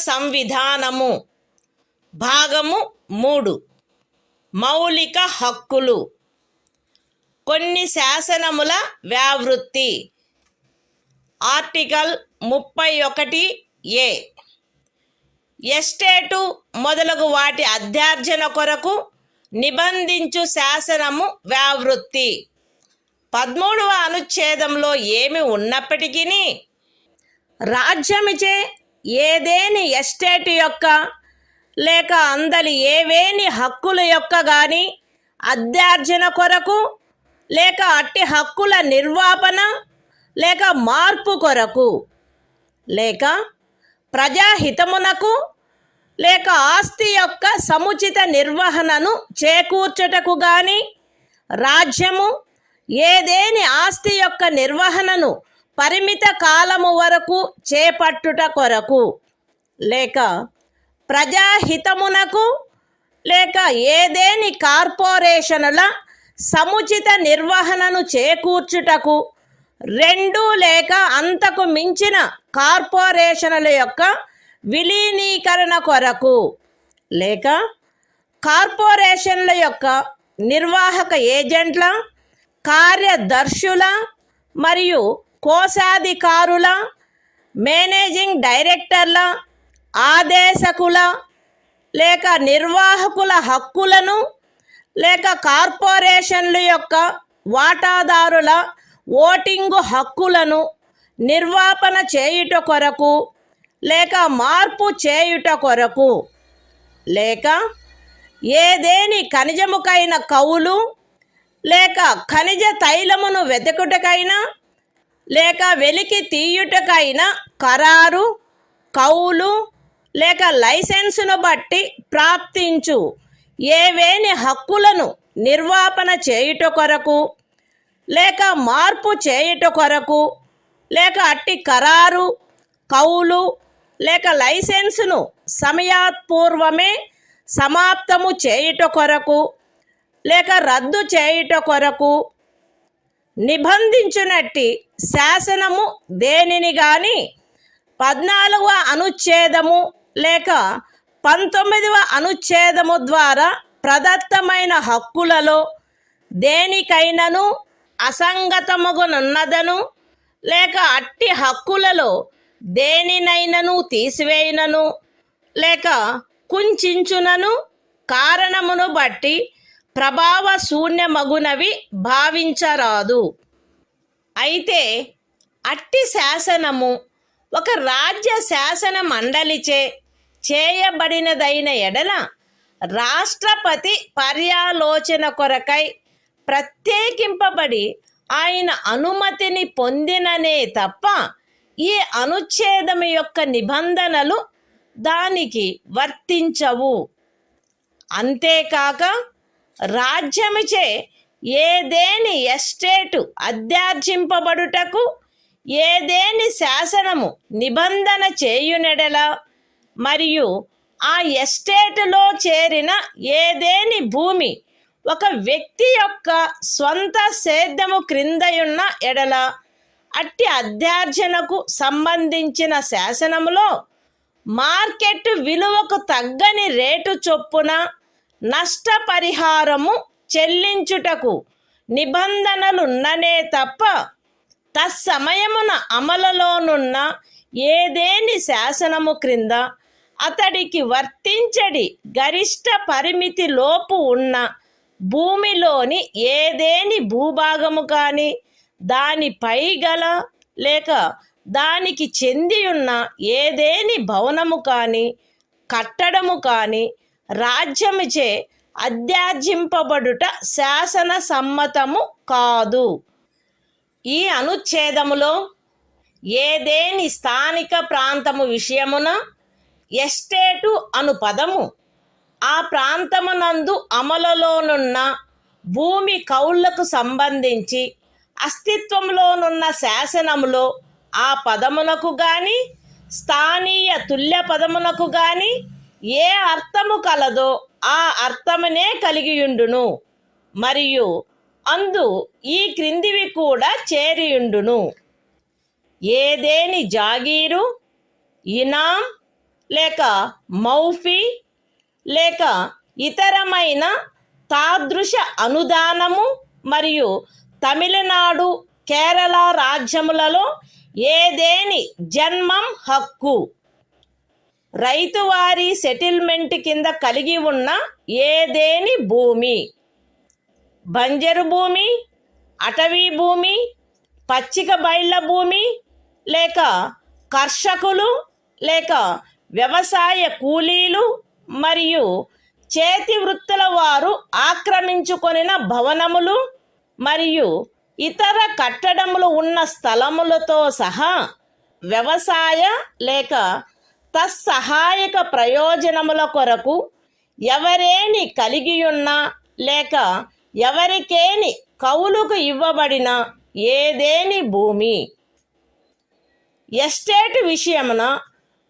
సంవిధానము. భాగము 3. మౌలిక హక్కులు. కొన్ని శాసనముల వ్యావృత్తి. Article 31A. ఎస్టేటు మొదలగు వాటి అధ్యార్జన కొరకు నిబంధించు శాసనము వ్యావృత్తి. 13వ అనుచ్ఛేదంలో ఏమి ఉన్నప్పటికీ రాజ్యమిచే ఏదేని ఎస్టేట్ యొక్క లేక అందలి ఏవేని హక్కుల యొక్క గాని అధ్యార్జన కొరకు లేక అట్టి హక్కుల నిర్వాపన లేక మార్పు కొరకు లేక ప్రజాహితమునకు లేక ఆస్తి యొక్క సముచిత నిర్వహణను చేకూర్చుటకు గాని రాజ్యము ఏదేని ఆస్తి యొక్క నిర్వహణను పరిమిత కాలము వరకు చేపట్టుట కొరకు లేక ప్రజాహితమునకు లేక ఏదేని కార్పొరేషనుల సముచిత నిర్వహణను చేకూర్చుటకు 2 లేక అంతకు మించిన కార్పొరేషనుల యొక్క విలీనీకరణ కొరకు లేక కార్పొరేషన్ల యొక్క నిర్వాహక ఏజెంట్ల, కార్యదర్శుల మరియు కోశాధికారుల, మేనేజింగ్ డైరెక్టర్ల, ఆదేశకుల లేక నిర్వాహకుల హక్కులను లేక కార్పొరేషన్ల యొక్క వాటాదారుల ఓటింగు హక్కులను నిర్వాపన చేయుట కొరకు లేక మార్పు చేయుట కొరకు లేక ఏదేని ఖనిజముకైన కౌలు లేక ఖనిజ తైలమును వెతుకుటకైనా లేక వెలికి తీయుటకైన ఖరారు, కౌలు లేక లైసెన్సును బట్టి ప్రాప్తించు ఏవేని హక్కులను నిర్వాపన చేయుట కొరకు లేక మార్పు చేయుట కొరకు లేక అట్టి ఖరారు, కౌలు లేక లైసెన్సును సమయాత్పూర్వమే సమాప్తము చేయుట కొరకు లేక రద్దు చేయుట కొరకు నిబంధించునట్టి శాసనము దేనిని గాని 14వ అనుచ్ఛేదము లేక 19వ అనుచ్ఛేదము ద్వారా ప్రదత్తమైన హక్కులలో దేనికైనను అసంగతముగునున్నదను లేక అట్టి హక్కులలో దేనినైనను తీసివేయునను లేక కుంచించునను కారణమును బట్టి ప్రభావ శూన్యమగునవి భావించరాదు. అయితే అట్టి శాసనము ఒక రాజ్య శాసన మండలిచే చేయబడినదైన ఎడల రాష్ట్రపతి పర్యాలోచన కొరకై ప్రత్యేకింపబడి ఆయన అనుమతిని పొందిననే తప్ప ఈ అనుచ్ఛేదము యొక్క నిబంధనలు దానికి వర్తించవు. అంతేకాక రాజ్యముచే ఏదేని ఎస్టేటు అధ్యార్జింపబడుటకు ఏదేని శాసనము నిబంధన చేయునెడల మరియు ఆ ఎస్టేటులో చేరిన ఏదేని భూమి ఒక వ్యక్తి యొక్క స్వంత సేద్యము క్రిందయున్న ఎడల అట్టి అధ్యార్జనకు సంబంధించిన శాసనములో మార్కెట్ విలువకు తగ్గని రేటు చొప్పున నష్టపరిహారము చెల్లించుటకు నిబంధనలున్ననే తప్ప తత్సమయమున అమలులోనున్న ఏదేని శాసనము క్రింద అతడికి వర్తించడి గరిష్ట పరిమితి లోపు ఉన్న భూమిలోని ఏదేని భూభాగము కానీ దానిపై గల లేక దానికి చెందియున్న ఏదేని భవనము కానీ కట్టడము కానీ రాజ్యముచే అధ్యార్జింపబడుట శాసన సమ్మతము కాదు. ఈ అనుచ్ఛేదములో ఏదేని స్థానిక ప్రాంతము విషయమున ఎస్టేటు అను పదము ఆ ప్రాంతమునందు అమలులోనున్న భూమి కౌళ్లకు సంబంధించి అస్తిత్వంలోనున్న శాసనములో ఆ పదమునకు గాని స్థానీయ తుల్య పదమునకు గాని ఏ అర్థము కలదో ఆ అర్థమునే కలిగియుండును మరియు అందు ఈ క్రిందివి కూడా చేరియుండును. ఏదేని జాగీరు, ఇనాం లేక మౌఫీ లేక ఇతరమైన తాదృశ అనుదానము మరియు తమిళనాడు, కేరళ రాజ్యములలో ఏదేని జన్మం హక్కు రైతువారీ సెటిల్మెంట్ కింద కలిగి ఉన్న ఏదేని భూమి, బంజరు భూమి, అటవీ భూమి, పచ్చిక బయళ్ళ భూమి లేక కర్షకులు లేక వ్యవసాయ కూలీలు మరియు చేతి వృత్తుల వారు ఆక్రమించుకొనిన భవనములు మరియు ఇతర కట్టడములు ఉన్న స్థలములతో సహా వ్యవసాయ లేక తత్సహాయక ప్రయోజనముల కొరకు ఎవరేని కలిగియున్నా లేక ఎవరికేని కౌలుకు ఇవ్వబడిన ఏదేని భూమి. ఎస్టేట్ విషయమున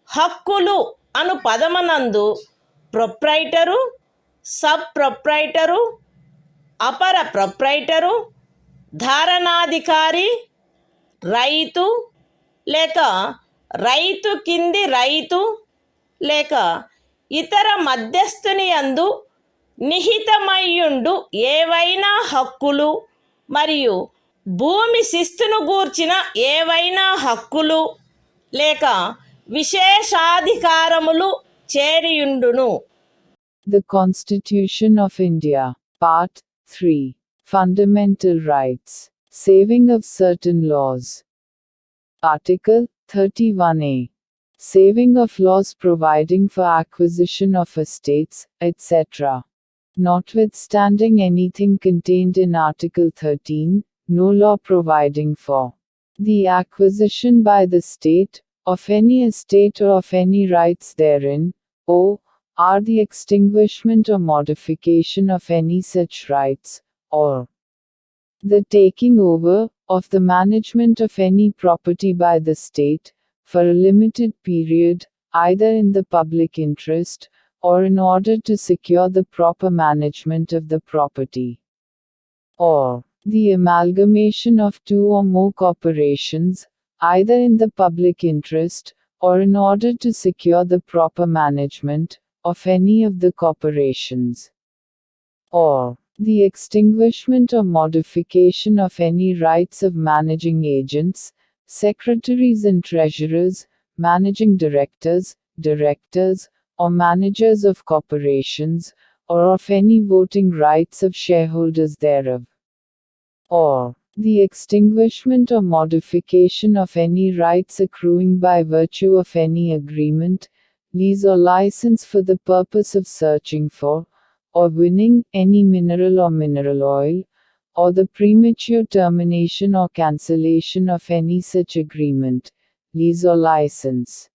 హక్కులు అను పదమునందు ప్రొప్రైటరు, సబ్ ప్రొప్రైటరు, అపర ప్రొప్రైటరు, ధారణాధికారి, రైతు లేక రైతు కింది రైతు లేక ఇతర మధ్యస్థుని యందు నిహితమయ్యుండు ఏవైనా హక్కులు మరియు భూమి శిస్తును గూర్చిన ఏవైనా హక్కులు లేక విశేషాధికారములు చేరియుండును. The Constitution of India, Part 3, Fundamental Rights, Saving of Certain Laws. Article 31A. Saving of laws providing for acquisition of estates, etc. Notwithstanding anything contained in Article 13, no law providing for the acquisition by the state of any estate or of any rights therein, or the extinguishment or modification of any such rights, or the taking over of the management of any property by the state, for a limited period, either in the public interest, or in order to secure the proper management of the property, or the amalgamation of two or more corporations, either in the public interest, or in order to secure the proper management of any of the corporations, or the extinguishment or modification of any rights of managing agents, secretaries and treasurers, managing directors, or managers of corporations, or of any voting rights of shareholders thereof, or the extinguishment or modification of any rights accruing by virtue of any agreement, lease or license for the purpose of searching for, or winning, any mineral or mineral oil, or the premature termination or cancellation of any such agreement, lease or license,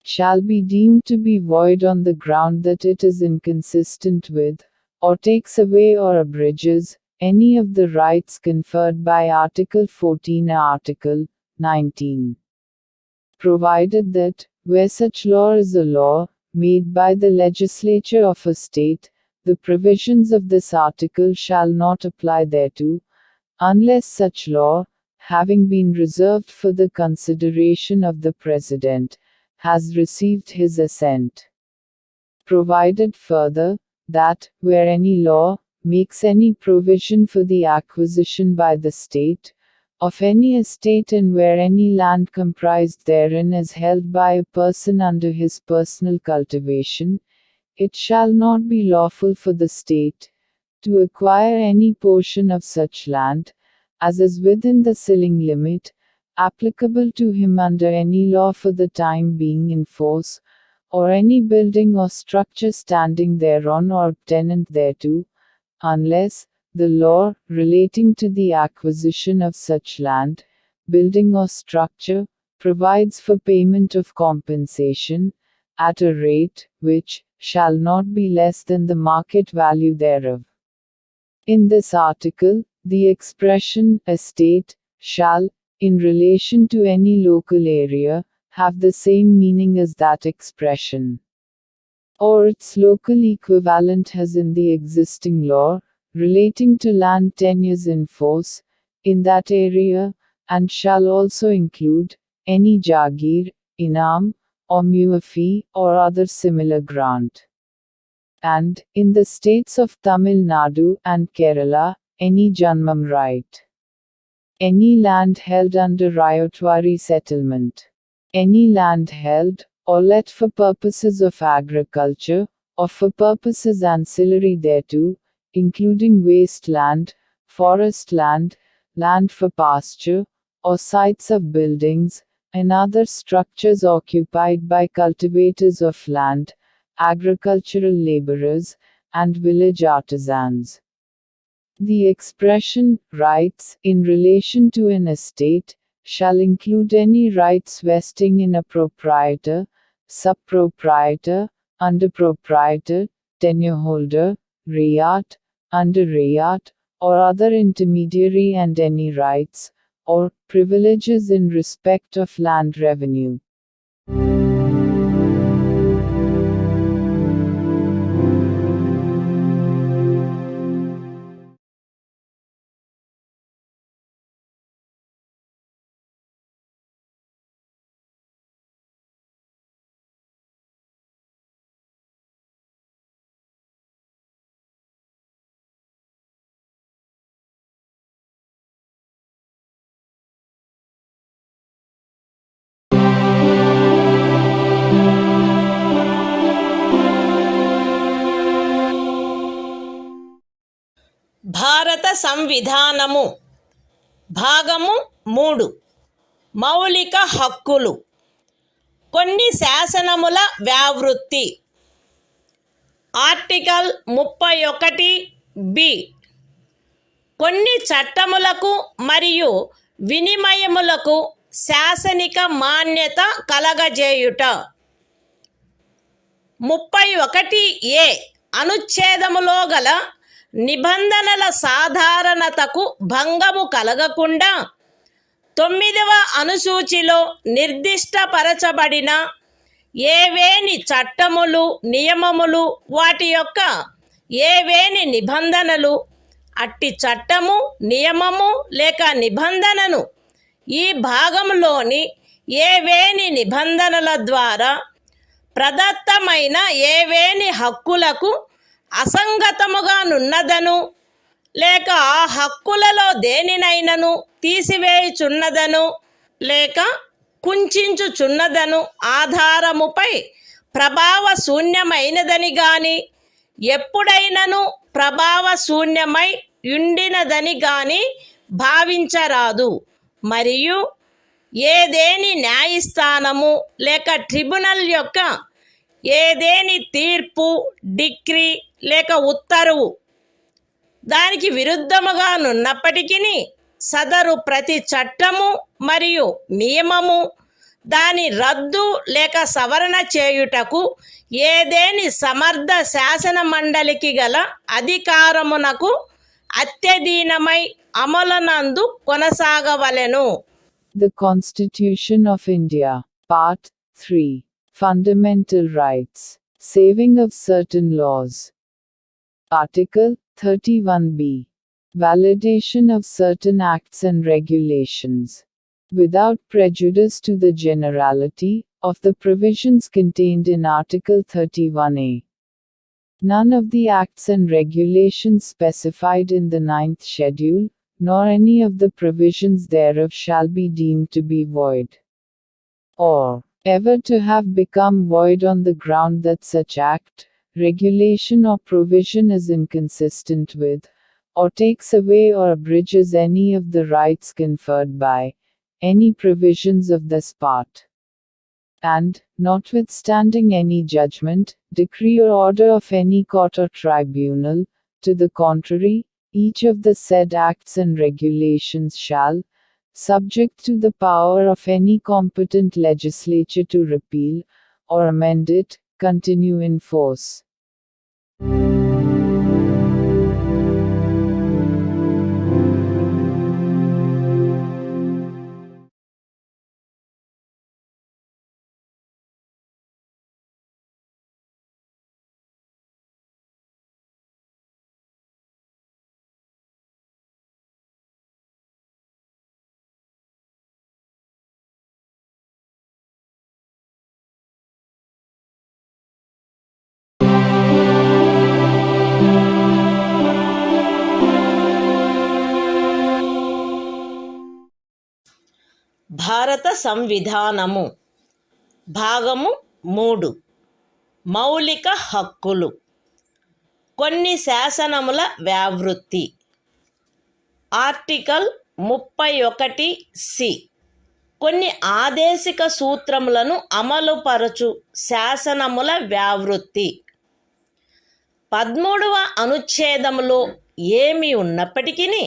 shall be deemed to be void on the ground that it is inconsistent with, or takes away or abridges, any of the rights conferred by Article 14 or Article 19. Provided that, where such law is a law, made by the legislature of a state, the provisions of this article shall not apply thereto, unless such law, having been reserved for the consideration of the President, has received his assent. Provided further, that, where any law, makes any provision for the acquisition by the state, of any estate and where any land comprised therein is held by a person under his personal cultivation, it shall not be lawful for the state to acquire any portion of such land, as is within the ceiling limit, applicable to him under any law for the time being in force, or any building or structure standing thereon or tenant thereto, unless the law relating to the acquisition of such land, building or structure, provides for payment of compensation, at a rate, which shall not be less than the market value thereof. In this article, the expression estate shall, in relation to any local area, have the same meaning as that expression, or its local equivalent has in the existing law, relating to land tenures in force, in that area, and shall also include any jagir, inam, or a fee, or other similar grant. And, in the states of Tamil Nadu and Kerala, any Janmam right. Any land held under Ryotwari settlement. Any land held, or let for purposes of agriculture, or for purposes ancillary thereto, including waste land, forest land, land for pasture, or sites of buildings, and other structures occupied by cultivators of land, agricultural laborers, and village artisans. The expression, rights, in relation to an estate, shall include any rights vesting in a proprietor, sub-proprietor, under-proprietor, tenureholder, rayat, under-rayat, or other intermediary, and any rights, or privileges in respect of land revenue. భారత సంవిధానము భాగము 3 మౌలిక హక్కులు. కొన్ని శాసనముల వ్యావృత్తి. Article 31 కొన్ని చట్టములకు మరియు వినిమయములకు శాసనిక మాన్యత కలగజేయుట. 31 అనుచ్ఛేదములో గల నిబంధనల సాధారణతకు భంగము కలగకుండా 9వ అనుసూచిలో నిర్దిష్టపరచబడిన ఏవేని చట్టములు, నియమములు, వాటి యొక్క ఏవేని నిబంధనలు, అట్టి చట్టము, నియమము లేక నిబంధనను ఈ భాగంలోని ఏవేని నిబంధనల ద్వారా ప్రదత్తమైన ఏవేని హక్కులకు అసంగతముగా నున్నదను, లేక ఆ హక్కులలో దేనినైనను తీసివేయుచున్నదను, లేక కుంచుచున్నదను ఆధారముపై ప్రభావశూన్యమైనదని గాని, ఎప్పుడైనను ప్రభావశూన్యమై యుండినదని గాని భావించరాదు. మరియు ఏదేని న్యాయస్థానము లేక ట్రిబ్యునల్ యొక్క ఏదేని తీర్పు, డిక్రీ లేక ఉత్తర్వు దానికి విరుద్ధముగా నున్నప్పటికీ సదరు ప్రతి చట్టము మరియు నియమము దాని రద్దు లేక సవరణ చేయుటకు ఏదేని సమర్థ శాసన మండలికి గల అధికారమునకు అత్యధీనమై అమలునందు కొనసాగవలెను. The Constitution of India, Part 3. Fundamental Rights. Saving of certain laws. Article 31b. Validation of certain acts and regulations. Without prejudice to the generality of the provisions contained in Article 31a. None of the acts and regulations specified in the 9th schedule, nor any of the provisions thereof shall be deemed to be void, or ever to have become void on the ground that such act, regulation or provision is inconsistent with, or takes away or abridges any of the rights conferred by any provisions of this part. And, notwithstanding any judgment, decree or order of any court or tribunal, to the contrary, each of the said acts and regulations shall, subject to the power of any competent legislature to repeal, or amend it, continue in force. భారత సంవిధానము భాగము 3 మౌలిక హక్కులు. కొన్ని శాసనముల వ్యావృత్తి. Article 31(c) కొన్ని ఆదేశిక సూత్రములను అమలుపరచు శాసనముల వ్యావృత్తి. 13వ అనుచ్ఛేదములో ఏమి ఉన్నప్పటికీ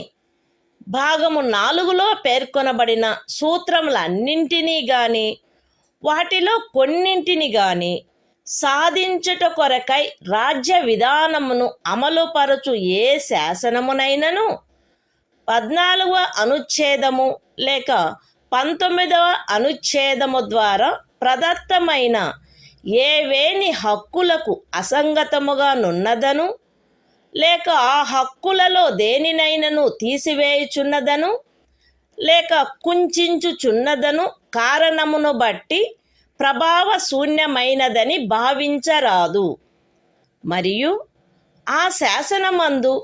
భాగము 4లో పేర్కొనబడిన సూత్రములన్నింటినీ గాని వాటిలో కొన్నింటిని గాని సాధించుట కొరకై రాజ్య విధానమును అమలుపరచు ఏ శాసనమునైనను 14వ అనుచ్ఛేదము లేక 19వ అనుచ్ఛేదము ద్వారా ప్రదత్తమైన ఏవేని హక్కులకు అసంగతముగా నున్నదను లేక ఆ హక్కులలో దేనినైనను తీసివేయుచున్నదను లేక కుంచుచున్నదను కారణమును బట్టి ప్రభావశూన్యమైనదని భావించరాదు. మరియు ఆ శాసనమందు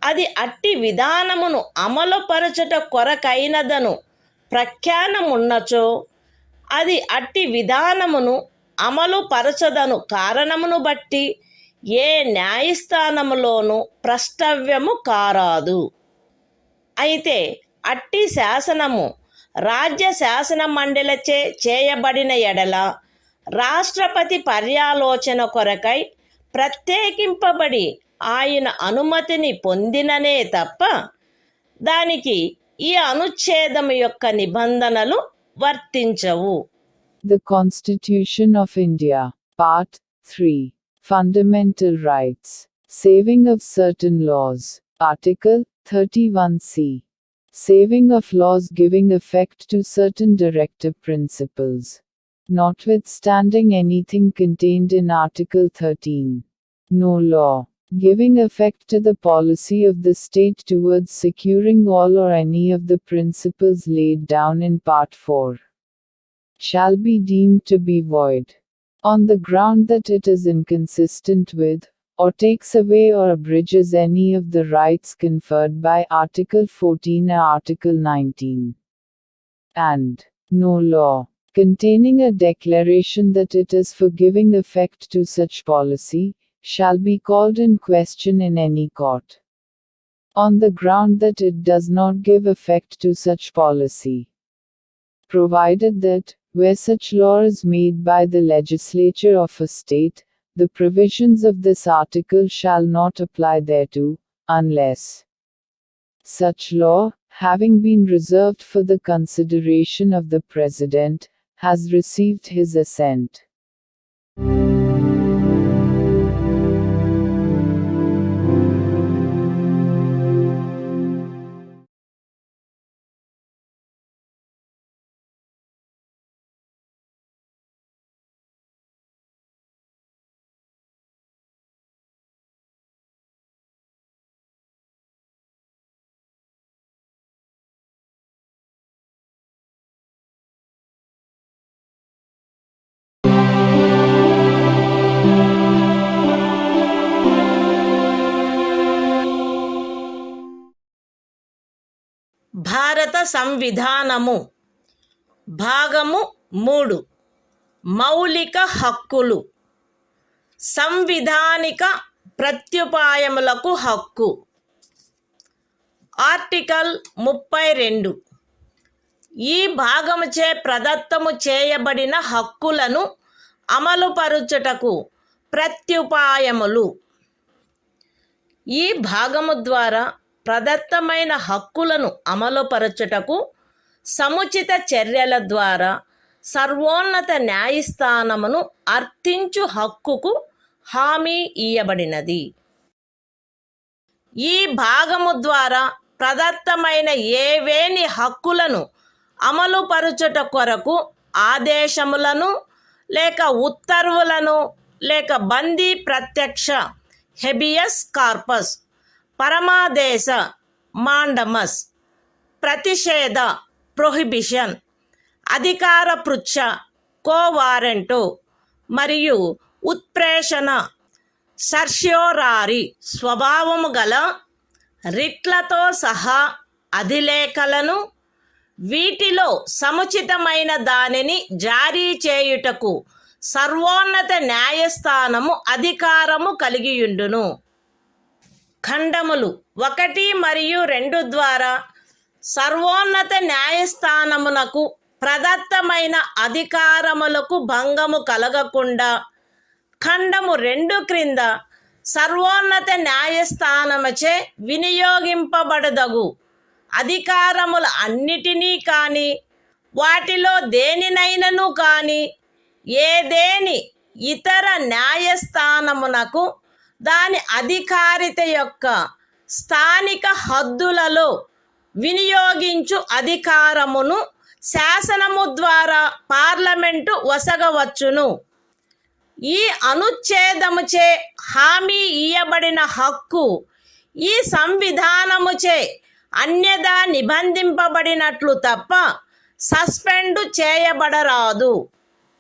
అది అట్టి విధానమును అమలుపరచుట కొరకైనదను ప్రఖ్యానమున్నచో అది అట్టి విధానమును అమలుపరచదను కారణమును బట్టి ఏ న్యాయస్థానములోనూ ప్రష్టవ్యము కారాదు. అయితే అట్టి శాసనము రాజ్య శాసన మండలిచే చేయబడిన ఎడల రాష్ట్రపతి పర్యాలోచన కొరకై ప్రత్యేకింపబడి ఆయన అనుమతిని పొందిననే తప్ప దానికి ఈ అనుచ్ఛేదము యొక్క నిబంధనలు వర్తించవు. The Constitution of India, Part 3, Fundamental Rights, Saving of Certain Laws, Article 31(c), Saving of laws giving effect to certain directive principles. Notwithstanding anything contained in Article 13, no law, giving effect to the policy of the state towards securing all or any of the principles laid down in Part 4, shall be deemed to be void, on the ground that it is inconsistent with, or takes away or abridges any of the rights conferred by Article 14 or Article 19. And no law, containing a declaration that it is for giving effect to such policy, shall be called in question in any court, on the ground that it does not give effect to such policy, provided that, where such law is made by the legislature of a state, the provisions of this article shall not apply thereto, unless such law, having been reserved for the consideration of the President, has received his assent. భారత సంవిధానము భాగము 3 మౌలిక హక్కులు. సంవిధానిక ప్రత్యుపాయములకు హక్కు. Article 32 ఈ భాగముచే ప్రదత్తము చేయబడిన హక్కులను అమలుపరుచుటకు ప్రత్యుపాయములు. ఈ భాగము ద్వారా ప్రదత్తమైన హక్కులను అమలుపరచుటకు సముచిత చర్యల ద్వారా సర్వోన్నత న్యాయస్థానమును అర్థించు హక్కుకు హామీ ఇయ్యబడినది. ఈ భాగము ద్వారా ప్రదత్తమైన ఏవేని హక్కులను అమలుపరచుట కొరకు ఆదేశములను లేక ఉత్తర్వులను లేక బందీ ప్రత్యక్ష హెబియస్ కార్పస్, పరమాదేశ మాండమస్, ప్రతిషేధ ప్రొహిబిషన్, అధికార పృచ్ఛ కోవారెంటు మరియు ఉత్ప్రేషణ సర్ష్యోరారి స్వభావము గల రిట్లతో సహా అధిలేఖలను వీటిలో సముచితమైన దానిని జారీ చేయుటకు సర్వోన్నత న్యాయస్థానము అధికారము కలిగియుండును. ఖండములు 1 మరియు 2 ద్వారా సర్వోన్నత న్యాయస్థానమునకు ప్రదత్తమైన అధికారములకు భంగము కలగకుండా ఖండము 2 క్రింద సర్వోన్నత న్యాయస్థానముచే వినియోగింపబడదగు అధికారముల అన్నిటినీ కానీ వాటిలో దేనినైనను కానీ ఏదేని ఇతర న్యాయస్థానమునకు దాని అధికారిత యొక్క స్థానిక హద్దులలో వినియోగించు అధికారమును శాసనము ద్వారా పార్లమెంటు వసగవచ్చును. ఈ అనుచ్ఛేదముచే హామీ ఇయ్యబడిన హక్కు ఈ సంవిధానముచే అన్యదా నిబంధింపబడినట్లు తప్ప suspend చేయబడరాదు.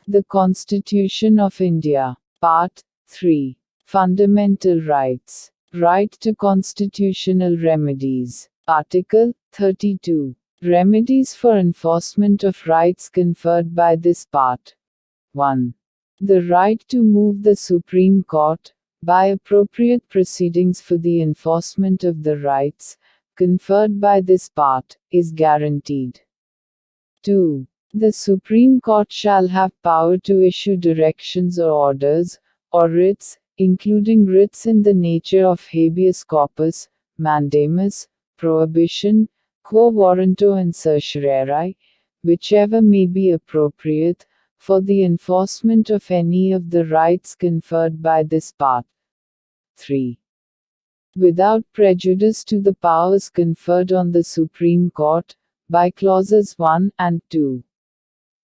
The Constitution of India, Part 3. Fundamental Rights. Right to constitutional remedies. Article 32. Remedies for enforcement of rights conferred by this part. 1. The right to move the Supreme Court, by appropriate proceedings for the enforcement of the rights conferred by this part, is guaranteed. 2. The Supreme Court shall have power to issue directions or orders, or writs, including writs in the nature of habeas corpus, mandamus, prohibition, quo warranto and certiorari, whichever may be appropriate, for the enforcement of any of the rights conferred by this part. 3. Without prejudice to the powers conferred on the Supreme Court, by clauses 1 and 2.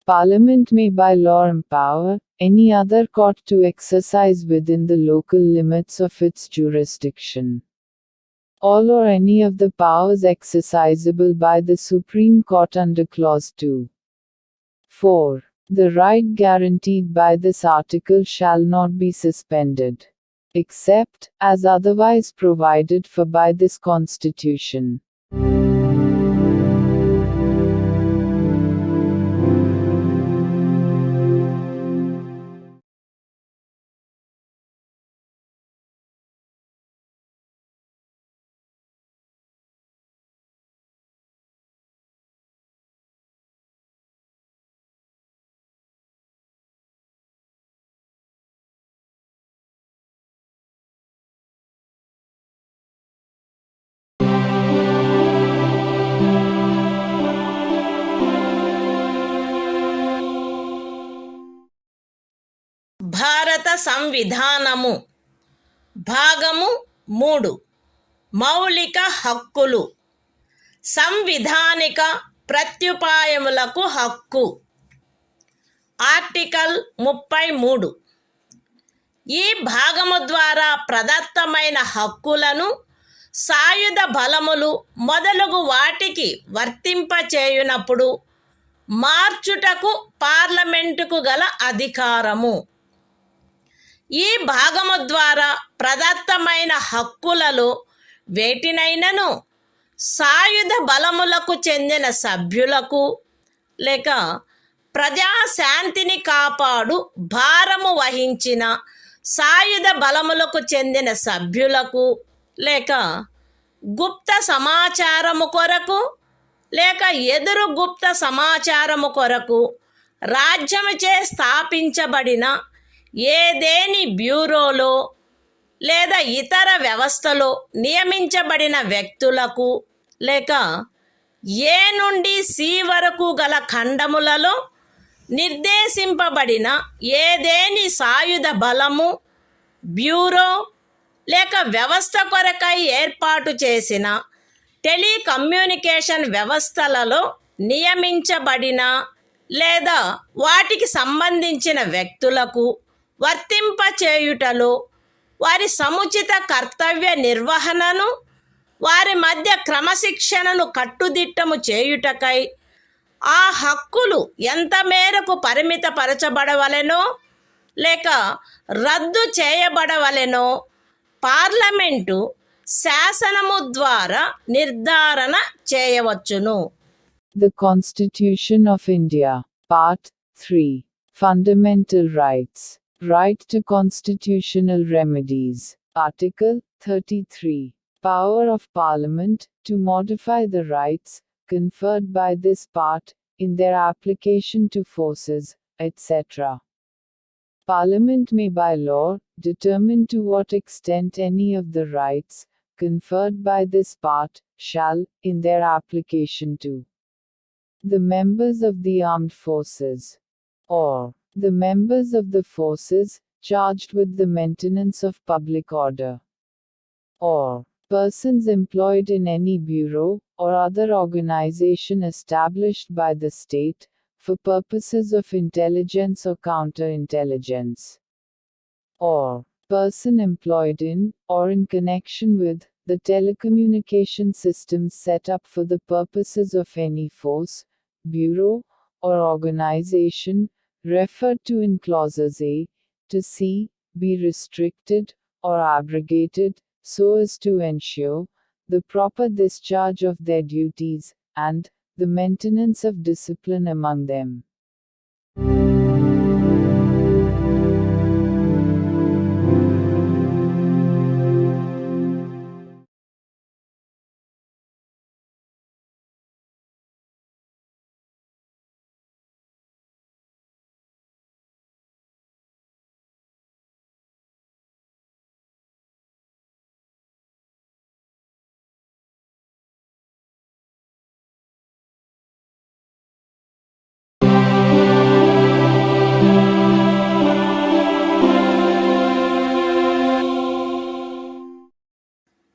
Parliament may by law empower any other court to exercise within the local limits of its jurisdiction all or any of the powers exercisable by the Supreme Court under clause 2. 4. The right guaranteed by this article shall not be suspended, except as otherwise provided for by this Constitution. భారత సంవిధానము భాగము 3 మౌలిక హక్కులు సంవిధానిక ప్రత్యుపాయములకు హక్కు. Article 33. ఈ భాగము ద్వారా ప్రదత్తమైన హక్కులను సాయుధ బలములు మొదలగు వాటికి వర్తింపచేయునప్పుడు మార్చుటకు పార్లమెంటుకు గల అధికారము. ఈ భాగము ద్వారా ప్రదత్తమైన హక్కులలో వేటినైనను సాయుధ బలములకు చెందిన సభ్యులకు లేక ప్రజాశాంతిని కాపాడు భారము వహించిన సాయుధ బలములకు చెందిన సభ్యులకు లేక గుప్త సమాచారము కొరకు లేక ఎదురు గుప్త సమాచారము కొరకు రాజ్యముచే స్థాపించబడిన ఏదేని బ్యూరోలో లేదా ఇతర వ్యవస్థలో నియమించబడిన వ్యక్తులకు లేక ఏ నుండి సి వరకు గల ఖండములలో నిర్దేశింపబడిన ఏదేని సాయుధ బలము బ్యూరో లేక వ్యవస్థ కొరకై ఏర్పాటు చేసిన టెలికమ్యూనికేషన్ వ్యవస్థలలో నియమించబడిన లేదా వాటికి సంబంధించిన వ్యక్తులకు వర్తింపచేయుటలో వారి సముచిత కర్తవ్య నిర్వహణను వారి మధ్య క్రమశిక్షణను కట్టుదిట్టము చేయుటకై ఆ హక్కులు ఎంత మేరకు పరిమితపరచబడవలెనో లేక రద్దు చేయబడవలెనో పార్లమెంటు శాసనము ద్వారా నిర్ధారణ చేయవచ్చును. The Constitution of India. Part 3. Fundamental Rights. Right to constitutional remedies. Article 33. Power of Parliament to modify the rights conferred by this part in their application to forces, etc. Parliament may by law determine to what extent any of the rights conferred by this part shall, in their application to the members of the armed forces, or the members of the forces charged with the maintenance of public order, or persons employed in any bureau or other organization established by the state for purposes of intelligence or counterintelligence, or person employed in or in connection with the telecommunication systems set up for the purposes of any force, bureau, or organization referred to in clauses A to C, be restricted or abrogated so as to ensure the proper discharge of their duties and the maintenance of discipline among them.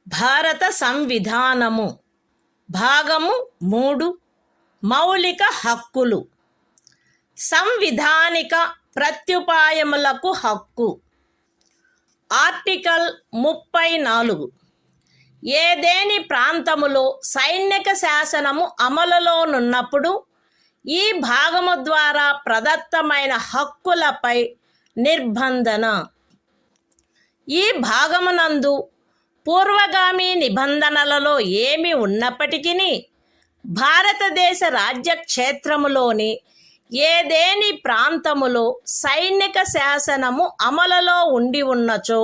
భారత సంవిధానము భాగము 3 మౌలిక హక్కులు. సంవిధానిక ప్రత్యుపాయములకు హక్కు. Article 34. ఏదేని ప్రాంతములో సైనిక శాసనము అమలులోనున్నప్పుడు ఈ భాగము ద్వారా ప్రదత్తమైన హక్కులపై నిర్బంధన. ఈ భాగమునందు పూర్వగామి నిబంధనలలో ఏమి ఉన్నప్పటికీ భారతదేశ రాజ్యక్షేత్రములోని ఏదేని ప్రాంతములో సైనిక శాసనము అమలులో ఉండి ఉన్నచో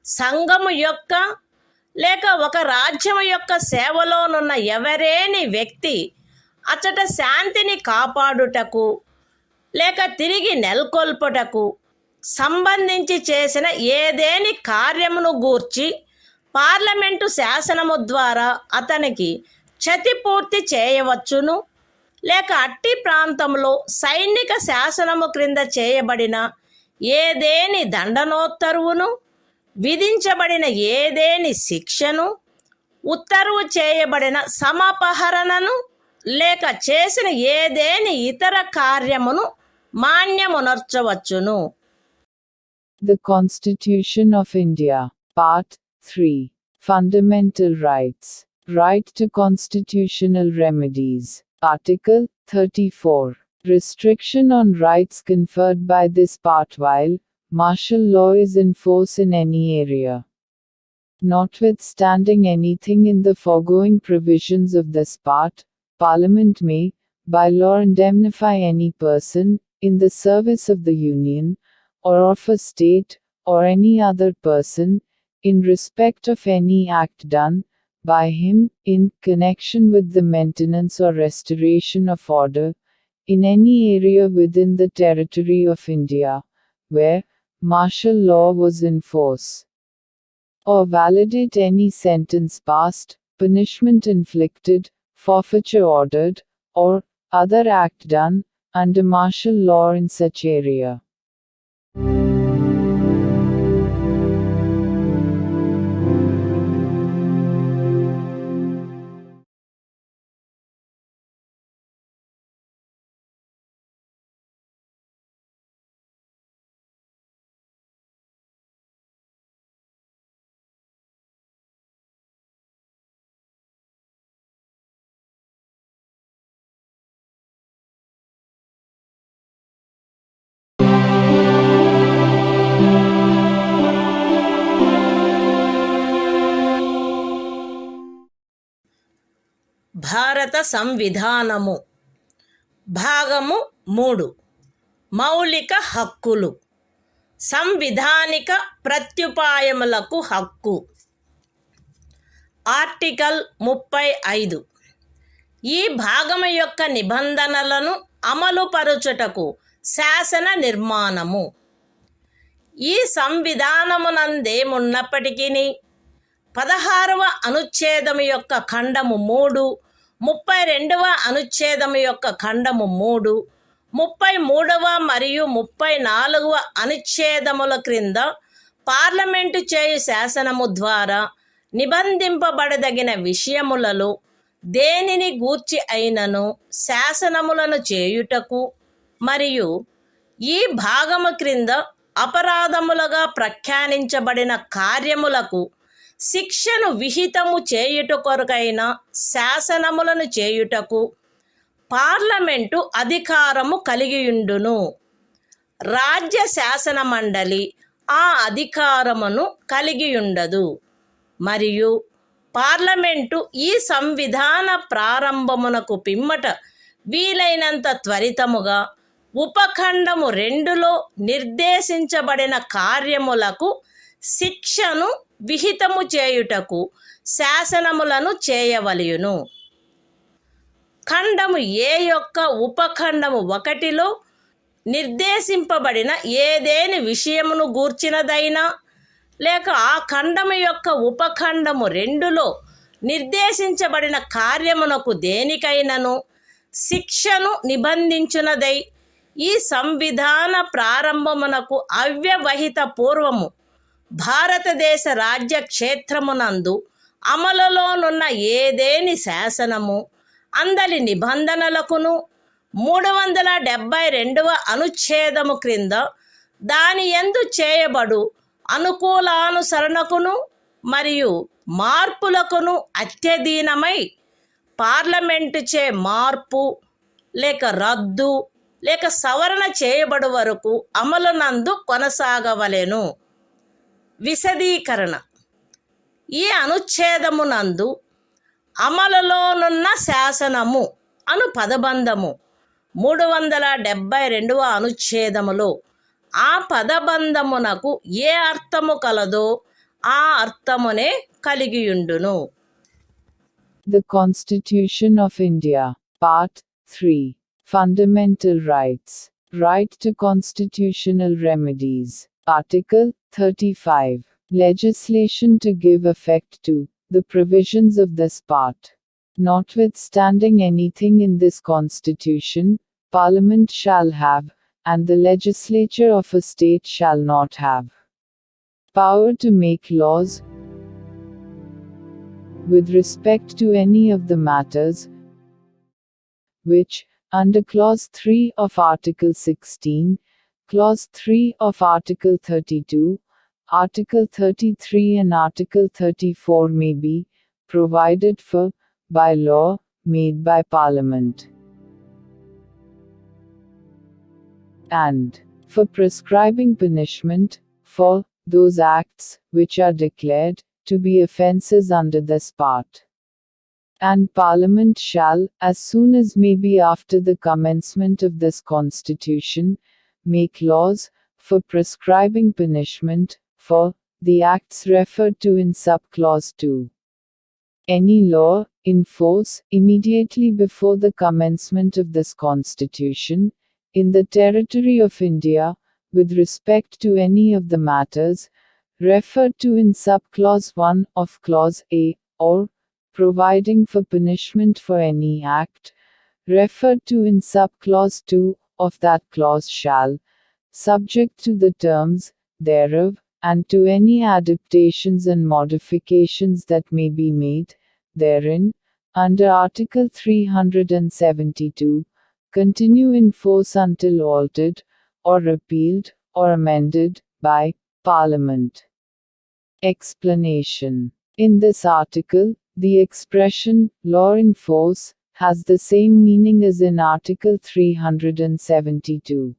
సంఘము యొక్క లేక ఒక రాజ్యము యొక్క సేవలోనున్న ఎవరేని వ్యక్తి అచట శాంతిని కాపాడుటకు లేక తిరిగి నెలకొల్పుటకు సంబంధించి చేసిన ఏదేని కార్యమును గూర్చి పార్లమెంటు శాసనము ద్వారా అతనికి క్షతిపూర్తి చేయవచ్చును, లేక అట్టి ప్రాంతంలో సైనిక శాసనము క్రింద చేయబడిన ఏదేని దండనోత్తర్వును, విధించబడిన ఏదేని శిక్షను, ఉత్తర్వు చేయబడిన సమపహరణను, లేక చేసిన ఏదేని ఇతర కార్యమును మాన్యమునర్చవచ్చును. The Constitution of India. Part 3. Fundamental Rights. Right to constitutional remedies. Article 34. Restriction on rights conferred by this part while martial law is in force in any area. Notwithstanding anything in the foregoing provisions of this part, Parliament may, by law, indemnify any person, in the service of the Union, or of a state, or any other person, in respect of any act done by him, in connection with the maintenance or restoration of order, in any area within the territory of India, where martial law was in force, or validate any sentence passed, punishment inflicted, forfeiture ordered, or other act done under martial law in such area. భారత సంవిధానము. భాగము 3. మౌలిక హక్కులు. సంవిధానిక ప్రత్యుపాయములకు హక్కు. Article 35. ఈ భాగము యొక్క నిబంధనలను అమలుపరుచుటకు శాసన నిర్మాణము. ఈ సంవిధానమునందేమున్నప్పటికీ 16వ అనుచ్ఛేదము యొక్క ఖండము 3, 32వ అనుచ్ఛేదము యొక్క ఖండము 3, 33వ మరియు 34వ అనుచ్ఛేదముల క్రింద పార్లమెంటు చేయు శాసనము ద్వారా నిబంధింపబడదగిన విషయములలో దేనిని గూర్చి అయినను శాసనములను చేయుటకు మరియు ఈ భాగము క్రింద అపరాధములుగా ప్రఖ్యానించబడిన కార్యములకు శిక్షను విహితము చేయుట కొరకైన శాసనములను చేయుటకు పార్లమెంటు అధికారము కలిగియుండును. రాజ్య శాసన మండలి ఆ అధికారమును కలిగియుండదు. మరియు పార్లమెంటు ఈ సంవిధాన ప్రారంభమునకు పిమ్మట వీలైనంత త్వరితముగా ఉపఖండము 2లో నిర్దేశించబడిన కార్యములకు శిక్షను విహితము చేయుటకు శాసనములను చేయవలయును. ఖండము ఏ యొక్క ఉపఖండము 1లో నిర్దేశింపబడిన ఏదేని విషయమును గూర్చినదైనా లేక ఆ ఖండము యొక్క ఉపఖండము 2లో నిర్దేశించబడిన కార్యమునకు దేనికైనను శిక్షను నిబంధించునదై ఈ సంవిధాన ప్రారంభమునకు అవ్యవహిత పూర్వము భారతదేశ రాజ్య క్షేత్రమునందు అమలులోనున్న ఏదేని శాసనము అందలి నిబంధనలకును 372వ అనుచ్ఛేదము క్రింద దాని యందు చేయబడు అనుకూలానుసరణకును మరియు మార్పులకును అత్యధీనమై పార్లమెంటుచే మార్పు లేక రద్దు లేక సవరణ చేయబడు వరకు అమలునందు కొనసాగవలెను. విశదీకరణ. ఈ అనుచ్ఛేదమునందు అమలులోనున్న శాసనము అను పదబంధము 372వ అనుచ్ఛేదములో ఆ పదబంధమునకు ఏ అర్థము కలదో ఆ అర్థమునే కలిగియుండును. The Constitution of India, Part 3. Fundamental Rights. Right to constitutional remedies. Article 35. Legislation to give effect to the provisions of this part. Notwithstanding anything in this Constitution, Parliament shall have, and the legislature of a state shall not have, power to make laws with respect to any of the matters which, under Clause 3 of Article 16, Clause 3 of Article 32, Article 33 and Article 34 may be provided for by law made by Parliament, and for prescribing punishment for those acts which are declared to be offences under this part. And Parliament shall, as soon as may be after the commencement of this Constitution, make laws for prescribing punishment for the acts referred to in subclause 2. Any law in force immediately before the commencement of this Constitution in the territory of India with respect to any of the matters referred to in subclause 1 of Clause A, or providing for punishment for any act referred to in subclause 2 of that clause shall, subject to the terms thereof, and to any adaptations and modifications that may be made therein, under Article 372, continue in force until altered, or repealed, or amended, by Parliament. Explanation. In this article, the expression, law in force, has the same meaning as in Article 372.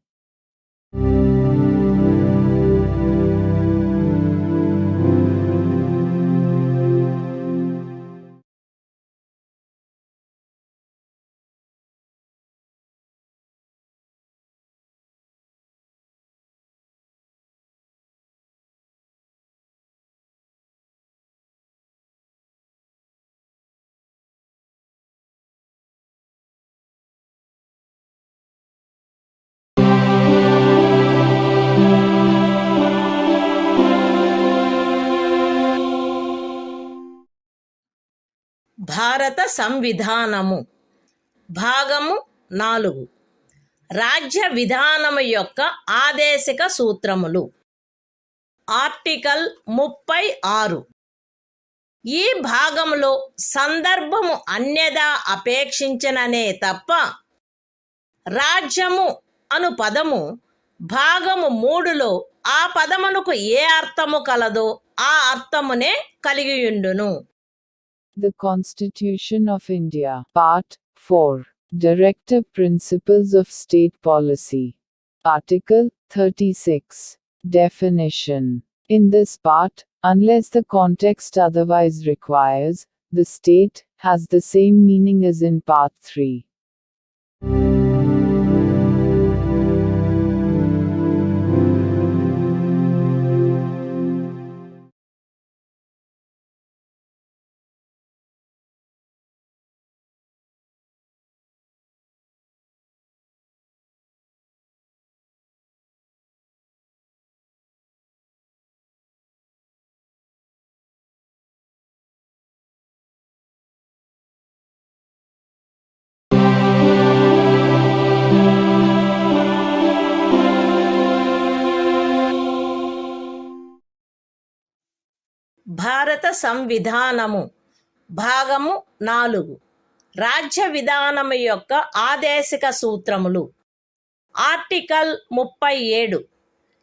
భారత సంవిధానము భాగము 4 రాజ్య విధానము యొక్క ఆదేశిక సూత్రములు. Article 36. ఈ భాగంలో సందర్భము అన్యదా అపేక్షించననే తప్ప రాజ్యము అను పదము భాగము 3లో ఆ పదమునకు ఏ అర్థము కలదో ఆ అర్థమునే కలిగియుండును. The Constitution of India, Part 4. Directive Principles of State Policy. Article 36. Definition. In this part, unless the context otherwise requires, the state has the same meaning as in Part 3. భారత సంవిధానము భాగము 4 రాజ్య విధానము యొక్క ఆదేశిక సూత్రములు. ఆర్టికల్ 37.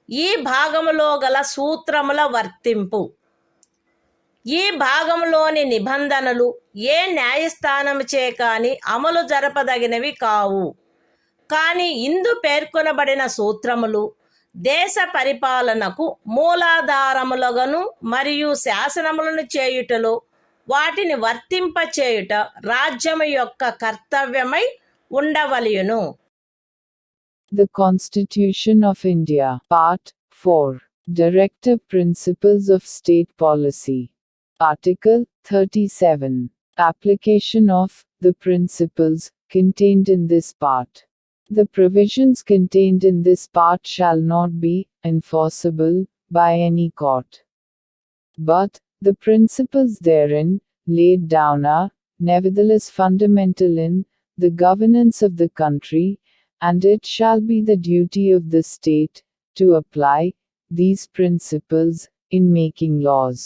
ఈ భాగములో గల సూత్రముల వర్తింపు. ఈ భాగంలోని నిబంధనలు ఏ న్యాయస్థానముచే కాని అమలు జరపదగినవి కావు. కానీ ఇందు పేర్కొనబడిన సూత్రములు దేశ పరిపాలనకు మూలాధారములుగాను మరియు శాసనములను చేయుటలో వాటిని వర్తింపచేయుట రాజ్యము యొక్క కర్తవ్యమై ఉండవలెను. The Constitution of India, Part 4. Directive Principles of State Policy. Article 37. Application of the principles contained in this part. The provisions contained in this part shall not be enforceable by any court. But the principles therein laid down are, nevertheless, fundamental in the governance of the country, and it shall be the duty of the state to apply these principles in making laws.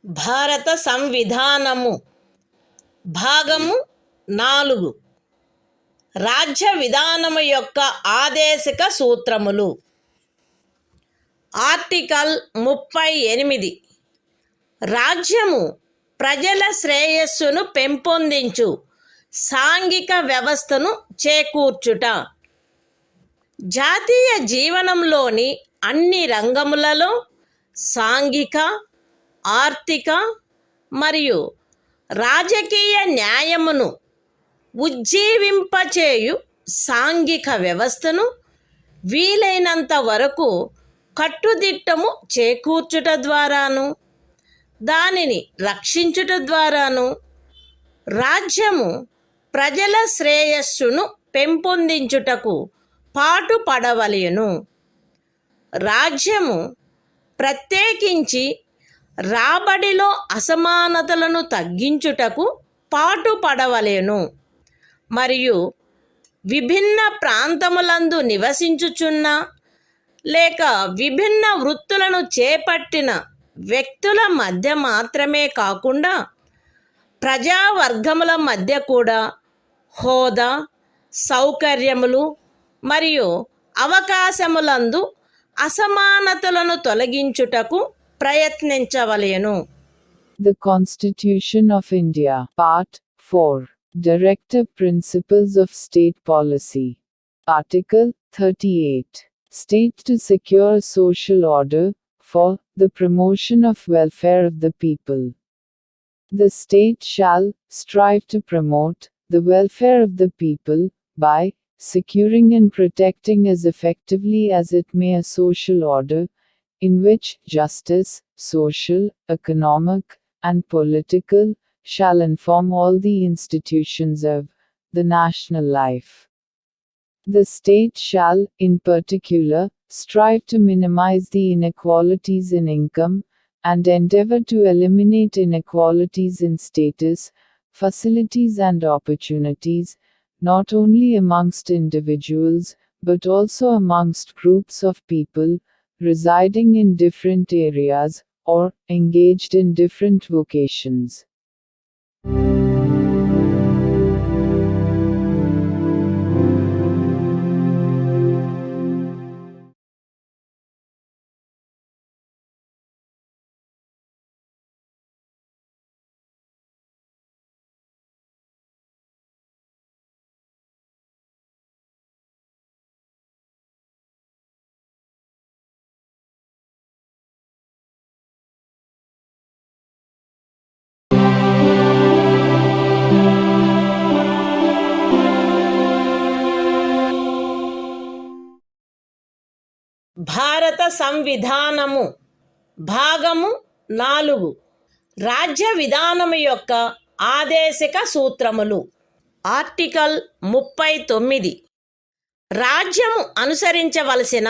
భారత సంవిధానము భాగము 4 రాజ్య విధానము యొక్క ఆదేశిక సూత్రములు. Article 38. రాజ్యము ప్రజల శ్రేయస్సును పెంపొందించు సాంఘిక వ్యవస్థను చేకూర్చుట. జాతీయ జీవనంలోని అన్ని రంగములలో సాంఘిక, ఆర్థిక మరియు రాజకీయ న్యాయమును ఉజ్జీవింపచేయు సాంఘిక వ్యవస్థను వీలైనంత వరకు కట్టుదిట్టము చేకూర్చుట ద్వారాను దానిని రక్షించుట ద్వారాను రాజ్యము ప్రజల శ్రేయస్సును పెంపొందించుటకు పాటుపడవలెను. రాజ్యము ప్రత్యేకించి రాబడిలో అసమానతలను తగ్గించుటకు పాటుపడవలెను మరియు విభిన్న ప్రాంతములందు నివసించుచున్న లేక విభిన్న వృత్తులను చేపట్టిన వ్యక్తుల మధ్య మాత్రమే కాకుండా ప్రజావర్గముల మధ్య కూడా హోదా, సౌకర్యములు మరియు అవకాశములందు అసమానతలను తొలగించుటకు ప్రయత్నించవలెను. The Constitution of India, Part 4. Directive Principles of State Policy. Article 38. state to secure social order, for the promotion of welfare of the people. The state shall strive to promote the welfare of the people by securing and protecting as effectively as it may a social order in which justice, social, economic, and political shall inform all the institutions of the national life. The state shall, in particular, strive to minimize the inequalities in income, and endeavor to eliminate inequalities in status, facilities and opportunities, not only amongst individuals, but also amongst groups of people, residing in different areas, or engaged in different vocations. భారత సంవిధానము భాగము 4 రాజ్య విధానము యొక్క ఆదేశిక సూత్రములు. Article 39 రాజ్యము అనుసరించవలసిన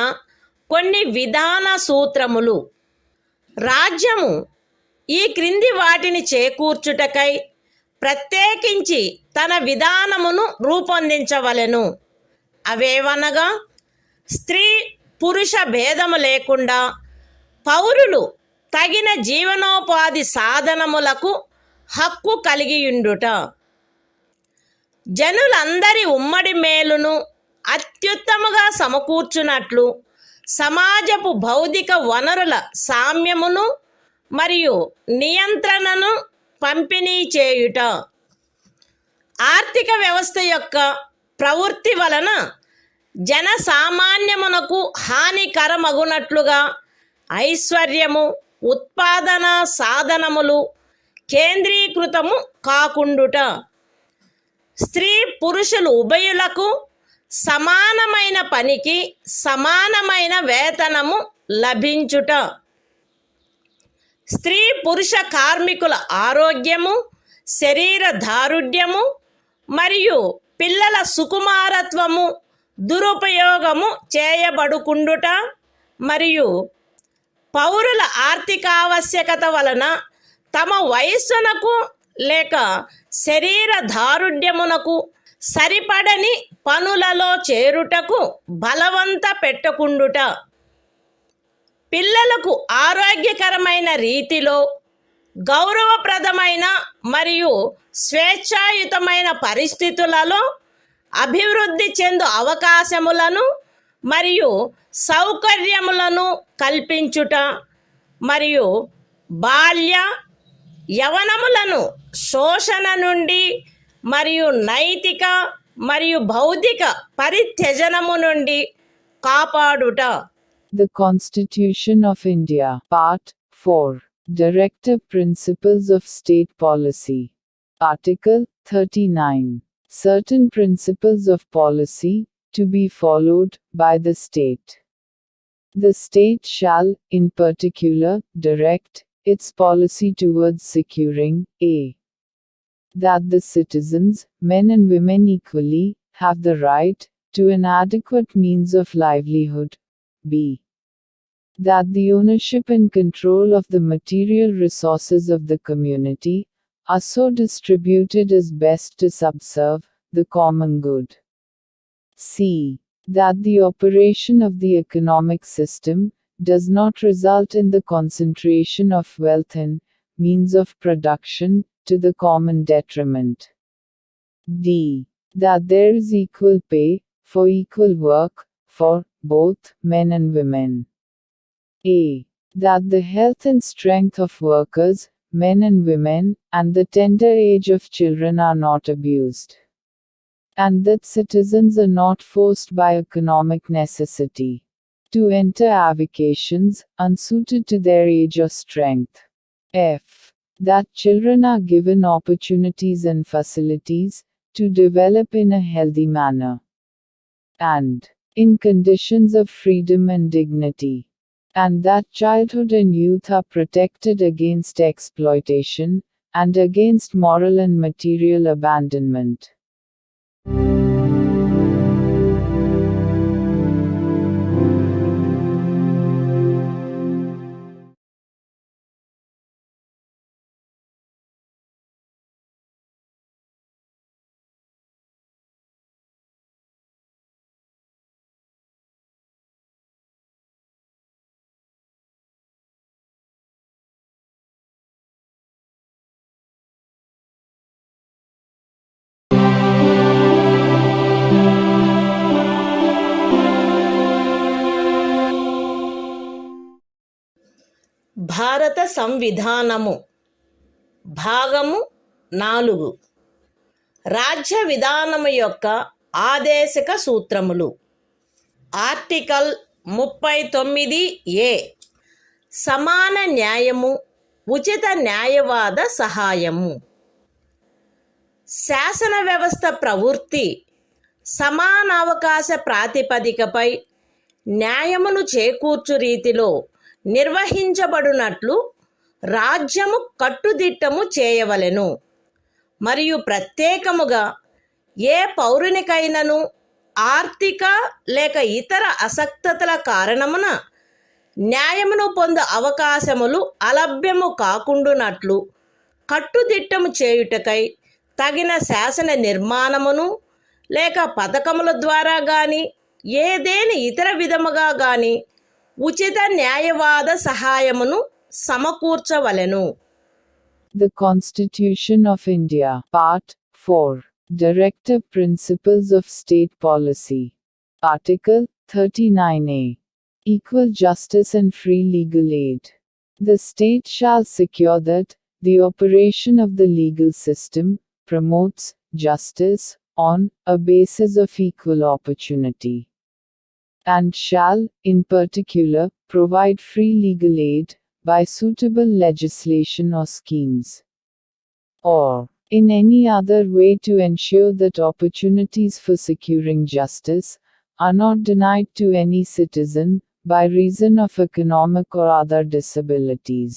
కొన్ని విధాన సూత్రములు. రాజ్యము ఈ క్రింది వాటిని చేకూర్చుటకై ప్రత్యేకించి తన విధానమును రూపొందించవలెను. అవేవనగా స్త్రీ పురుష భేదము లేకుండా పౌరులు తగిన జీవనోపాధి సాధనములకు హక్కు కలిగియుండుట, జనులందరి ఉమ్మడి మేలును అత్యుత్తముగా సమకూర్చునట్లు సమాజపు భౌతిక వనరుల సామ్యమును మరియు నియంత్రణను పంపిణీ చేయుట, ఆర్థిక వ్యవస్థ యొక్క ప్రవృత్తి వలన జనసామాన్యమునకు హానికరమగునట్లుగా ఐశ్వర్యము, ఉత్పాదన సాధనములు కేంద్రీకృతము కాకుండుట, స్త్రీ పురుషులు ఉభయులకు సమానమైన పనికి సమానమైన వేతనము లభించుట, స్త్రీ పురుష కార్మికుల ఆరోగ్యము, శరీర దారుఢ్యము మరియు పిల్లల సుకుమారత్వము దురుపయోగము చేయబడుకుండుట మరియు పౌరుల ఆర్థికావశ్యకత వలన తమ వయస్సునకు లేక శరీర దారుఢ్యమునకు సరిపడని పనులలో చేరుటకు బలవంత పెట్టకుండుట, పిల్లలకు ఆరోగ్యకరమైన రీతిలో గౌరవప్రదమైన మరియు స్వేచ్ఛాయుతమైన పరిస్థితులలో అభివృద్ధి చెందు అవకాశములను మరియు సౌకర్యములను కల్పించుట మరియు బాల్య యవనములను శోషణ నుండి మరియు నైతిక మరియు భౌతిక పరిత్యజనము నుండి కాపాడుట. The Constitution of India, Part 4, Directive Principles of State Policy. Article 39. Certain principles of policy to be followed by the state. The state shall, in particular, direct its policy towards securing a. that the citizens, men and women equally, have the right to an adequate means of livelihood. b. that the ownership and control of the material resources of the community are so distributed as best to subserve the common good. c. that the operation of the economic system does not result in the concentration of wealth and means of production to the common detriment. d. that there is equal pay for equal work for both men and women. a. that the health and strength of workers, men and women, and the tender age of children are not abused, and that citizens are not forced by economic necessity to enter avocations unsuited to their age or strength. F. That children are given opportunities and facilities to develop in a healthy manner and in conditions of freedom and dignity, and that childhood and youth are protected against exploitation and against moral and material abandonment. భారత సంవిధానము భాగము 4 రాజ్య విధానము యొక్క ఆదేశక సూత్రములు. Article 39A సమాన న్యాయము, ఉచిత న్యాయవాద సహాయము. శాసన వ్యవస్థ ప్రవృత్తి సమానావకాశ ప్రాతిపదికపై న్యాయమును చేకూర్చు రీతిలో నిర్వహించబడునట్లు రాజ్యము కట్టుదిట్టము చేయవలెను. మరియు ప్రత్యేకముగా ఏ పౌరునికైనను ఆర్థిక లేక ఇతర అసక్తతల కారణమున న్యాయమును పొందు అవకాశములు అలభ్యము కాకుండునట్లు కట్టుదిట్టము చేయుటకై తగిన శాసన నిర్మాణమును లేక పథకముల ద్వారా గాని ఏదేని ఇతర విధముగా గాని ఉచిత న్యాయవాద సహాయమును సమకూర్చవలెను. The Constitution of India, Part 4, Directive Principles of State Policy. Article 39A. Equal justice and free legal aid. The state shall secure that the operation of the legal system promotes justice on a basis of equal opportunity, and shall, in particular, provide free legal aid by suitable legislation or schemes, or in any other way to ensure that opportunities for securing justice are not denied to any citizen by reason of economic or other disabilities.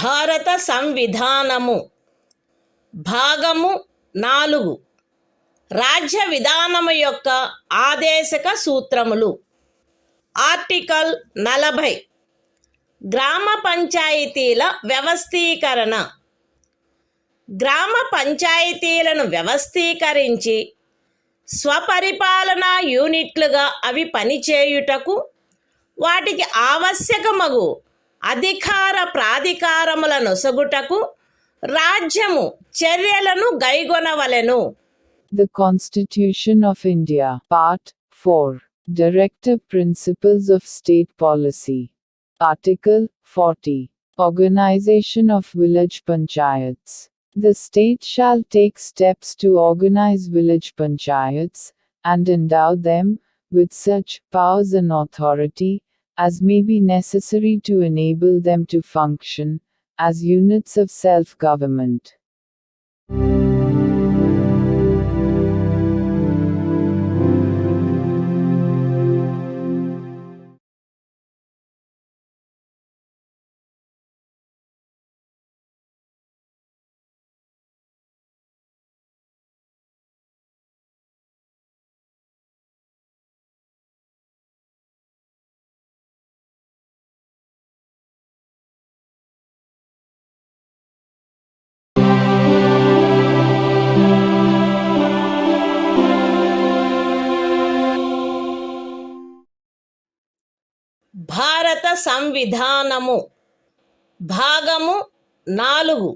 భారత సంవిధానము భాగము 4 రాజ్య విధానము యొక్క ఆదేశక సూత్రములు. Article 40 గ్రామ పంచాయతీల వ్యవస్థీకరణ. గ్రామ పంచాయతీలను వ్యవస్థీకరించి స్వపరిపాలనా యూనిట్లుగా అవి పనిచేయుటకు వాటికి ఆవశ్యకమగు అధికార ప్రాధికారముల నొసగుటకు రాజ్యము చర్యలను గైగొనవలెను. The Constitution of India, Part 4, Directive Principles of State Policy. Article 40. Organization of Village Panchayats. The state shall take steps to organize village panchayats, and endow them with such powers and authority as may be necessary to enable them to function as units of self-government. సంవిధానము భాగము 4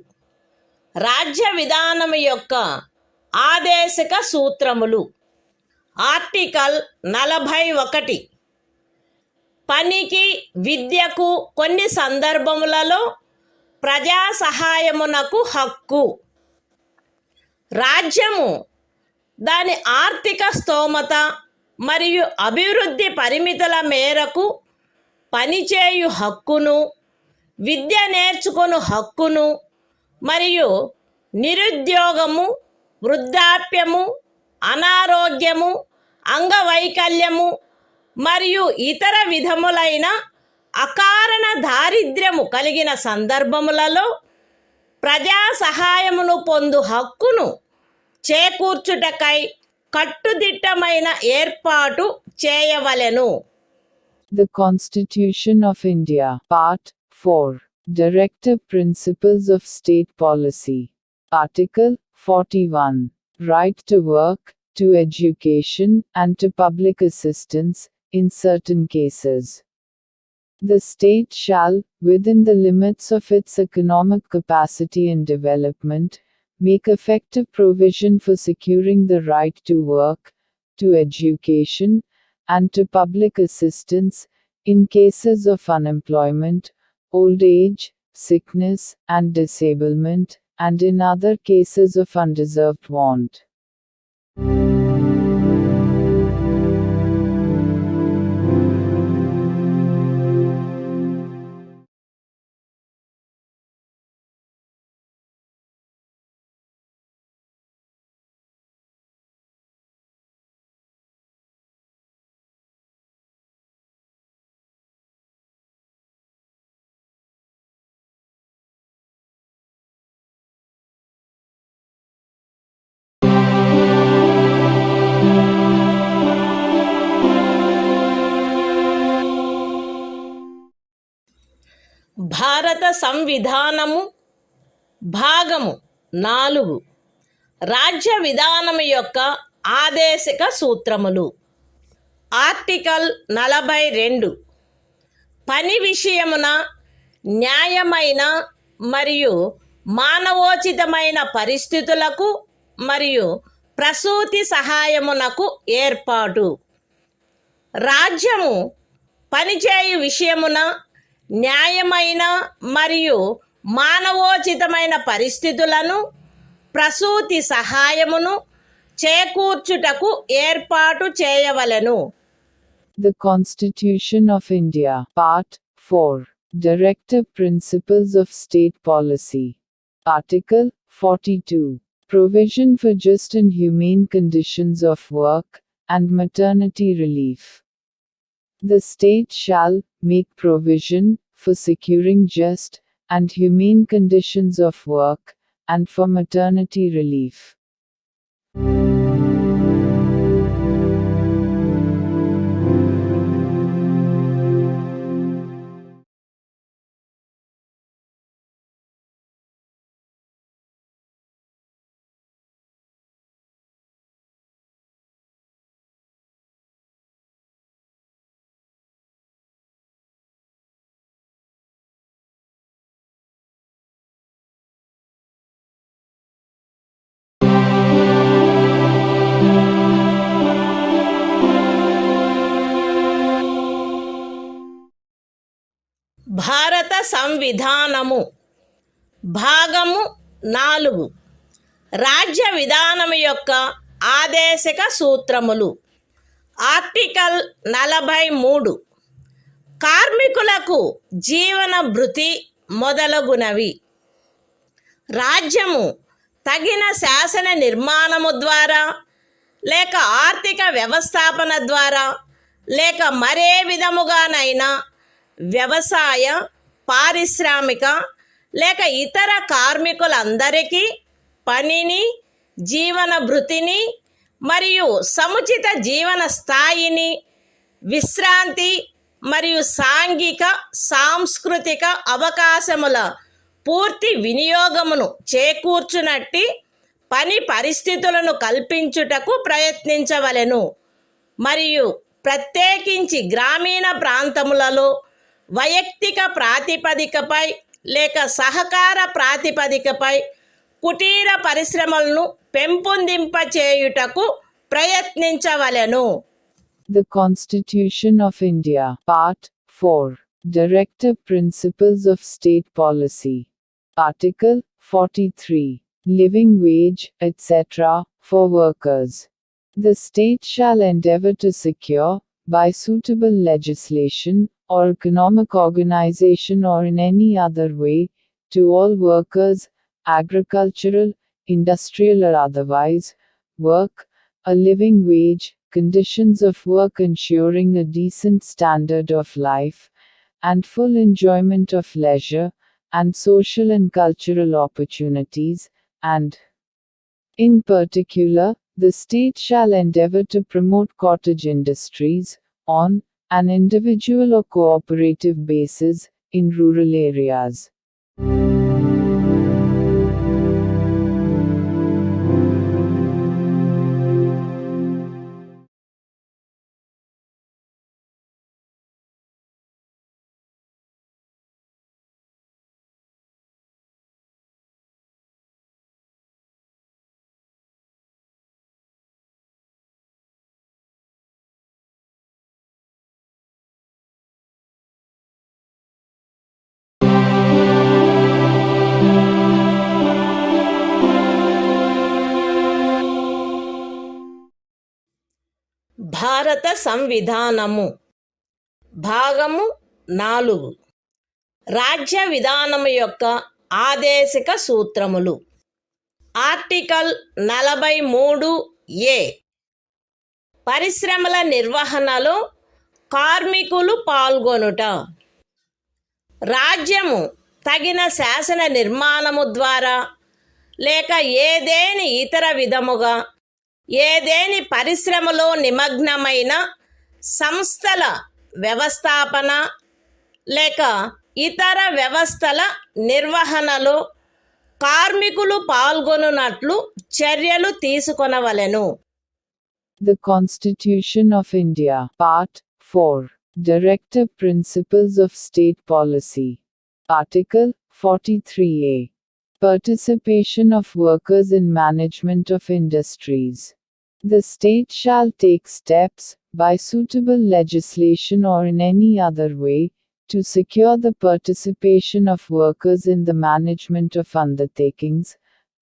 రాజ్య విధానము యొక్క ఆదేశక సూత్రములు. Article 41 పనికి విద్యకు కొన్ని సందర్భములలో ప్రజా సహాయమునకు హక్కు. రాజ్యము దాని ఆర్థిక స్తోమత మరియు అభివృద్ధి పరిమితుల మేరకు పనిచేయు హక్కును, విద్య నేర్చుకొను హక్కును మరియు నిరుద్యోగము, వృద్ధాప్యము, అనారోగ్యము, అంగవైకల్యము మరియు ఇతర విధములైన అకారణ దారిద్ర్యము కలిగిన సందర్భములలో ప్రజా సహాయమును పొందు హక్కును చేకూర్చుటకై కట్టుదిట్టమైన ఏర్పాటు చేయవలెను. The Constitution of India, Part 4, Directive Principles of State Policy. Article 41, Right to work, to education, and to public assistance, in certain cases. The state shall, within the limits of its economic capacity and development, make effective provision for securing the right to work, to education, and to public assistance, in cases of unemployment, old age, sickness, and disablement, and in other cases of undeserved want. భారత సంవిధానము భాగము 4 రాజ్య విధానము యొక్క ఆదేశక సూత్రములు. Article 42 పని విషయమున న్యాయమైన మరియు మానవోచితమైన పరిస్థితులకు మరియు ప్రసూతి సహాయమునకు ఏర్పాటు. రాజ్యము పనిచేయు విషయమున న్యాయమైన మరియు మానవోచితమైన పరిస్థితులను, ప్రసూతి సహాయమును చేకూర్చుటకు ఏర్పాటు చేయవలెను. The Constitution of India, Part 4, Directive Principles of State Policy. Article 42, Provision for just and humane conditions of work, and maternity relief. The state shall make provision for securing just and humane conditions of work, and for maternity relief. భారత సంవిధానము భాగము 4 రాజ్య విధానము యొక్క ఆదేశక సూత్రములు. Article 43 కార్మికులకు జీవన భృతి మొదలగునవి. రాజ్యము తగిన శాసన నిర్మాణము ద్వారా లేక ఆర్థిక వ్యవస్థాపన ద్వారా లేక మరే విధముగానైనా వ్యవసాయ, పారిశ్రామిక లేక ఇతర కార్మికులందరికీ పనిని, జీవన భృతిని మరియు సముచిత జీవన స్థాయిని, విశ్రాంతి మరియు సాంఘిక సాంస్కృతిక అవకాశముల పూర్తి వినియోగమును చేకూర్చునట్టి పని పరిస్థితులను కల్పించుటకు ప్రయత్నించవలెను. మరియు ప్రత్యేకించి గ్రామీణ ప్రాంతములలో వైయక్తిక ప్రాతిపదికపై లేక సహకార ప్రాతిపదికపై కుటీర పరిశ్రమలను పెంపొందింపచేయుటకు ప్రయత్నించవలెను. The Constitution of India, Part 4. Directive Principles of State Policy. Article 43. Living wage, etc., for workers. The state shall endeavor to secure, by suitable legislation, or economic organization or in any other way, to all workers, agricultural, industrial or otherwise, work, a living wage, conditions of work ensuring a decent standard of life, and full enjoyment of leisure, and social and cultural opportunities, and, in particular, the state shall endeavor to promote cottage industries, on an individual or cooperative basis, in rural areas. భారత సంవిధానము భాగము 4. రాజ్య విధానము యొక్క ఆదేశిక సూత్రములు. Article 43A. పరిశ్రమల నిర్వహణలో కార్మికులు పాల్గొనుట. రాజ్యము తగిన శాసన నిర్మాణము ద్వారా లేక ఏదేని ఇతర విధముగా ఏదేని పరిశ్రమలో నిమగ్నమైన సంస్థల వ్యవస్థాపన లేక ఇతర వ్యవస్థల నిర్వహణలో కార్మికులు పాల్గొనున్నట్లు చర్యలు తీసుకొనవలెను. The Constitution of India, Part 4. Directive Principles of State Policy. Article 43A. Participation of workers in management of industries. The state shall take steps, by suitable legislation or in any other way, to secure the participation of workers in the management of undertakings,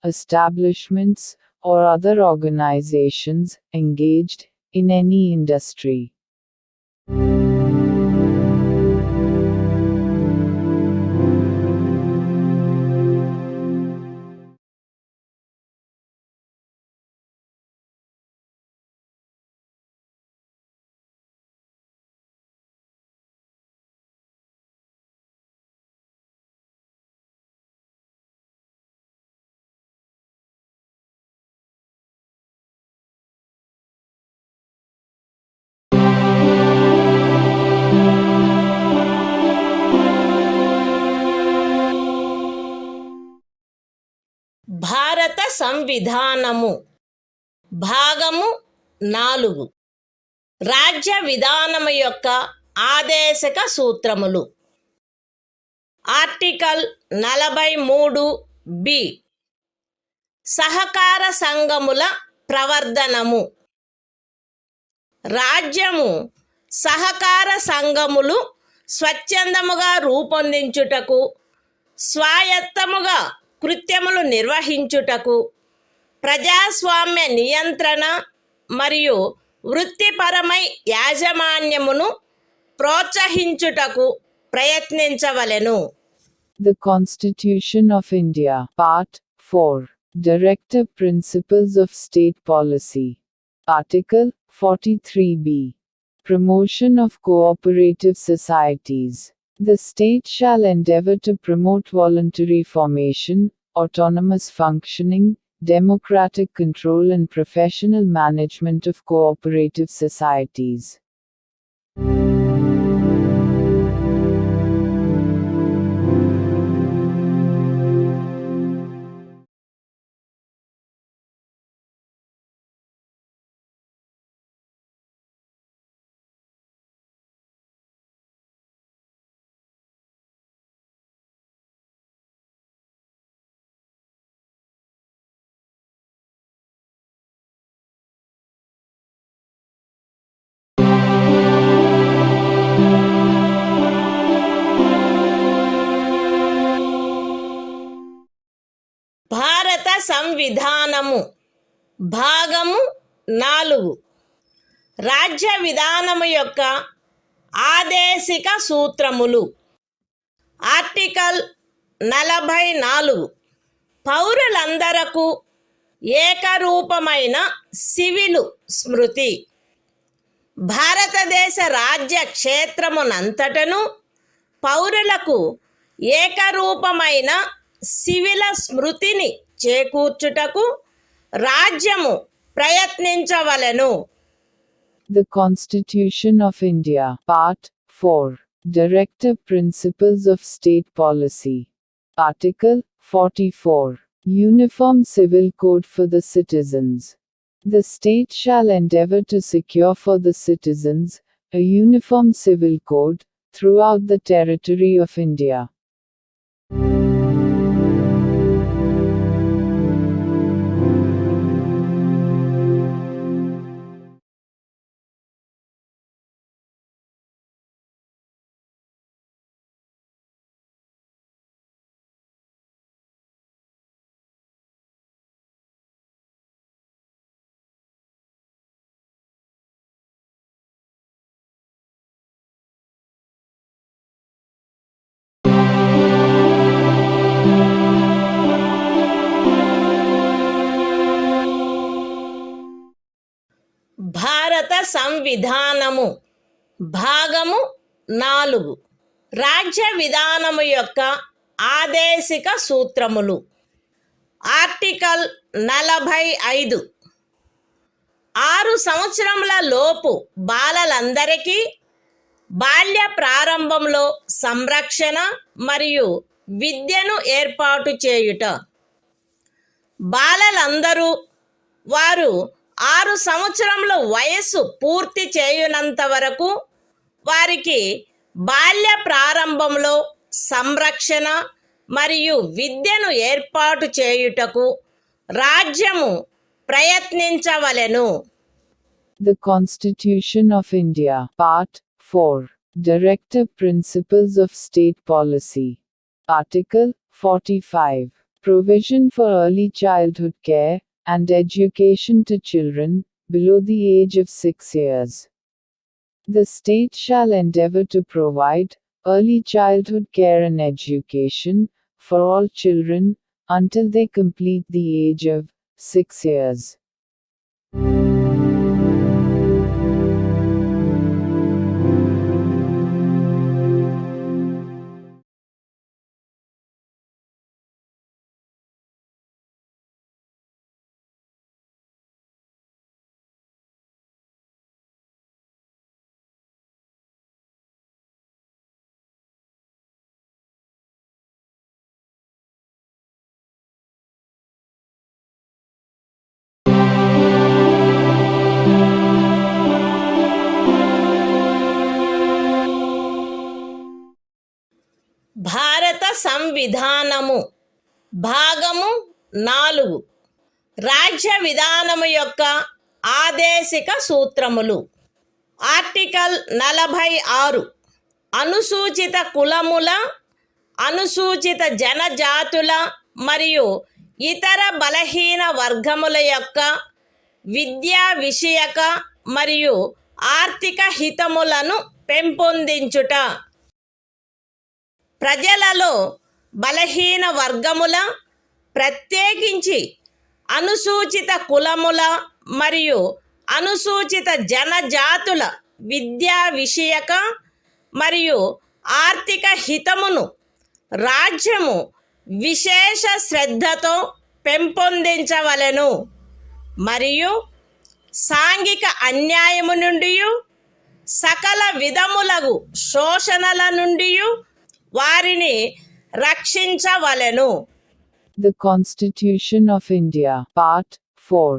establishments, or other organizations engaged in any industry. భారత సంవిధానము భాగము 4. రాజ్య విధానము యొక్క ఆదేశక సూత్రములు. Article 43B. సహకార సంఘముల ప్రవర్ధనము. రాజ్యము సహకార సంఘములు స్వచ్ఛందముగా రూపొందించుటకు, స్వాయత్తముగా కృత్యములు నిర్వహించుటకు, ప్రజాస్వామ్య నియంత్రణ మరియు వృత్తిపరమై యాజమాన్యమును ప్రోత్సహించుటకు ప్రయత్నించవలెను. The Constitution of India, Part 4. Directive Principles of State Policy. Article 43B. Promotion of cooperative societies. The state shall endeavor to promote voluntary formation, autonomous functioning, democratic control and professional management of cooperative societies. సంవిధానము భాగము 4 రాజ్య విధానము యొక్క ఆదేశిక సూత్రములు. Article 44 పౌరులందరకు ఏకరూపమైన civil స్మృతి. భారతదేశ రాజ్య క్షేత్రమునంతటను పౌరులకు ఏకరూపమైన సివిల స్మృతిని చేకూర్చుటకు రాజ్యము ప్రయత్నించవలెను. The Constitution of India, Part 4, Directive Principles of State Policy. Article 44. Uniform Civil Code for the Citizens. The state shall endeavor to secure for the citizens a uniform civil code throughout the territory of India. భారత సంవిధానము భాగము 4 రాజ్య విధానము యొక్క ఆదేశిక సూత్రములు. Article 45 6 సంవత్సరముల లోపు బాలలందరికీ బాల్య ప్రారంభంలో సంరక్షణ మరియు విద్యను ఏర్పాటు చేయుట. బాలలందరూ వారు 6 సంవత్సరముల వయస్సు పూర్తి చేయునంత వరకు వారికి బాల్య ప్రారంభంలో సంరక్షణ మరియు విద్యను ఏర్పాటు చేయుటకు రాజ్యము ప్రయత్నించవలెను. The Constitution of India, Part 4, Directive Principles of State Policy. Article 45. Provision for early childhood care and education to children below the age of 6 years. The state shall endeavor to provide early childhood care and education for all children until they complete the age of 6 years. భారత సంవిధానము భాగము 4 రాజ్య విధానము యొక్క ఆదేశిక సూత్రములు. Article 46 అనుసూచిత కులముల, అనుసూచిత జనజాతుల మరియు ఇతర బలహీన వర్గముల యొక్క విద్యా విషయక మరియు ఆర్థిక హితములను పెంపొందించుట. ప్రజలలో బలహీన వర్గముల, ప్రత్యేకించి అనుసూచిత కులముల మరియు అనుసూచిత జనజాతుల విద్యా విషయక మరియు ఆర్థిక హితమును రాజ్యము విశేష శ్రద్ధతో పెంపొందించవలెను మరియు సాంఘిక అన్యాయము నుండి సకల విధములగు శోషణల నుండి వారిని రక్షించవలెను. The Constitution of India, Part 4,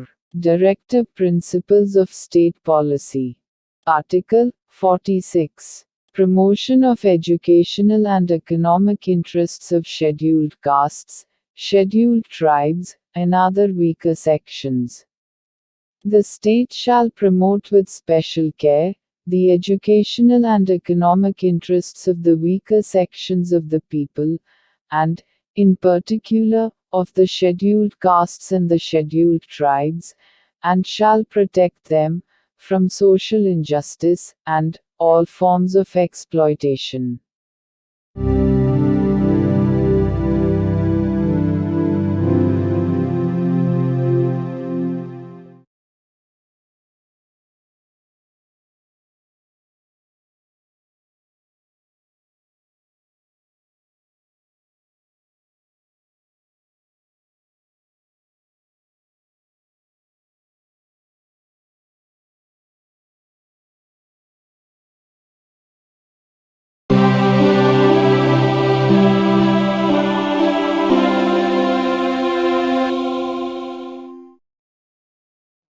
Directive Principles of State Policy. Article 46. Promotion of educational and economic interests of scheduled castes, scheduled tribes, and other weaker sections. The state shall promote with special care the educational and economic interests of the weaker sections of the people, and, in particular, of the scheduled castes and the scheduled tribes, and shall protect them from social injustice and all forms of exploitation.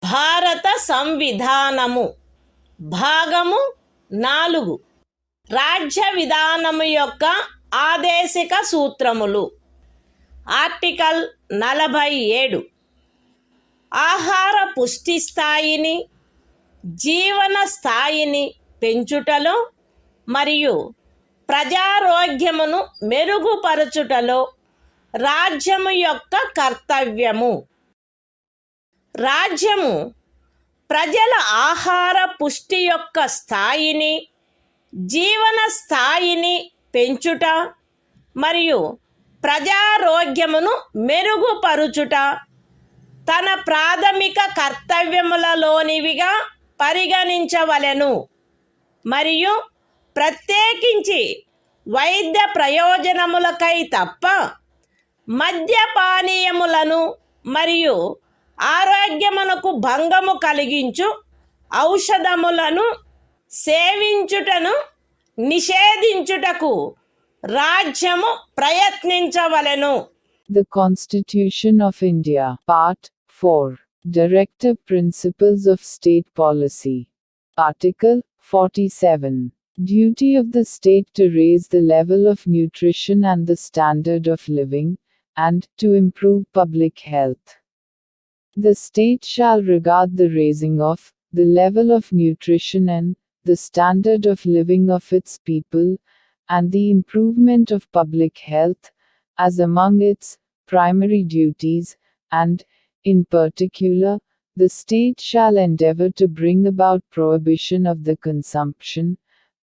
భారత సంవిధానము భాగము 4 రాజ్య విధానము యొక్క ఆదేశిక సూత్రములు. Article 47 ఆహార పుష్టి స్థాయిని, జీవన స్థాయిని పెంచుటలో మరియు ప్రజారోగ్యమును మెరుగుపరచుటలో రాజ్యము యొక్క కర్తవ్యము. రాజ్యము ప్రజల ఆహార పుష్టి యొక్క స్థాయిని, జీవన స్థాయిని పెంచుట మరియు ప్రజారోగ్యమును మెరుగుపరుచుట తన ప్రాథమిక కర్తవ్యములలోనివిగా పరిగణించవలెను మరియు ప్రత్యేకించి వైద్య ప్రయోజనములకై తప్ప మద్యపానీయములను మరియు ఆరోగ్యమునకు భంగము కలిగించు ఔషధములను సేవించుటను నిషేధించుటకు రాజ్యము ప్రయత్నించవలెను. The Constitution of India, Part 4, Directive Principles of State Policy. Article 47. Duty of the state to raise the level of nutrition and the standard of living, and to improve public health. The state shall regard the raising of the level of nutrition and the standard of living of its people, and the improvement of public health, as among its primary duties, and, in particular, the state shall endeavor to bring about prohibition of the consumption,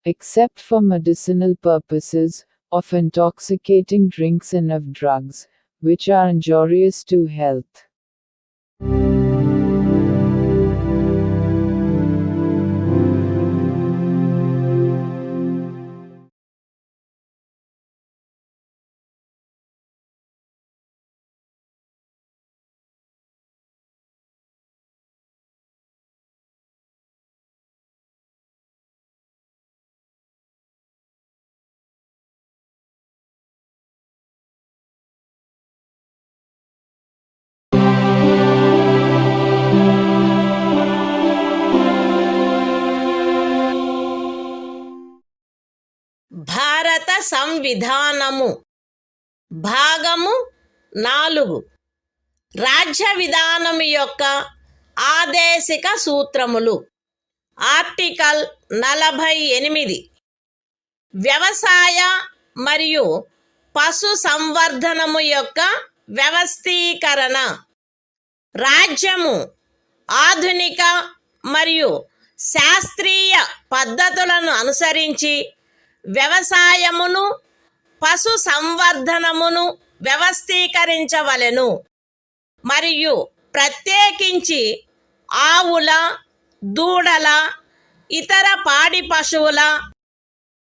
except for medicinal purposes, of intoxicating drinks and of drugs, which are injurious to health. భారత సంవిధానము భాగము 4 రాజ్య విధానము యొక్క ఆదేశిక సూత్రములు. Article 48 వ్యవసాయ మరియు పశు సంవర్ధనము యొక్క వ్యవస్థీకరణ. రాజ్యము ఆధునిక మరియు శాస్త్రీయ పద్ధతులను అనుసరించి వ్యవసాయమును, పశు సంవర్ధనమును వ్యవస్థీకరించవలెను మరియు ప్రత్యేకించి ఆవుల, దూడల, ఇతర పాడి పశువుల,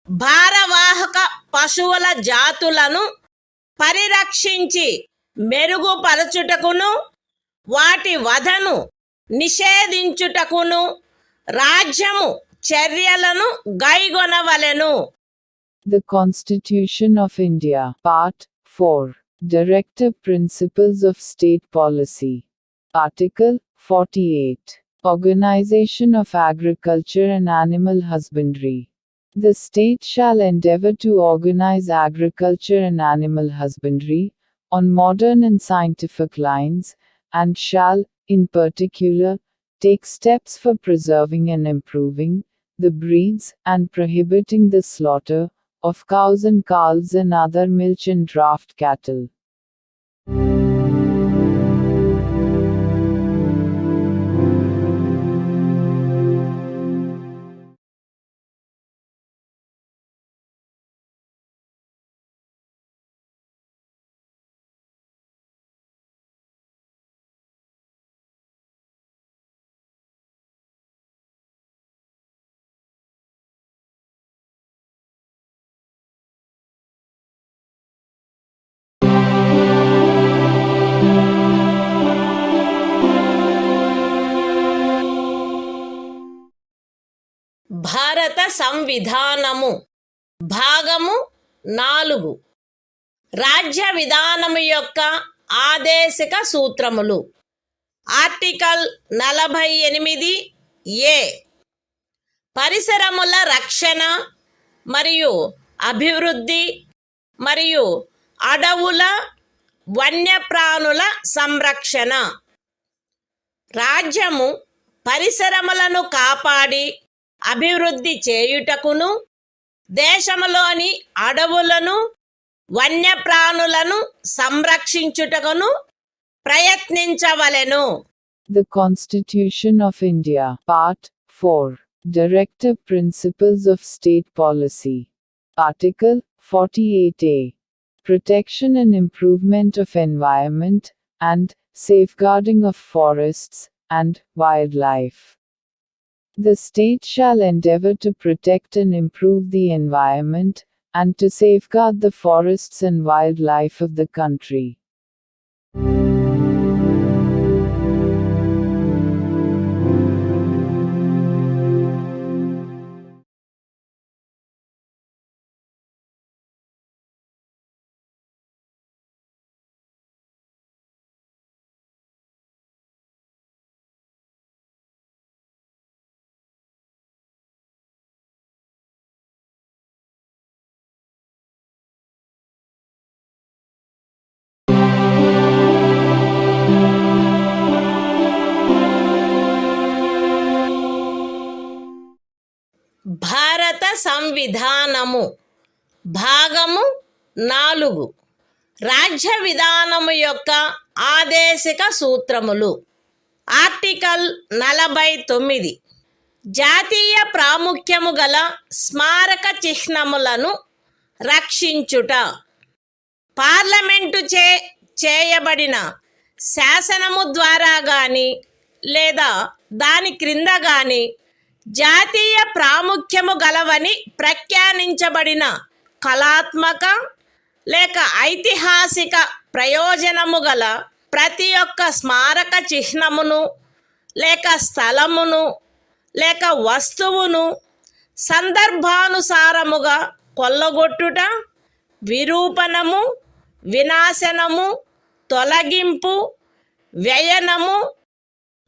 భారవాహక పశువుల జాతులను పరిరక్షించి మెరుగుపరచుటకును, వాటి వధను నిషేధించుటకును రాజ్యము చర్యలను గైగొనవలెను. The Constitution of India, Part 4, Directive Principles of State Policy. Article 48. Organization of Agriculture and Animal Husbandry. The state shall endeavor to organize agriculture and animal husbandry on modern and scientific lines, and shall, in particular, take steps for preserving and improving the breeds and prohibiting the slaughter of cows and calves and other milch and draft cattle. భారత సంవిధానము భాగము 4 రాజ్య విధానము యొక్క ఆదేశిక సూత్రములు. Article 48 ఏ పరిసరముల రక్షణ మరియు అభివృద్ధి మరియు అడవుల వన్యప్రాణుల సంరక్షణ. రాజ్యము పరిసరములను కాపాడి అభివృద్ధి చేయుటకును దేశములోని అడవులను వన్యప్రాణులను సంరక్షించుటకును ప్రయత్నించవలెను. The Constitution of India, Part 4, Directive Principles of State Policy. Article 48A. Protection and improvement of environment, and safeguarding of forests and wildlife. The state shall endeavor to protect and improve the environment, and to safeguard the forests and wildlife of the country. భారత సంవిధానము భాగము 4 రాజ్య విధానము యొక్క ఆదేశిక సూత్రములు. Article 49 జాతీయ ప్రాముఖ్యము గల స్మారక చిహ్నములను రక్షించుట. Parliament చేయబడిన శాసనము ద్వారా గాని లేదా దాని క్రింద గాని జాతీయ ప్రాముఖ్యము గలవని ప్రఖ్యానించబడిన కళాత్మక లేక ఐతిహాసిక ప్రయోజనము గల ప్రతి ఒక్క స్మారక చిహ్నమును లేక స్థలమును లేక వస్తువును సందర్భానుసారముగా కొల్లగొట్టుట, విరూపణము, వినాశనము, తొలగింపు, వ్యయనము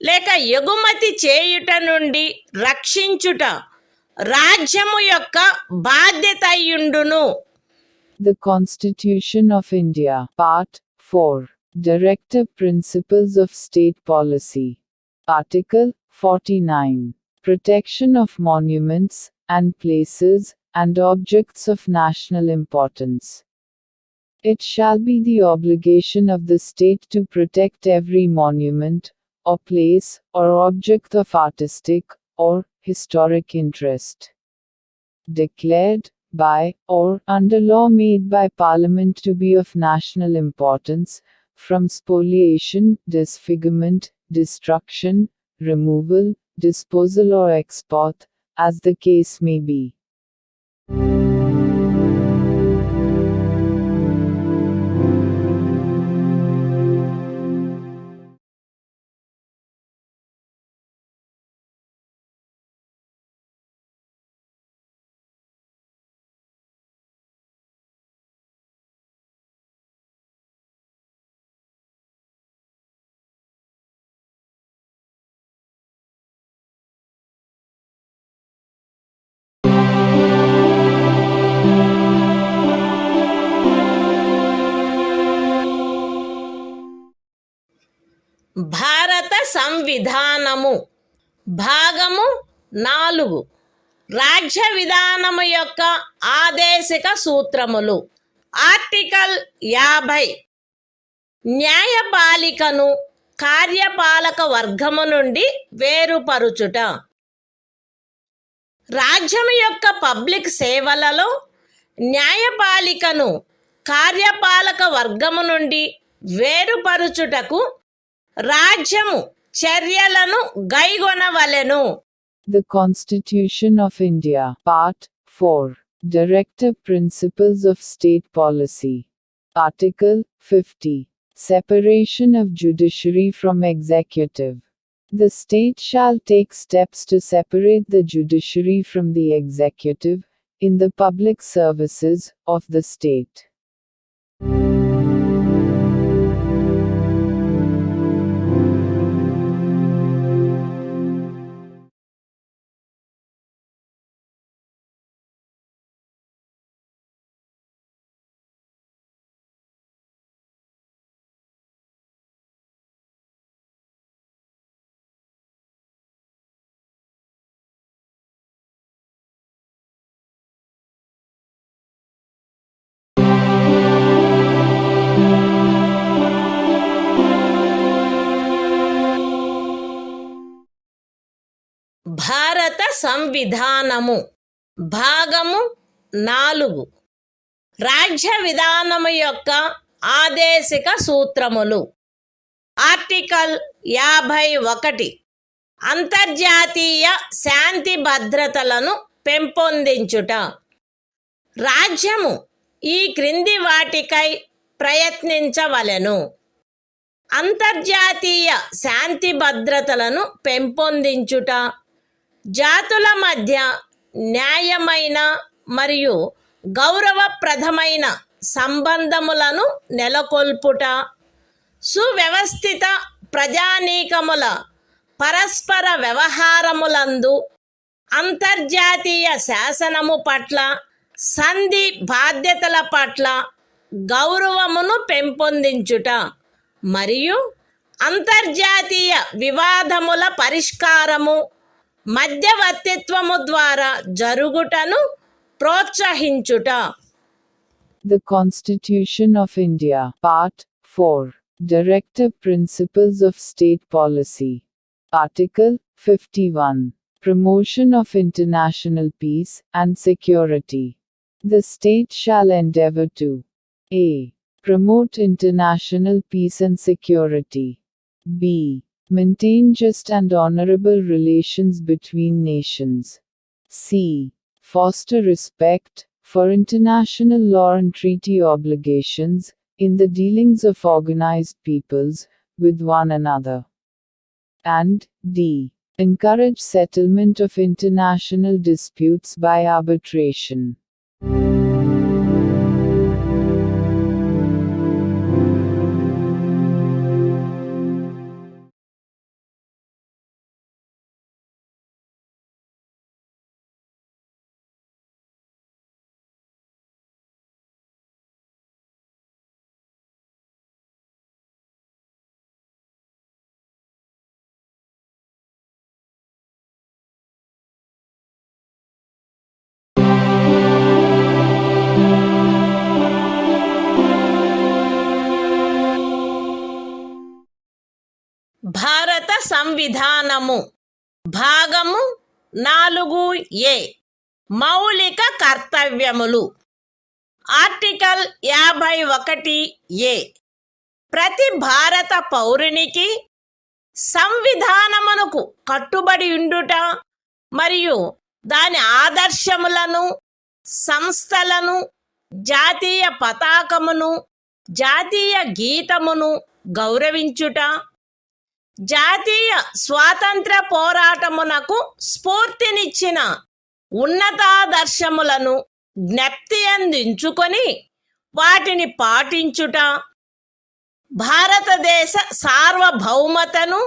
లేక ఎగుమతి చేయుట నుండి రక్షించుట రాజ్యము యొక్క బాధ్యత అయ్యుండును. The Constitution of India, Part 4, Directive Principles of State Policy. Article 49. Protection of monuments and places and objects of national importance. It shall be the obligation of the state to protect every monument, or place, or object of artistic or historic interest, declared by or under law made by Parliament to be of national importance, from spoliation, disfigurement, destruction, removal, disposal or export, as the case may be. భారత సంవిధానము భాగము 4 రాజ్య విధానము యొక్క ఆదేశిక సూత్రములు. Article 50 న్యాయపాలికను కార్యపాలక వర్గము నుండి వేరుపరుచుట. రాజ్యము యొక్క public సేవలలో న్యాయపాలికను కార్యపాలక వర్గము నుండి వేరుపరుచుటకు రాజ్యము చర్యలను గైగొనవలెను. The Constitution of India, Part 4, Directive Principles of State Policy. Article 50. Separation of judiciary from executive. The state shall take steps to separate the judiciary from the executive, in the public services of the state. భారత సంవిధానము భాగము 4 రాజ్య విధానము యొక్క ఆదేశిక సూత్రములు. Article 51 అంతర్జాతీయ శాంతి భద్రతలను పెంపొందించుట. రాజ్యము ఈ క్రింది వాటికై ప్రయత్నించవలెను: అంతర్జాతీయ శాంతి భద్రతలను పెంపొందించుట, జాతుల మధ్య న్యాయమైన మరియు గౌరవప్రదమైన సంబంధములను నెలకొల్పుట, సువ్యవస్థిత ప్రజానీకముల పరస్పర వ్యవహారములందు అంతర్జాతీయ శాసనము పట్ల, సంధి బాధ్యతల పట్ల గౌరవమును పెంపొందించుట మరియు అంతర్జాతీయ వివాదముల పరిష్కారము మధ్యవర్తిత్వము ద్వారా జరుగుటను ప్రోత్సహించుట. The Constitution of India, Part 4, Directive Principles of State Policy. Article 51, Promotion of International Peace and Security. The state shall endeavor to a. Promote international peace and security. b. Maintain just and honorable relations between nations. c. Foster respect for international law and treaty obligations in the dealings of organized peoples with one another. And d. Encourage settlement of international disputes by arbitration. భారత సంవిధానము భాగము 4A మౌలిక కర్తవ్యములు. Article 51A ప్రతి భారత పౌరునికి సంవిధానమునకు కట్టుబడి ఉండుట మరియు దాని ఆదర్శములను, సంస్థలను, జాతీయ పతాకమును, జాతీయ గీతమును గౌరవించుట, జాతీయ స్వాతంత్ర పోరాటమునకు స్ఫూర్తినిచ్చిన ఉన్నతాదర్శములను జ్ఞప్తి అందించుకొని వాటిని పాటించుట, భారతదేశ సార్వభౌమతను,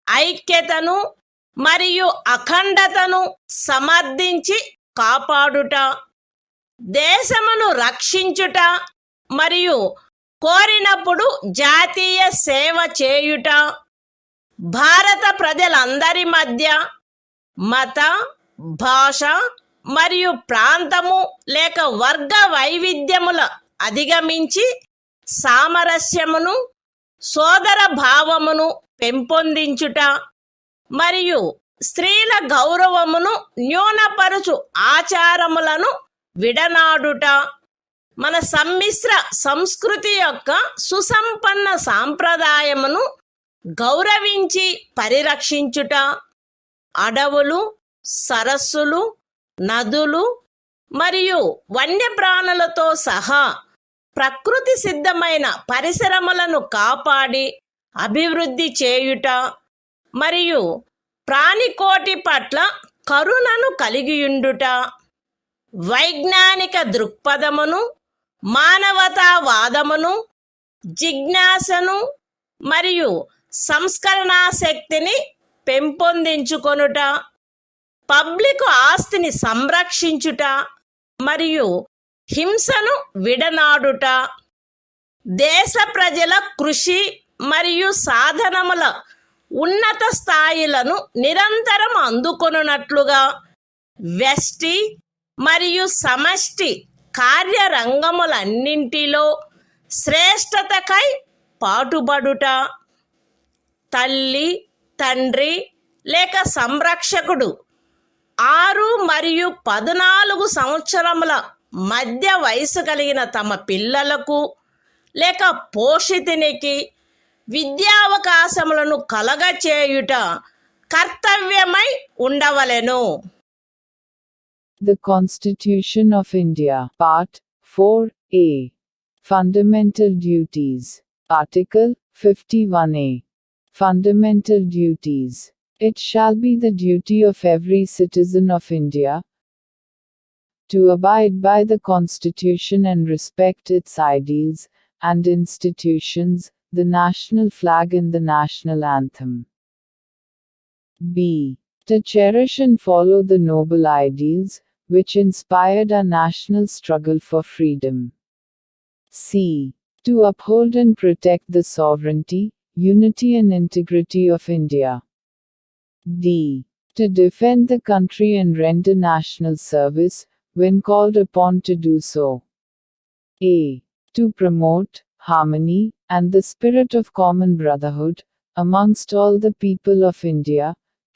ఐక్యతను మరియు అఖండతను సమర్థించి కాపాడుట, దేశమును రక్షించుట మరియు కోరినప్పుడు జాతీయ సేవ చేయుట, భారత ప్రజలందరి మధ్య మత, భాష మరియు ప్రాంతము లేక వర్గ వైవిధ్యముల అధిగమించి సామరస్యమును, సోదర భావమును పెంపొందించుట మరియు స్త్రీల గౌరవమును న్యూనపరుచు ఆచారములను విడనాడుట, మన సమ్మిశ్ర సంస్కృతి యొక్క సుసంపన్న సాంప్రదాయమును గౌరవించి పరిరక్షించుట, అడవులు, సరస్సులు, నదులు మరియు వన్యప్రాణులతో సహా ప్రకృతి సిద్ధమైన పరిసరములను కాపాడి అభివృద్ధి చేయుట, మరియు ప్రాణికోటి పట్ల కరుణను కలిగియుండుట, వైజ్ఞానిక దృక్పథమును, మానవతావాదమును, జిజ్ఞాసను మరియు సంస్కరణా శక్తిని పెంపొందించుకొనుట, పబ్లిక్ ఆస్తిని సంరక్షించుట మరియు హింసను విడనాడుట, దేశ ప్రజల కృషి మరియు సాధనముల ఉన్నత స్థాయిలను నిరంతరం అందుకొనున్నట్లుగా వ్యష్టి మరియు సమష్టి కార్యరంగములన్నింటిలో శ్రేష్టతకై పాటుపడుట, తల్లి, తండ్రి లేక సంరక్షకుడు 6 మరియు 14 సంవత్సరముల మధ్య వయసు కలిగిన తమ పిల్లలకు లేక పోషితునికి విద్యావకాశములను కలగచేయుట కర్తవ్యమై ఉండవలెను. The Constitution of India, Part 4A. Fundamental Duties. Article 51A. Fundamental Duties. It shall be the duty of every citizen of India to abide by the Constitution and respect its ideals and institutions, the national flag and the national anthem. B. To cherish and follow the noble ideals which inspired our national struggle for freedom. C. To uphold and protect the sovereignty, unity and integrity of India. D. To defend the country and render national service when called upon to do so. A. To promote harmony and the spirit of common brotherhood amongst all the people of India,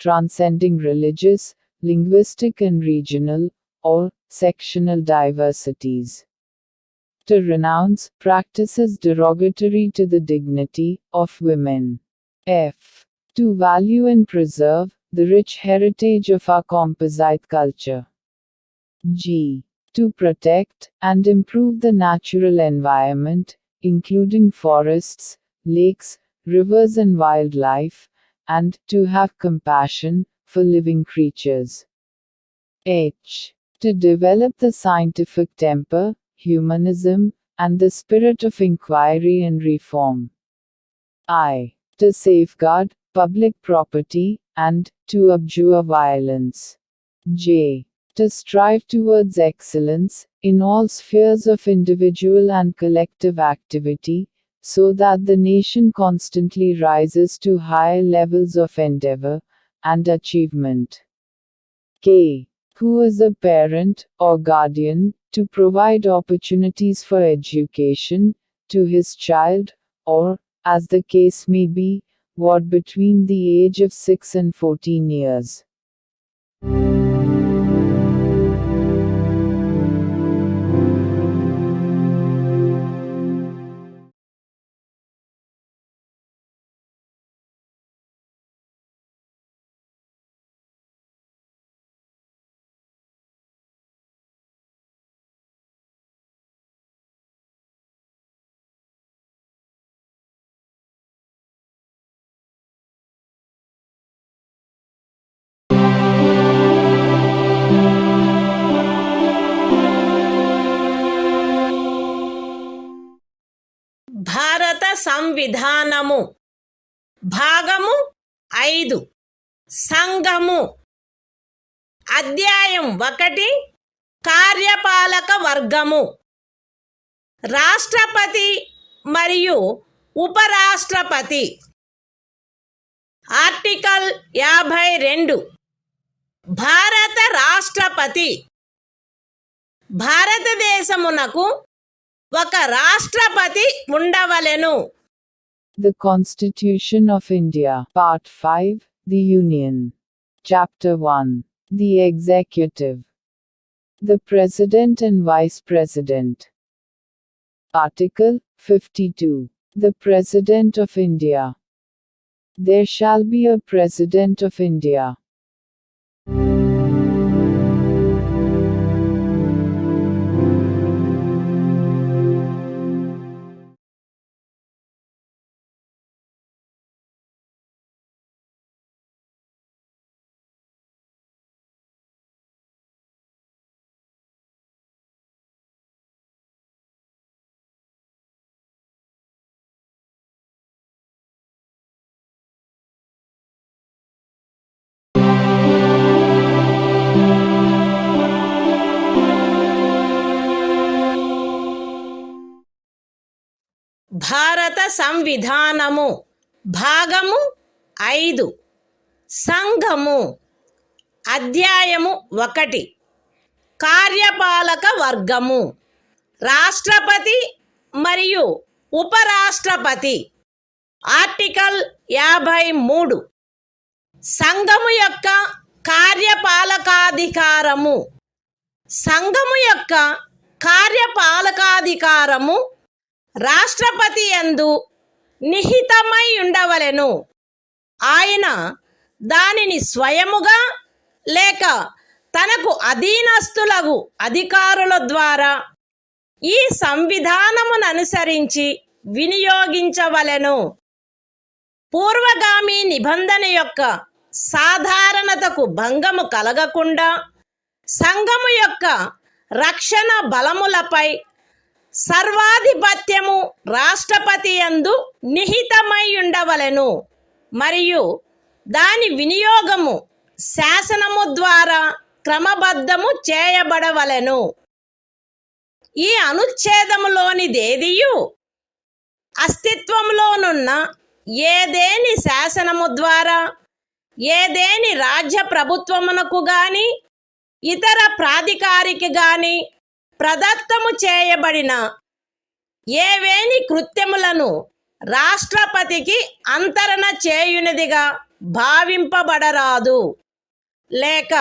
transcending religious, linguistic and regional or sectional diversities. To renounce practices derogatory to the dignity of women. F. To value and preserve the rich heritage of our composite culture. G. To protect and improve the natural environment, including forests, lakes, rivers and wildlife, and to have compassion for living creatures. H. To develop the scientific temper, humanism, and the spirit of inquiry and reform. I. To safeguard public property and to abjure violence. J. To strive towards excellence in all spheres of individual and collective activity, so that the nation constantly rises to higher levels of endeavor and achievement. K. Who is a parent or guardian, to provide opportunities for education to his child, or, as the case may be, what between the age of 6 and 14 years. భారత సంవిధానము భాగము 5 సంఘము అధ్యాయం 1 కార్యపాలక వర్గము రాష్ట్రపతి మరియు ఉపరాష్ట్రపతి article 52 భారత రాష్ట్రపతి భారతదేశమునకు ఒక రాష్ట్రపతి ఉండవలెను. The Constitution of India, Part 5, The Union. Chapter 1. The Executive. The President and Vice President. Article 52. The President of India. There shall be a President of India. భారత సంవిధానము భాగము 5 సంఘము అధ్యాయము 1 కార్యపాలక వర్గము రాష్ట్రపతి మరియు ఉపరాష్ట్రపతి ఆర్టికల్ 53 సంఘము యొక్క కార్యపాలకాధికారము సంఘము యొక్క కార్యపాలకాధికారము రాష్ట్రపతి యందు నిహితమై ఉండవలెను. ఆయన దానిని స్వయముగా లేక తనకు అధీనస్థులగు అధికారుల ద్వారా ఈ సంవిధానమును అనుసరించి వినియోగించవలెను. పూర్వగామి నిబంధన యొక్క సాధారణతకు భంగము కలగకుండా సంఘము యొక్క రక్షణ బలములపై సర్వాధిపత్యము రాష్ట్రపతి యందు నిహితమై ఉండవలెను మరియు దాని వినియోగము శాసనము ద్వారా క్రమబద్ధము చేయబడవలెను. ఈ అనుచ్ఛేదములోనిదేదియు అస్తిత్వంలోనున్న ఏదేని శాసనము ద్వారా ఏదేని రాజ్య ప్రభుత్వమునకు గాని ఇతర ప్రాధికారికి గాని ప్రదత్తము చేయబడిన ఏవేని కృత్యములను రాష్ట్రపతికి అంతరణ చేయునిదిగా భావింపబడరాదు. లేక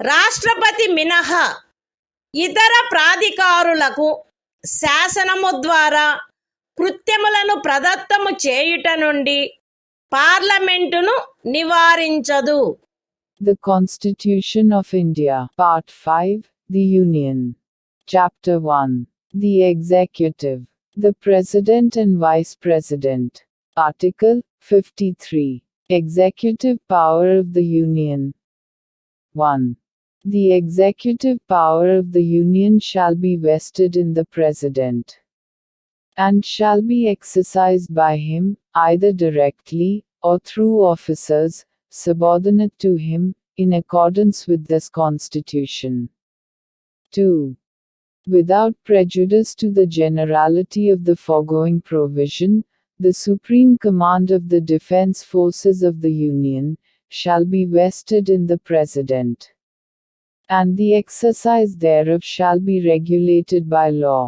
రాష్ట్రపతి మినహా ఇతర ప్రాధికారులకు శాసనము ద్వారా కృత్యములను ప్రదత్తము చేయుట నుండి పార్లమెంటును నివారించదు. The Constitution of India, Part 5, The Union. Chapter 1. The Executive. The President and Vice President. Article 53. Executive Power of the Union. 1. The executive power of the Union shall be vested in the President, and shall be exercised by him, either directly, or through officers, subordinate to him, in accordance with this Constitution. 2. Without prejudice to the generality of the foregoing provision, the supreme command of the defense forces of the Union shall be vested in the President, and the exercise thereof shall be regulated by law.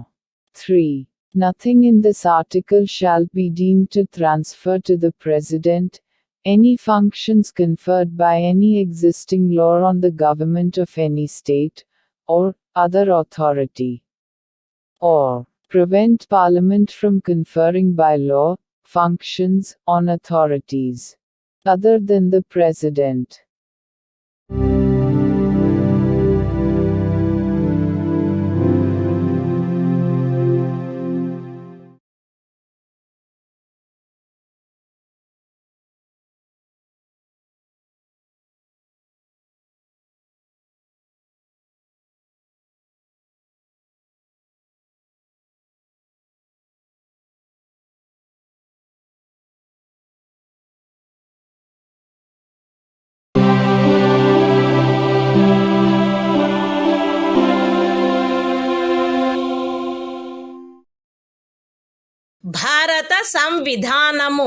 3. Nothing in this article shall be deemed to transfer to the President any functions conferred by any existing law on the government of any state, or other authority, or prevent Parliament from conferring by law functions on authorities other than the President. భారత సంవిధానము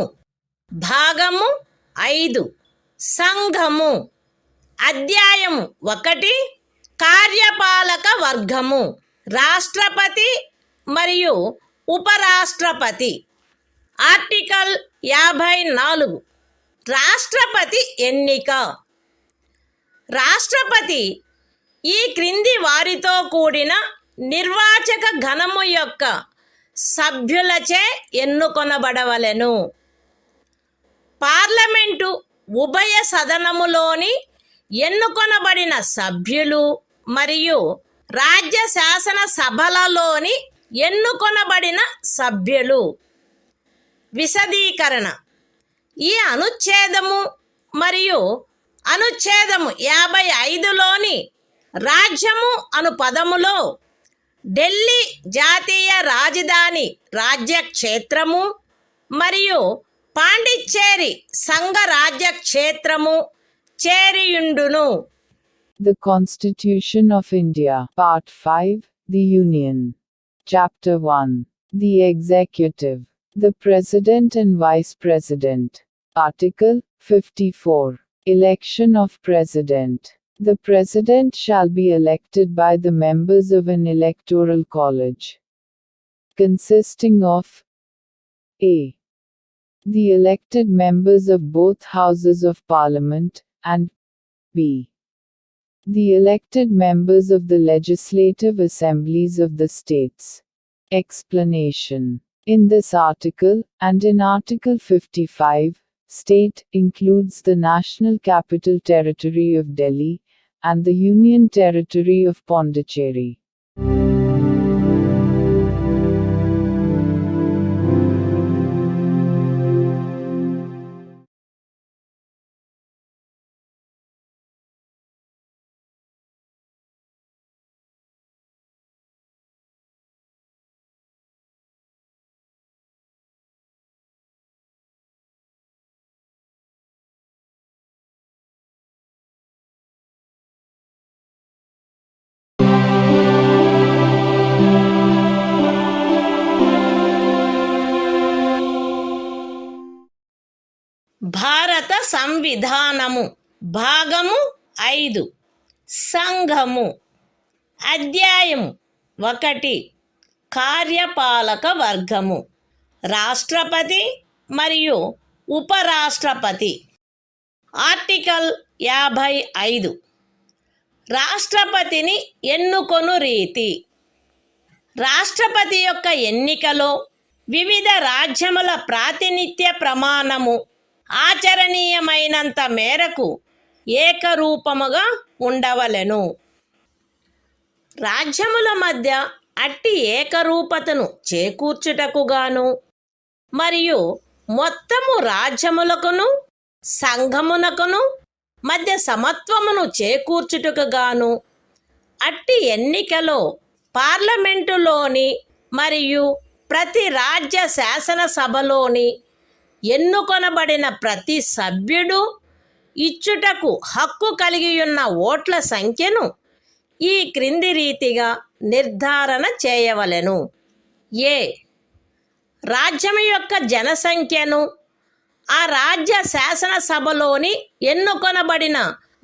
భాగము 5 సంఘము అధ్యాయము 1 కార్యపాలక వర్గము రాష్ట్రపతి మరియు ఉపరాష్ట్రపతి article 54 రాష్ట్రపతి ఎన్నిక రాష్ట్రపతి ఈ క్రింది వారితో కూడిన నిర్వాచక గణము యొక్క సభ్యులచే ఎన్నుకొనబడవలెను. పార్లమెంటు ఉభయ సదనములోని ఎన్నుకొనబడిన సభ్యులు మరియు రాజ్య శాసన సభలలోని ఎన్నుకొనబడిన సభ్యులు. విశదీకరణ ఈ అనుచ్ఛేదము మరియు అనుచ్ఛేదము 55లోని రాజ్యము అను పదములో ఢిల్లీ జాతీయ రాజధాని రాజ్యక్షేత్రము మరియు పాండిచ్చేరి సంఘ రాజ్యక్షేత్రము చేరియుండును. The Constitution of India, Part 5, The Union. Chapter 1. The Executive. The President and Vice President. Article 54. Election of President. The President shall be elected by the members of an electoral college, consisting of a. the elected members of both houses of Parliament, and b. the elected members of the legislative assemblies of the states. Explanation. In this article, and in Article 55, state includes the National Capital Territory of Delhi and the Union Territory of Pondicherry. భారత సంవిధానము భాగము 5 సంఘము అధ్యాయము 1 కార్యపాలక వర్గము రాష్ట్రపతి మరియు ఉపరాష్ట్రపతి. Article 55 రాష్ట్రపతిని ఎన్నుకొను రీతి. రాష్ట్రపతి యొక్క ఎన్నికలో వివిధ రాజ్యముల ప్రాతినిధ్య ప్రమాణము ఆచరణీయమైనంత మేరకు ఏకరూపముగా ఉండవలెను. రాజ్యముల మధ్య అట్టి ఏకరూపతను చేకూర్చుటకుగాను మరియు మొత్తము రాజ్యములకును సంఘమునకును మధ్య సమత్వమును చేకూర్చుటకుగాను అట్టి ఎన్నికలో పార్లమెంటులోని మరియు ప్రతి రాజ్య శాసనసభలోని ఎన్నుకొనబడిన ప్రతి సభ్యుడు ఇచ్చుటకు హక్కు కలిగియున్న ఓట్ల సంఖ్యను ఈ క్రింది రీతిగా నిర్ధారణ చేయవలెను. ఏ. రాజ్యం యొక్క జనసంఖ్యను ఆ రాజ్య శాసనసభలోని ఎన్నుకొనబడిన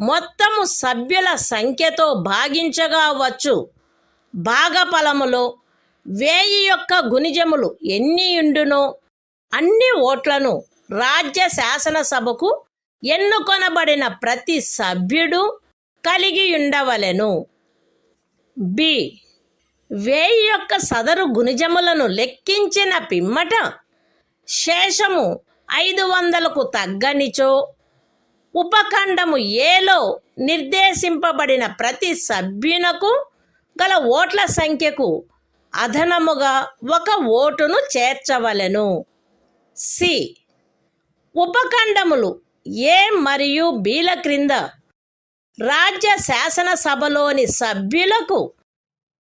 మొత్తము సభ్యుల సంఖ్యతో భాగించగా వచ్చు భాగఫలములో 1000 యొక్క గుణిజములు ఎన్నియుండునో అన్ని ఓట్లను రాజ్య శాసనసభకు ఎన్నుకొనబడిన ప్రతి సభ్యుడు కలిగి ఉండవలెను. బి. 1000 యొక్క సదరు గుణిజములను లెక్కించిన పిమ్మట శేషము 500కు తగ్గనిచో ఉపఖండము ఏలో నిర్దేశింపబడిన ప్రతి సభ్యునకు గల ఓట్ల సంఖ్యకు అదనముగా 1 ఓటును చేర్చవలెను. సి. ఉపఖండములు ఏ మరియు బిల క్రింద రాజ్య శాసనసభలోని సభ్యులకు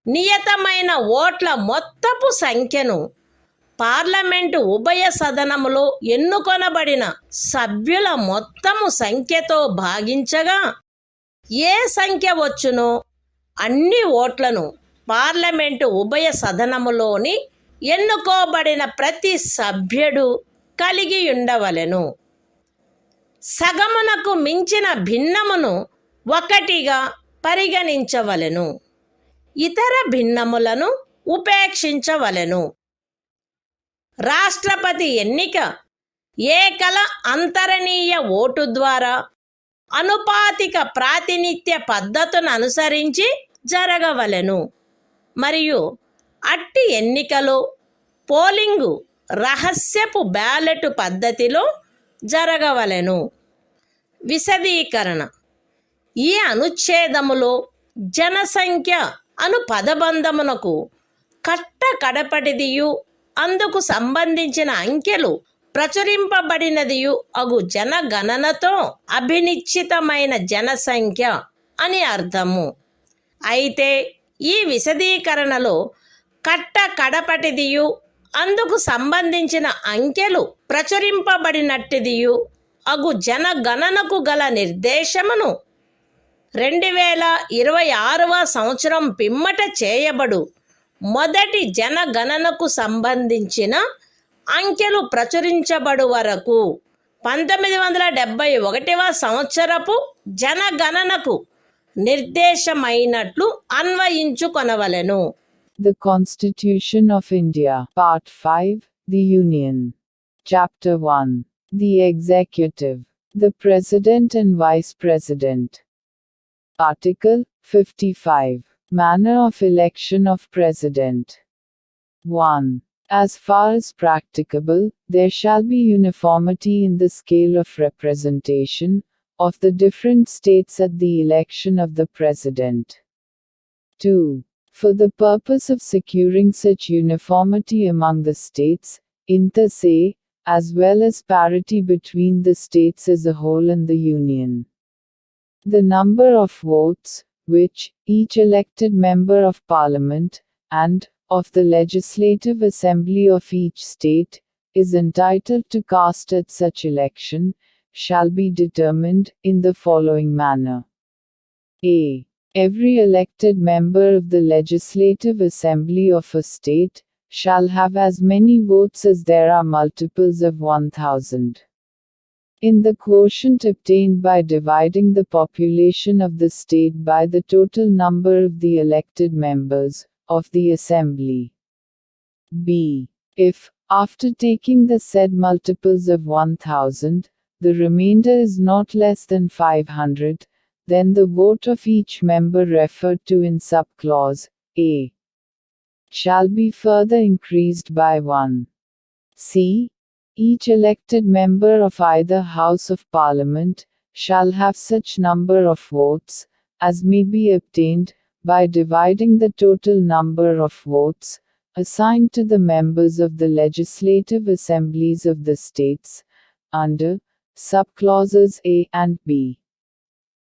నియతమైన ఓట్ల మొత్తపు సంఖ్యను పార్లమెంటు ఉభయ సదనములో ఎన్నుకొనబడిన సభ్యుల మొత్తము సంఖ్యతో భాగించగా ఏ సంఖ్య వచ్చునో అన్ని ఓట్లను పార్లమెంటు ఉభయ సదనములోని ఎన్నుకోబడిన ప్రతి సభ్యుడు కలిగి ఉండవలెను. సగమునకు మించిన భిన్నమును 1గా పరిగణించవలెను. ఇతర భిన్నములను ఉపేక్షించవలెను. రాష్ట్రపతి ఎన్నిక ఏకల అంతరణీయ ఓటు ద్వారా అనుపాతిక ప్రాతినిధ్య పద్ధతును అనుసరించి జరగవలెను మరియు అట్టి ఎన్నికలో పోలింగు రహస్యపు బ్యాలెట్ పద్ధతిలో జరగవలెను. విశదీకరణ. ఈ అనుచ్ఛేదములో జనసంఖ్య అను పదబంధమునకు కడపటిదియు అందుకు సంబంధించిన అంకెలు ప్రచురింపబడినదియు అగు జనగణనతో అభినిశ్చితమైన జనసంఖ్య అని అర్థము. అయితే ఈ విశదీకరణలో కడపటిదియు అందుకు సంబంధించిన అంకెలు ప్రచురింపబడినట్టిదియు అగు జనగణనకు గల నిర్దేశమును 2026వ సంవత్సరం పిమ్మట చేయబడు మొదటి జనగణనకు సంబంధించిన అంకెలు ప్రచురించబడు వరకు 1971వ సంవత్సరపు జనగణనకు నిర్దేశమైనట్లు అన్వయించుకొనవలెను. The Constitution of India, Part 5, The Union. Chapter 1. The Executive. The President and Vice President. Article 55. Manner of election of President. 1. As far as practicable, there shall be uniformity in the scale of representation of the different states at the election of the President. 2. For the purpose of securing such uniformity among the states, inter se, as well as parity between the states as a whole and the Union, the number of votes, which each elected member of Parliament, and of the Legislative Assembly of each state, is entitled to cast at such election, shall be determined in the following manner. A. Every elected member of the Legislative Assembly of a state shall have as many votes as there are multiples of 1000. In the quotient obtained by dividing the population of the state by the total number of the elected members of the Assembly. B. If, after taking the said multiples of 1000, the remainder is not less than 500, then the vote of each member referred to in subclause A shall be further increased by 1. C. Each elected member of either House of Parliament shall have such number of votes as may be obtained by dividing the total number of votes assigned to the members of the legislative assemblies of the states under subclauses A and B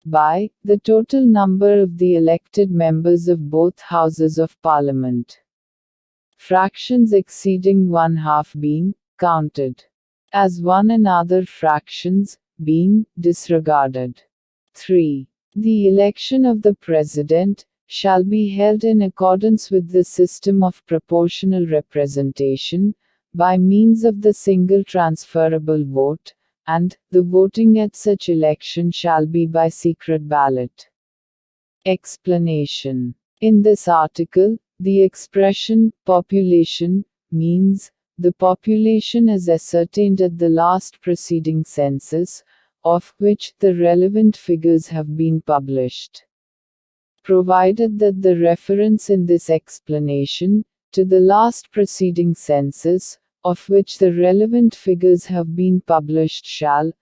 by the total number of the elected members of both houses of Parliament, fractions exceeding 1/2 being counted as one and other fractions being disregarded. 3. The election of the President shall be held in accordance with the system of proportional representation, by means of the single transferable vote, and the voting at such election shall be by secret ballot. Explanation. In this article, the expression population means the population as ascertained at the last preceding census, of which the relevant figures have been published. Provided that the reference in this explanation to the last preceding census, of which the relevant figures have been published shall,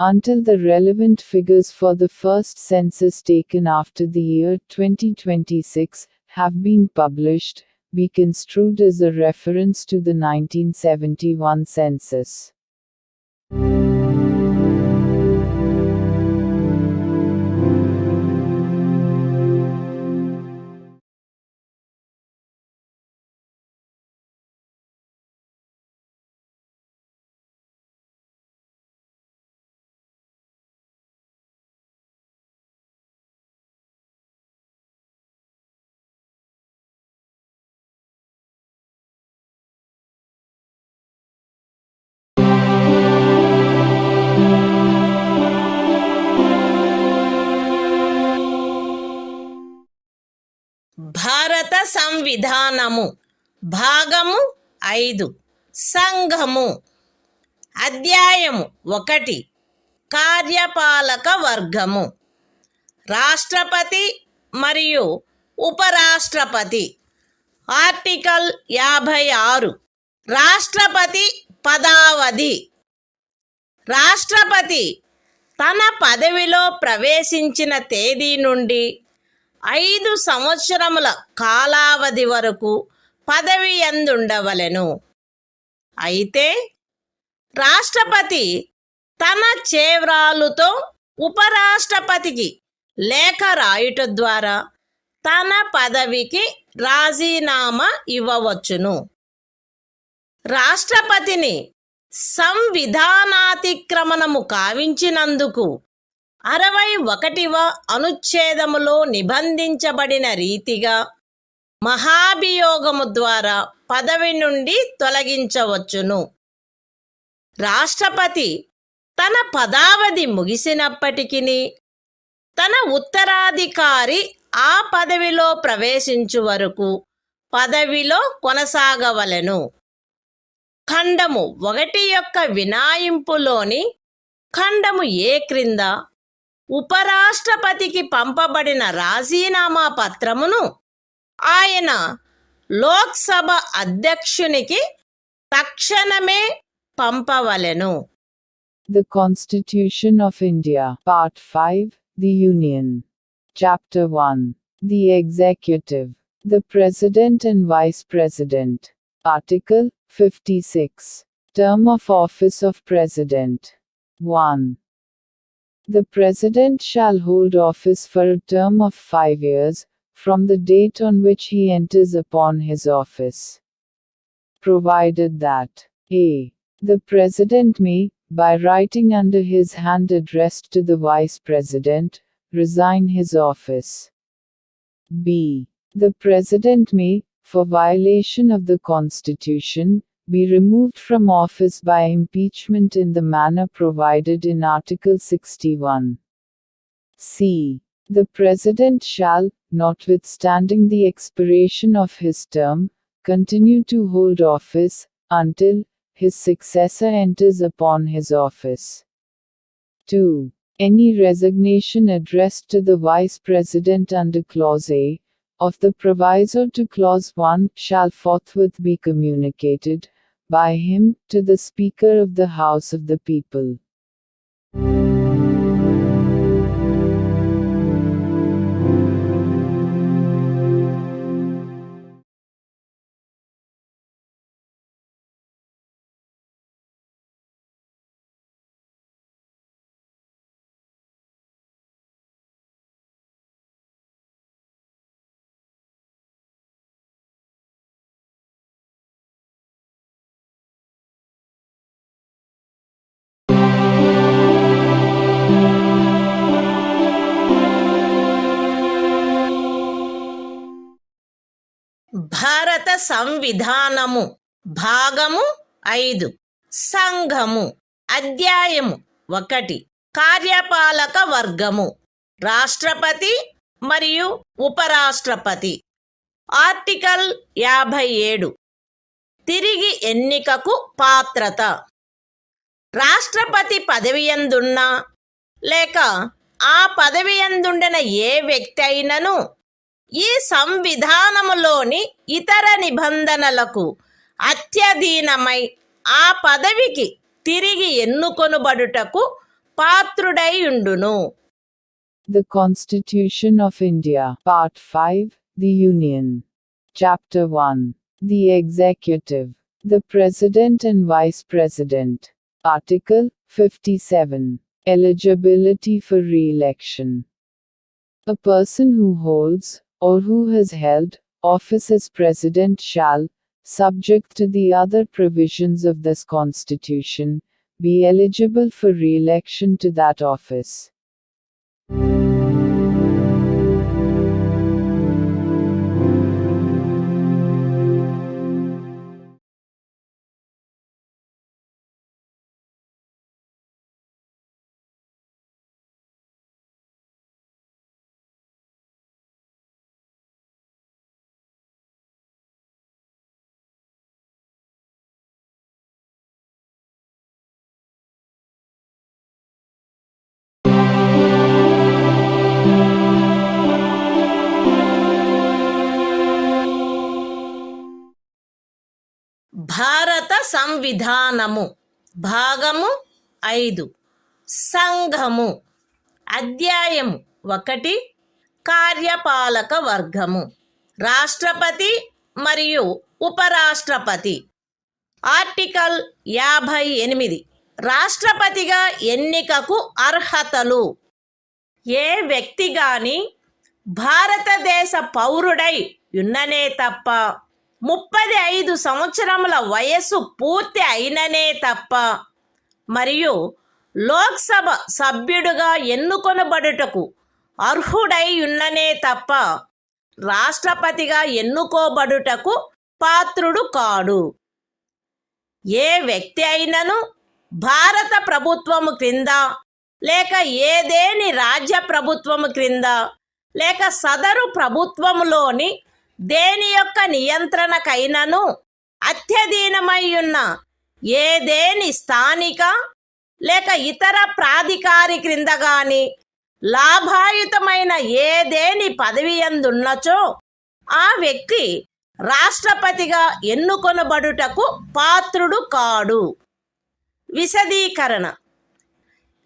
until the relevant figures for the first census taken after the year 2026 have been published, be construed as a reference to the 1971 census. భారత సంవిధానము భాగము 5 సంఘము అధ్యాయము 1 కార్యపాలక వర్గము రాష్ట్రపతి మరియు ఉపరాష్ట్రపతి article 56 రాష్ట్రపతి పదావధి రాష్ట్రపతి తన పదవిలో ప్రవేశించిన తేదీ నుండి 5 సంవత్సరముల కాలావధి వరకు పదవి యందుండవలెను. అయితే రాష్ట్రపతి తన చేవ్రాలుతో ఉపరాష్ట్రపతికి లేఖ రాయుట ద్వారా తన పదవికి రాజీనామా ఇవ్వవచ్చును. రాష్ట్రపతిని సంవిధానాతిక్రమణము కావించినందుకు 61వ అనుచ్ఛేదములో నిబంధించబడిన రీతిగా మహాభియోగము ద్వారా పదవి నుండి తొలగించవచ్చును. రాష్ట్రపతి తన పదావధి ముగిసినప్పటికీ తన ఉత్తరాధికారి ఆ పదవిలో ప్రవేశించు వరకు పదవిలో కొనసాగవలెను. ఖండము 1 యొక్క వినాయింపులోని ఖండము ఏ క్రింద ఉపరాష్ట్రపతికి పంపబడిన రాజీనామా పత్రమును ఆయన లోక్సభ అధ్యక్షునికి తక్షణమే పంపవలెను. The Constitution of India, Part 5, The Union. Chapter 1. The Executive. The President and Vice President. Article 56. Term of Office of President. 1. The President shall hold office for a term of 5 years, from the date on which he enters upon his office. Provided that a. The President may, by writing under his hand addressed to the Vice President, resign his office. b. The President may, for violation of the Constitution, be removed from office by impeachment in the manner provided in Article 61. c. The President shall, notwithstanding the expiration of his term, continue to hold office, until his successor enters upon his office. 2. Any resignation addressed to the Vice President under Clause A of the proviso to Clause 1 shall forthwith be communicated, by him, to the Speaker of the House of the People. భారత సంవిధానము భాగము 5 సంఘము అధ్యాయము 1 కార్యపాలక వర్గము రాష్ట్రపతి మరియు ఉపరాష్ట్రపతి. Article 57 తిరిగి ఎన్నికకు పాత్రత. రాష్ట్రపతి పదవియందున్నా లేక ఆ పదవియందుండిన ఏ వ్యక్తి అయినను ఈ సంవిధానములోని ఇతర నిబంధనలకు అత్యధీనమై ఆ పదవికి తిరిగి ఎన్నుకొనుబడుటకు పాత్రుడై ఉండును. The Constitution of India, Part 5, The Union. Chapter 1. The Executive. The President and Vice President. Article 57. Eligibility for re-election. A person who holds, or who has held, office as President shall, subject to the other provisions of this Constitution, be eligible for re-election to that office. భారత సంవిధానము భాగము 5 సంఘము అధ్యాయము 1 కార్యపాలక వర్గము రాష్ట్రపతి మరియు ఉపరాష్ట్రపతి. Article 58 రాష్ట్రపతిగా ఎన్నికకు అర్హతలు. ఏ వ్యక్తి గాని భారతదేశ పౌరుడై ఉన్ననే తప్ప 35 సంవత్సరముల వయస్సు పూర్తి అయిననే తప్ప మరియు లోక్సభ సభ్యుడుగా ఎన్నుకొనబడుటకు అర్హుడై ఉన్ననే తప్ప రాష్ట్రపతిగా ఎన్నుకోబడుటకు పాత్రుడు కాడు. ఏ వ్యక్తి అయినను భారత ప్రభుత్వము క్రింద లేక ఏదేని రాజ్య ప్రభుత్వము క్రింద లేక సదరు ప్రభుత్వములోని దేని యొక్క నియంత్రణకైనను అత్యధీనమై ఉన్న ఏదేని స్థానిక లేక ఇతర ప్రాధికారి క్రింద గాని లాభాయుతమైన ఏదేని పదవి యందున్నచో ఆ వ్యక్తి రాష్ట్రపతిగా ఎన్నుకొనబడుటకు పాత్రుడు కాడు. విశదీకరణ: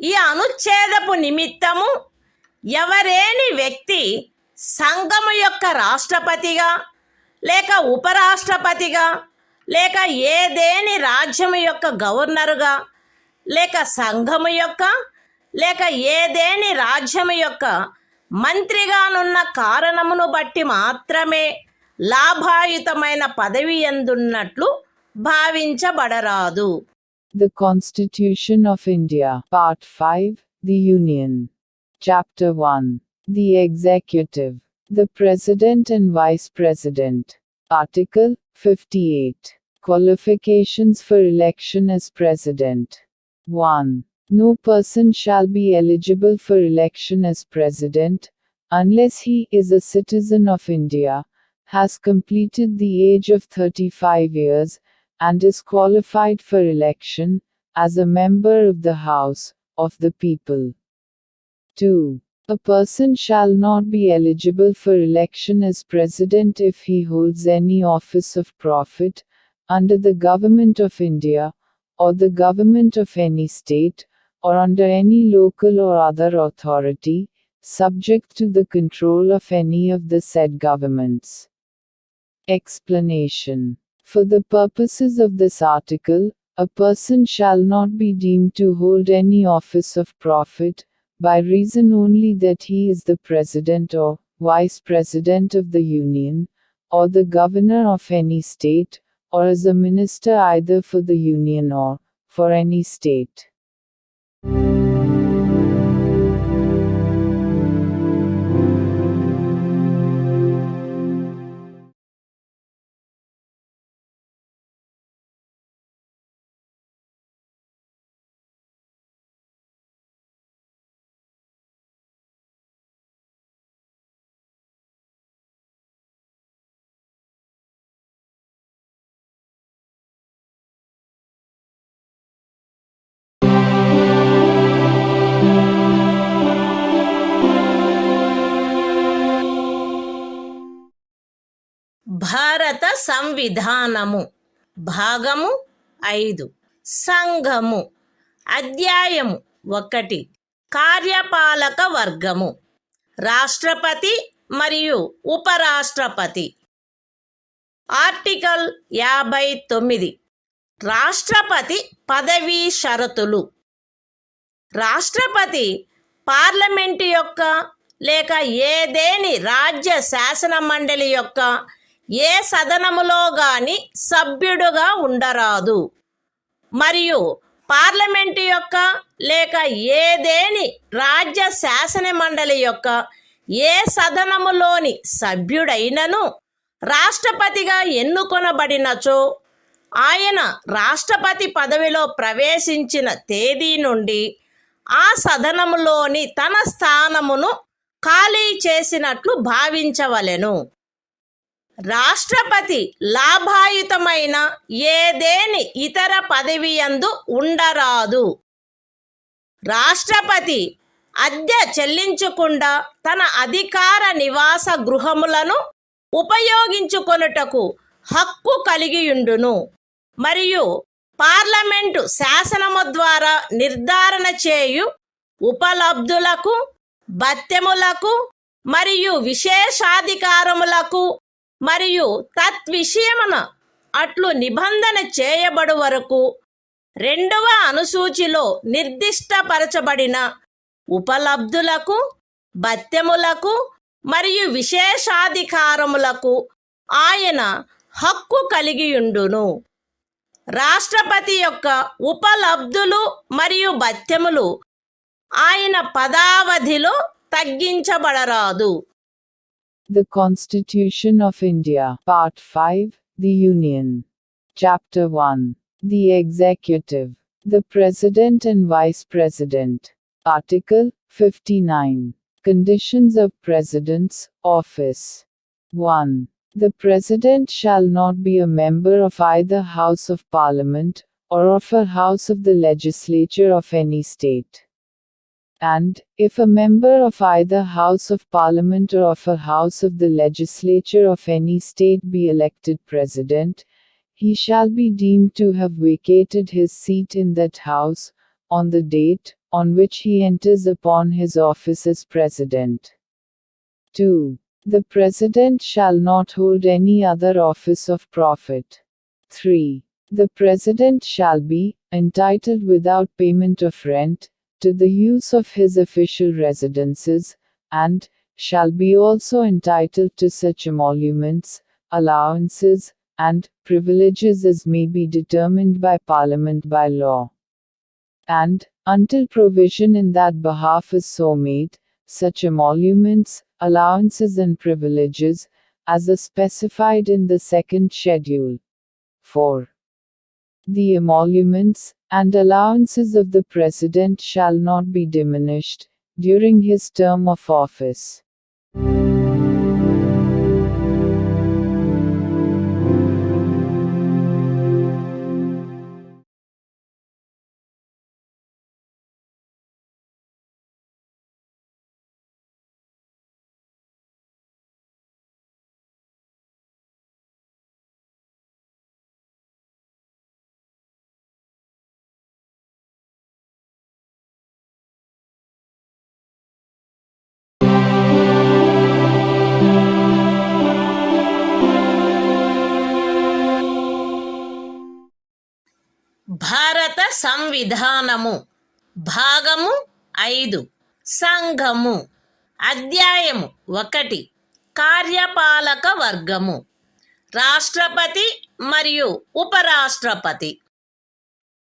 ఈ అనుచ్ఛేదపు నిమిత్తము ఎవరేని వ్యక్తి సంఘము యొక్క రాష్ట్రపతిగా లేక ఉపరాష్ట్రపతిగా లేక ఏదేని రాజ్యము యొక్క గవర్నరుగా లేక సంఘము యొక్క లేక ఏదేని రాజ్యము యొక్క మంత్రిగానున్న కారణమును బట్టి మాత్రమే లాభాయుతమైన పదవి యందున్నట్లు భావించబడరాదు. The Constitution of India, Part 5, The Union. Chapter 1. The Executive. The President and Vice President. Article 58. Qualifications for election as President. 1. No person shall be eligible for election as President, unless he is a citizen of India, has completed the age of 35 years, and is qualified for election, as a member of the House of the People. 2. A person shall not be eligible for election as President if he holds any office of profit, under the Government of India, or the Government of any state, or under any local or other authority, subject to the control of any of the said governments. Explanation. For the purposes of this article, a person shall not be deemed to hold any office of profit, by reason only that he is the President or Vice President of the Union, or the Governor of any state, or as a minister either for the Union or for any state. భారత సంవిధానము భాగము 5 సంఘము అధ్యాయము 1 కార్యపాలక వర్గము రాష్ట్రపతి మరియు ఉపరాష్ట్రపతి. Article 59 రాష్ట్రపతి పదవీ షరతులు. రాష్ట్రపతి పార్లమెంటు యొక్క లేక ఏదేని రాజ్య శాసన మండలి యొక్క ఏ సదనములో గాని సభ్యుడుగా ఉండరాదు మరియు పార్లమెంటు యొక్క లేక ఏదేని రాజ్య శాసన మండలి యొక్క ఏ సదనములోని సభ్యుడైనను రాష్ట్రపతిగా ఎన్నుకొనబడినచో ఆయన రాష్ట్రపతి పదవిలో ప్రవేశించిన తేదీ నుండి ఆ సదనములోని తన స్థానమును ఖాళీ చేసినట్లు భావించవలెను. రాష్ట్రపతి లాభాయుతమైన ఏదేని ఇతర పదవి యందు ఉండరాదు. రాష్ట్రపతి అద్దె చెల్లించకుండా తన అధికార నివాస గృహములను ఉపయోగించుకొనుటకు హక్కు కలిగియుండును మరియు పార్లమెంటు శాసనము ద్వారా నిర్ధారణ చేయు ఉపలబ్ధులకు, భత్యములకు మరియు విశేషాధికారములకు మరియు తద్విషయమున అట్లు నిబంధన చేయబడు వరకు 2వ అనుసూచిలో నిర్దిష్టపరచబడిన ఉపలబ్ధులకు, భత్యములకు మరియు విశేషాధికారములకు ఆయన హక్కు కలిగియుండును. రాష్ట్రపతి యొక్క ఉపలబ్ధులు మరియు భత్యములు ఆయన పదావధిలో తగ్గించబడరాదు. The Constitution of India, Part 5, The Union. Chapter 1. The Executive. The President and Vice President. Article 59. Conditions of President's office. 1. The President shall not be a member of either House of Parliament, or of a House of the Legislature of any state. And, if a member of either House of Parliament or of a House of the Legislature of any state be elected President, he shall be deemed to have vacated his seat in that House, on the date on which he enters upon his office as President. 2. The President shall not hold any other office of profit. 3. The President shall be entitled without payment of rent to the use of his official residences, and shall be also entitled to such emoluments, allowances, and privileges as may be determined by Parliament by law. And, until provision in that behalf is so made, such emoluments, allowances and privileges, as are specified in the second schedule. 4. The emoluments and allowances of the President shall not be diminished during his term of office. భారత సంవిధానము భాగము 5 సంఘము అధ్యాయము 1 కార్యపాలక వర్గము రాష్ట్రపతి మరియు ఉపరాష్ట్రపతి.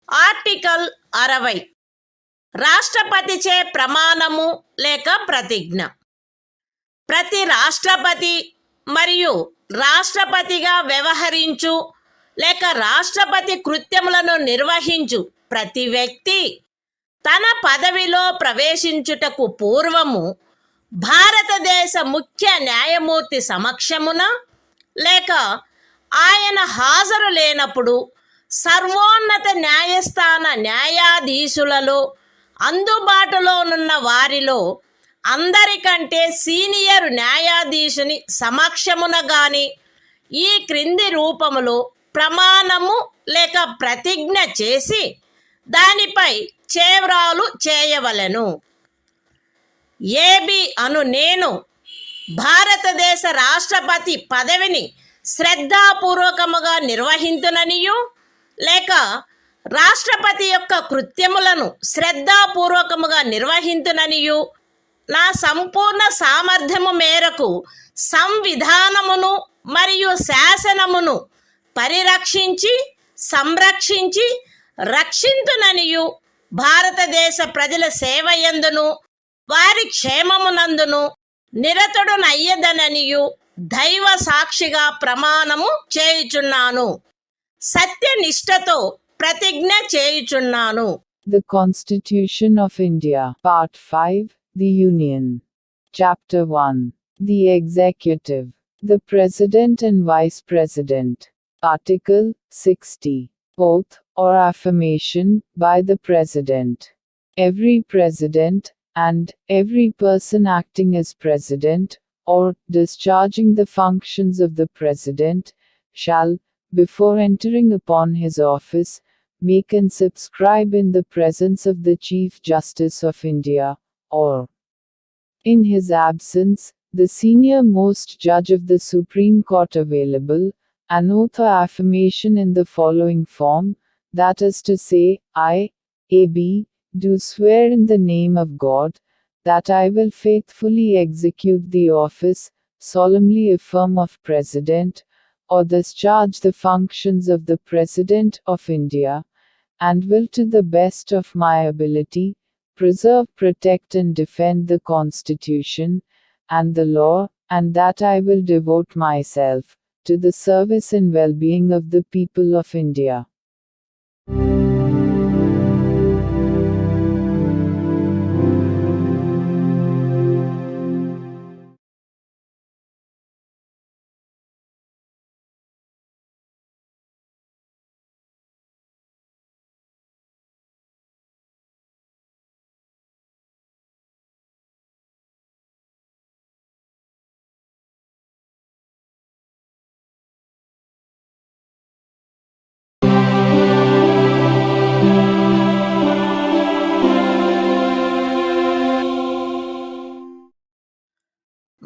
Article 60 రాష్ట్రపతిచే ప్రమాణము లేక ప్రతిజ్ఞ. ప్రతి రాష్ట్రపతి మరియు రాష్ట్రపతిగా వ్యవహరించు లేక రాష్ట్రపతి కృత్యములను నిర్వహించు ప్రతి వ్యక్తి తన పదవిలో ప్రవేశించుటకు పూర్వము భారతదేశ ముఖ్య న్యాయమూర్తి సమక్షమున లేక ఆయన హాజరు లేనప్పుడు సర్వోన్నత న్యాయస్థాన న్యాయాధీశులలో అందుబాటులోనున్న వారిలో అందరికంటే సీనియర్ న్యాయాధీశుని సమక్షమున గాని ఈ క్రింది రూపములో ప్రమాణము లేక ప్రతిజ్ఞ చేసి దానిపై చేవ్రాలు చేయవలెను. ఏబి అను నేను భారతదేశ రాష్ట్రపతి పదవిని శ్రద్ధాపూర్వకముగా నిర్వహింతుననియు లేక రాష్ట్రపతి యొక్క కృత్యములను శ్రద్ధాపూర్వకముగా నిర్వహింతుననియు నా సంపూర్ణ సామర్థ్యము మేరకు సంవిధానమును మరియు శాసనమును పరిరక్షించి సంరక్షించి రక్షింతుననియు భారతదేశ ప్రజల సేవయందును వారి క్షేమమునందును నిరతుడునయ్యదననియు దైవ సాక్షిగా ప్రమాణము చేయుచున్నాను. సత్యనిష్టతో ప్రతిజ్ఞ చేయుచున్నాను. The Constitution of India, Part 5, The Union. Chapter 1. The Executive. The President and Vice President. Article 60. Oath, or affirmation, by the President. Every President, and every person acting as President, or discharging the functions of the President, shall, before entering upon his office, make and subscribe in the presence of the Chief Justice of India, or, in his absence, the senior most judge of the Supreme Court available, an oath or affirmation in the following form, that is to say, I, A.B., do swear in the name of God, that I will faithfully execute the office, solemnly affirm of President, or discharge the functions of the President of India, and will to the best of my ability, preserve, protect and defend the Constitution, and the law, and that I will devote myself to the service and well-being of the people of India.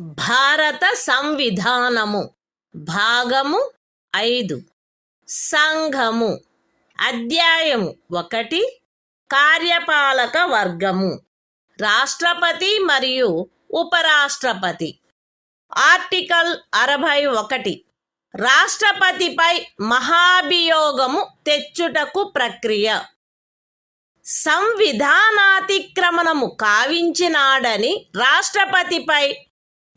భారత సంవిధానము. భాగము 5. సంఘము. అధ్యాయము 1. కార్యపాలక వర్గము. రాష్ట్రపతి మరియు ఉపరాష్ట్రపతి. Article 61. రాష్ట్రపతిపై మహాభియోగము తెచ్చుటకు ప్రక్రియ. సంవిధానాతిక్రమణము కావించినాడని రాష్ట్రపతిపై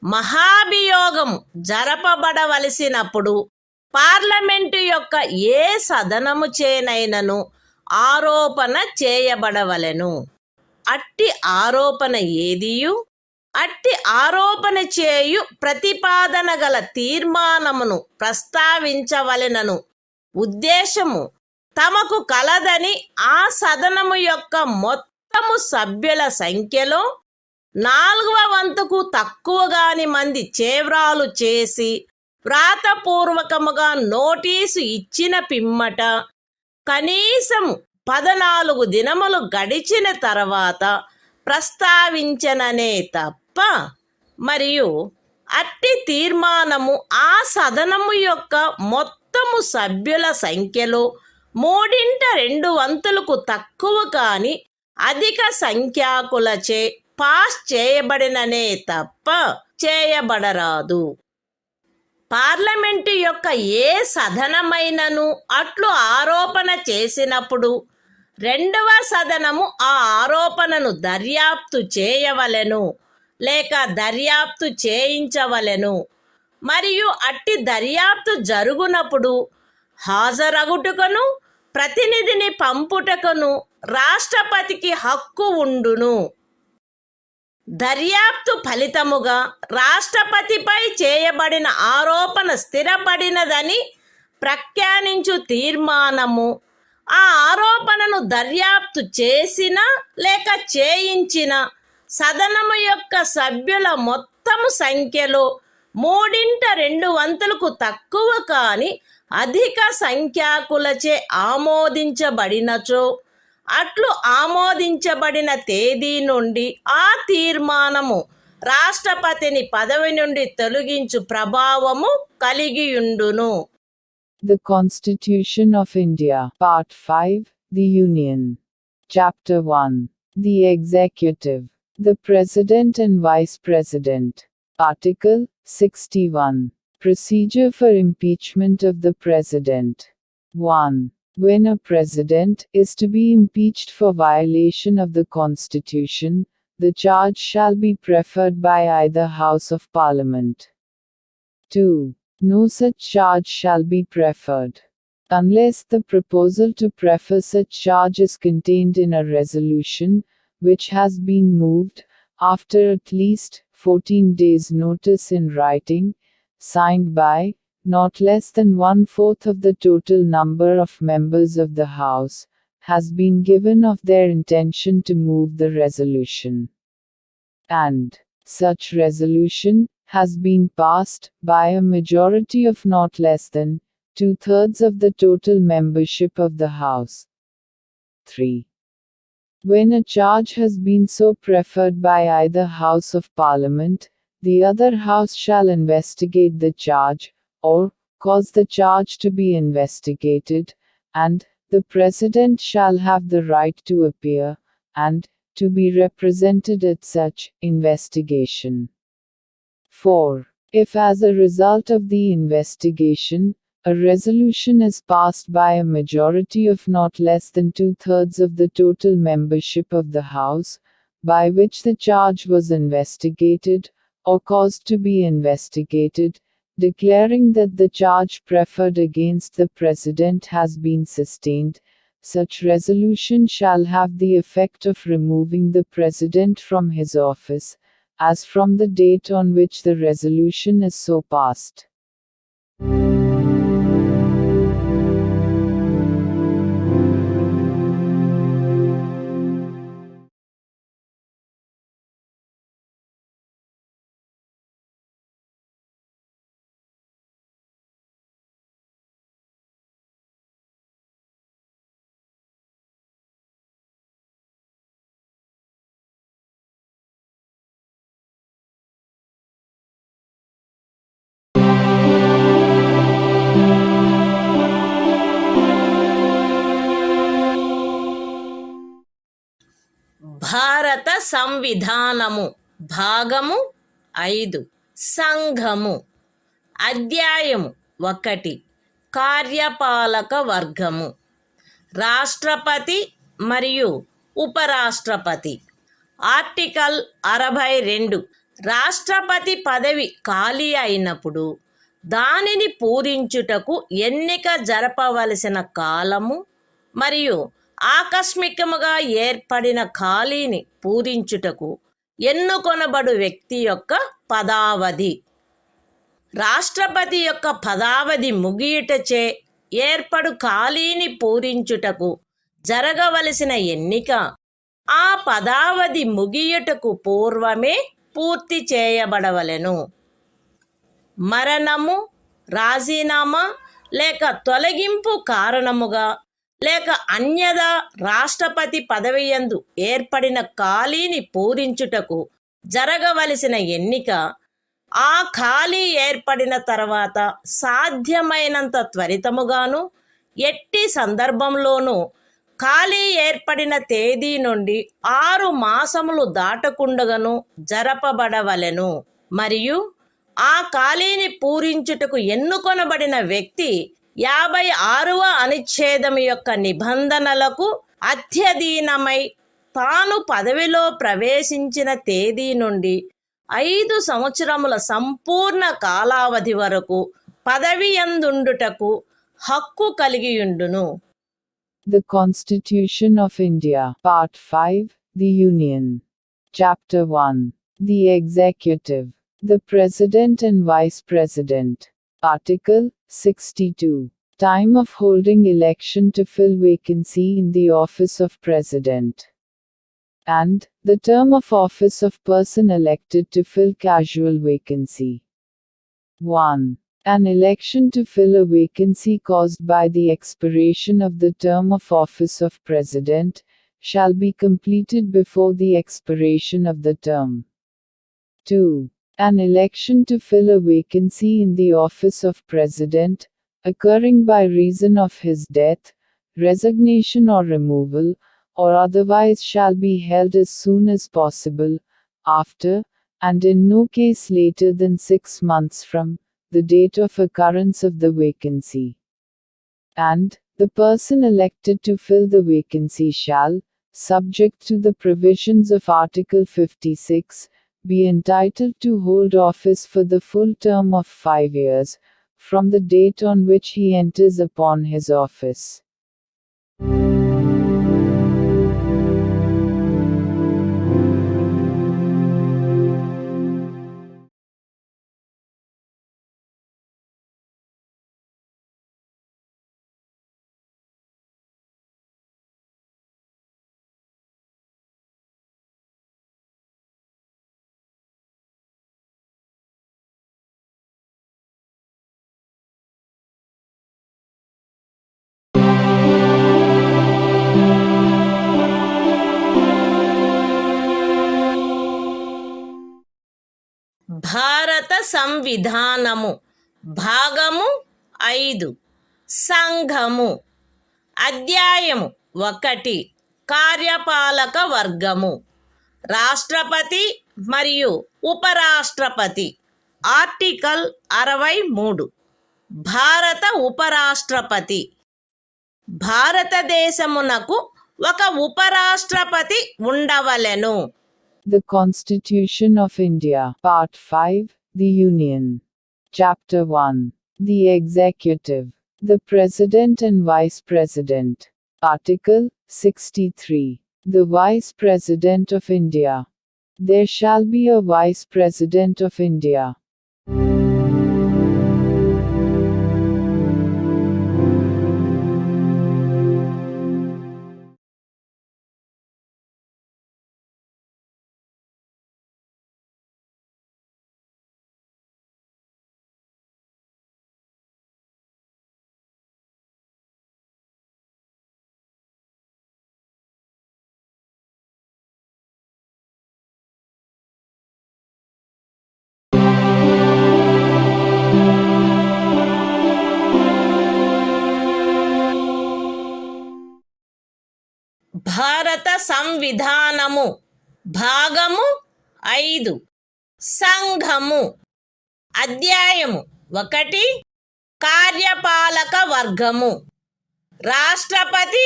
మహాభియోగము జరపబడవలసినప్పుడు parliament యొక్క ఏ సదనము చేనైనను ఆరోపణ చేయబడవలెను. అట్టి ఆరోపణ ఏదియు అట్టి ఆరోపణ చేయు ప్రతిపాదన గల తీర్మానమును ప్రస్తావించవలెనను ఉద్దేశము తమకు కలదని ఆ సదనము యొక్క మొత్తము సభ్యుల సంఖ్యలో 4వ వంతుకు తక్కువగాని మంది చేవ్రాలు చేసి వ్రాతపూర్వకముగా నోటీసు ఇచ్చిన పిమ్మట కనీసం 14 దినములు గడిచిన తర్వాత ప్రస్తావించననే తప్ప మరియు అట్టి తీర్మానము ఆ సదనము యొక్క మొత్తము సభ్యుల సంఖ్యలో 3/2 తక్కువ కాని అధిక సంఖ్యాకులచే పాస్ చేయబడిననే తప్ప చేయబడరాదు. పార్లమెంటు యొక్క ఏ సదనమైనను అట్లు ఆరోపణ చేసినప్పుడు 2వ సదనము ఆ ఆరోపణను దర్యాప్తు చేయవలెను లేక దర్యాప్తు చేయించవలెను. మరియు అట్టి దర్యాప్తు జరుగునప్పుడు హాజరగుటకును ప్రతినిధిని పంపుటకును రాష్ట్రపతికి హక్కు ఉండును. దర్యాప్తు ఫలితముగా రాష్ట్రపతిపై చేయబడిన ఆరోపణ స్థిరపడినదని ప్రఖ్యానించు తీర్మానము ఆ ఆరోపణను దర్యాప్తు చేసిన లేక చేయించిన సదనము యొక్క సభ్యుల మొత్తము సంఖ్యలో 3/2 తక్కువ కాని అధిక సంఖ్యాకులచే ఆమోదించబడినచో అట్లు ఆమోదించబడిన తేదీ నుండి ఆ తీర్మానము రాష్ట్రపతిని పదవి నుండి తొలగించు ప్రభావము కలిగియుండును. The Constitution of India, Part 5, The Union. Chapter 1. The Executive. The President and Vice President. Article 61. Procedure for impeachment of the President. 1. When a President is to be impeached for violation of the Constitution, the charge shall be preferred by either House of Parliament. 2. No such charge shall be preferred unless the proposal to prefer such charge is contained in a resolution, which has been moved, after at least 14 days' notice in writing, signed by not less than 1/4 of the total number of members of the House, has been given of their intention to move the resolution. And such resolution has been passed by a majority of not less than 2/3 of the total membership of the House. 3. When a charge has been so preferred by either House of Parliament, the other House shall investigate the charge, or cause the charge to be investigated, and the President shall have the right to appear, and to be represented at such investigation. 4. If as a result of the investigation, a resolution is passed by a majority of not less than 2/3 of the total membership of the House, by which the charge was investigated, or caused to be investigated, declaring that the charge preferred against the President has been sustained, such resolution shall have the effect of removing the President from his office, as from the date on which the resolution is so passed. భారత సంవిధానము భాగము 5 సంఘము అధ్యాయము 1 కార్యపాలక వర్గము రాష్ట్రపతి మరియు ఉపరాష్ట్రపతి article 62 రాష్ట్రపతి పదవి ఖాళీ అయినప్పుడు దానిని పూరించుటకు ఎన్నిక జరపవలసిన కాలము మరియు ఆకస్మికముగా ఏర్పడిన ఖాళీని పూరించుటకు ఎన్నుకొనబడు వ్యక్తి యొక్క పదావధి. రాష్ట్రపతి యొక్క పదావధి ముగియుటచే ఏర్పడు ఖాళీని పూరించుటకు జరగవలసిన ఎన్నిక ఆ పదావధి ముగియుటకు పూర్వమే పూర్తి చేయబడవలెను. మరణము, రాజీనామా లేక తొలగింపు కారణముగా లేక అన్యదా రాష్ట్రపతి పదవియందు ఏర్పడిన ఖాళీని పూరించుటకు జరగవలసిన ఎన్నిక ఆ ఖాళీ ఏర్పడిన తర్వాత సాధ్యమైనంత త్వరితముగాను ఎట్టి సందర్భంలోనూ ఖాళీ ఏర్పడిన తేదీ నుండి 6 మాసములు దాటకుండగను జరపబడవలెను. మరియు ఆ ఖాళీని పూరించుటకు ఎన్నుకొనబడిన వ్యక్తి 56వ అనుచ్ఛేదము యొక్క నిబంధనలకు అత్యధీనమై తాను పదవిలో ప్రవేశించిన తేదీ నుండి 5 సంవత్సరముల సంపూర్ణ కాలావధి వరకు పదవియందుండుటకు హక్కు కలిగియుండును. The Constitution of India, Part 5, The Union. Chapter 1. The Executive. The President and Vice President. Article 62. Time of holding election to fill vacancy in the office of President. And the term of office of person elected to fill casual vacancy. 1. An election to fill a vacancy caused by the expiration of the term of office of President shall be completed before the expiration of the term. 2. An election to fill a vacancy in the office of President, occurring by reason of his death, resignation or removal, or otherwise shall be held as soon as possible, after, and in no case later than 6 months from, the date of occurrence of the vacancy. And, the person elected to fill the vacancy shall, subject to the provisions of Article 56, be entitled to hold office for the full term of 5 years, from the date on which he enters upon his office. భారత సంవిధానము భాగము 5 సంఘము అధ్యాయము 1 కార్యపాలక వర్గము రాష్ట్రపతి మరియు ఉపరాష్ట్రపతి article 63 భారత ఉపరాష్ట్రపతి భారతదేశమునకు ఒక ఉపరాష్ట్రపతి ఉండవలెను. The Constitution of India, Part 5, The Union. Chapter 1. The Executive. The President and Vice President. Article 63. The Vice President of India. There shall be a Vice President of India. భారత సంవిధానము భాగము 5 సంఘము. అధ్యాయము 1 కార్యపాలక వర్గము. రాష్ట్రపతి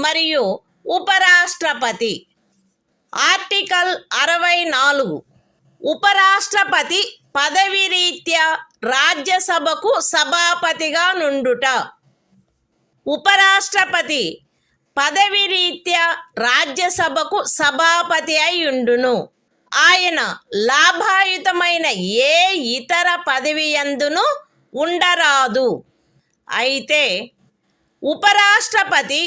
మరియు ఉపరాష్ట్రపతి. ఆర్టికల్ 64. ఉపరాష్ట్రపతి పదవి రీత్యా రాజ్యసభకు సభాపతిగా నుండుట. ఉపరాష్ట్రపతి పదవి రీత్యా రాజ్యసభకు సభాపతి అయి ఉండును. ఆయన లాభాయుతమైన ఏ ఇతర పదవి యందును ఉండరాదు. అయితే ఉపరాష్ట్రపతి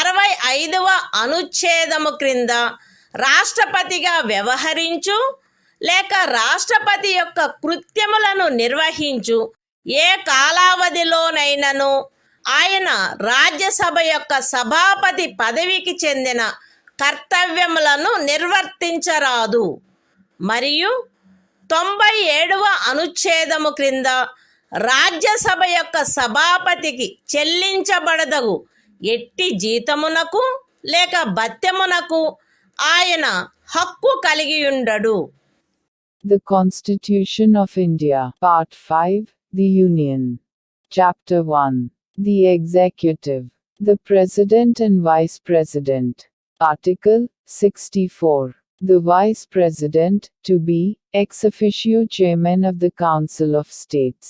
65వ అనుచ్ఛేదము క్రింద రాష్ట్రపతిగా వ్యవహరించు లేక రాష్ట్రపతి యొక్క కృత్యములను నిర్వహించు ఏ కాలావధిలోనైనను ఆయన రాజ్యసభ యొక్క సభాపతి పదవికి చెందిన కర్తవ్యములను నిర్వర్తించరాదు. మరియు 97వ అనుచ్ఛేదము క్రింద రాజ్యసభ యొక్క సభాపతికి చెల్లించబడదగు ఎట్టి జీతమునకు లేక భత్యమునకు ఆయన హక్కు కలిగి ఉండడు. The Constitution of India, Part 5, The Union. Chapter 1. The Executive. The President and Vice President. Article 64. The Vice President, to be, ex officio Chairman of the Council of States.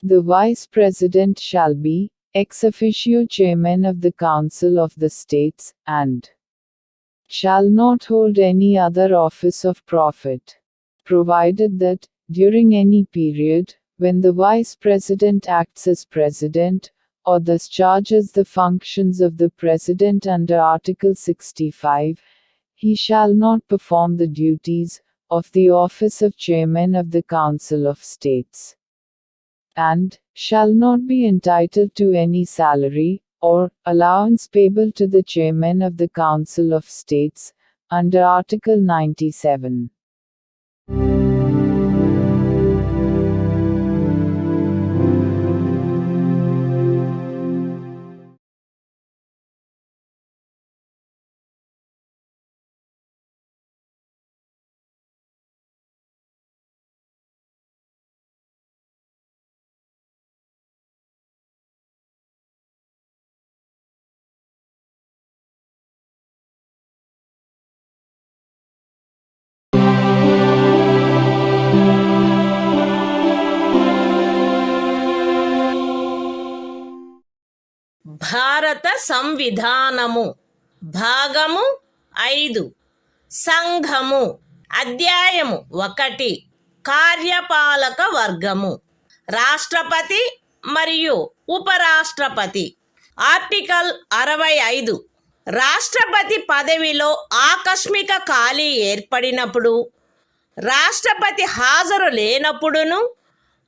The Vice President shall be, ex officio Chairman of the Council of the States, and shall not hold any other office of profit, provided that, during any period, when the Vice President acts as President, or discharges the functions of the President under Article 65, he shall not perform the duties of the office of Chairman of the Council of States, and shall not be entitled to any salary or allowance payable to the Chairman of the Council of States, under Article 97. భారత సంవిధానము. భాగము 5 సంఘము. అధ్యాయము 1 కార్యపాలక వర్గము. రాష్ట్రపతి మరియు ఉపరాష్ట్రపతి. Article 65. రాష్ట్రపతి పదవిలో ఆకస్మిక ఖాళీ ఏర్పడినప్పుడు, రాష్ట్రపతి హాజరు లేనప్పుడును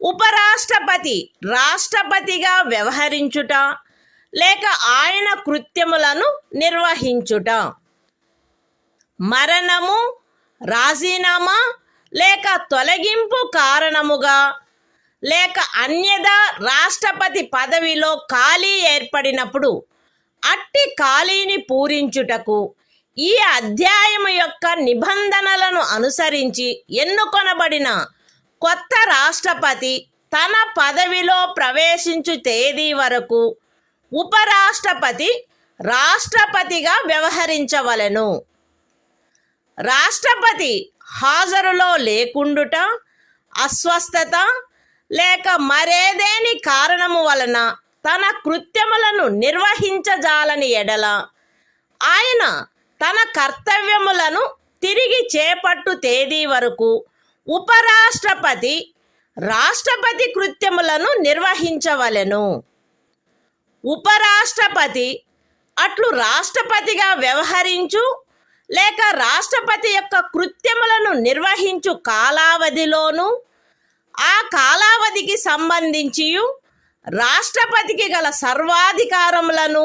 ఉపరాష్ట్రపతి రాష్ట్రపతిగా వ్యవహరించుట లేక ఆయన కృత్యములను నిర్వహించుట. మరణము, రాజీనామా లేక తొలగింపు కారణముగా లేక అన్యదా రాష్ట్రపతి పదవిలో ఖాళీ ఏర్పడినప్పుడు అట్టి ఖాళీని పూరించుటకు ఈ అధ్యాయము యొక్క నిబంధనలను అనుసరించి ఎన్నుకొనబడిన కొత్త రాష్ట్రపతి తన పదవిలో ప్రవేశించు తేదీ వరకు ఉపరాష్ట్రపతి రాష్ట్రపతిగా వ్యవహరించవలెను. రాష్ట్రపతి హాజరులో లేకుండుట, అస్వస్థత లేక మరేదేని కారణము వలన తన కృత్యములను నిర్వహించజాలని ఎడల ఆయన తన కర్తవ్యములను తిరిగి చేపట్టు తేదీ వరకు ఉపరాష్ట్రపతి రాష్ట్రపతి కృత్యములను నిర్వహించవలెను. ఉపరాష్ట్రపతి అట్లు రాష్ట్రపతిగా వ్యవహరించు లేక రాష్ట్రపతి యొక్క కృత్యములను నిర్వహించు కాలావధిలోను ఆ కాలావధికి సంబంధించి రాష్ట్రపతికి గల సర్వాధికారములను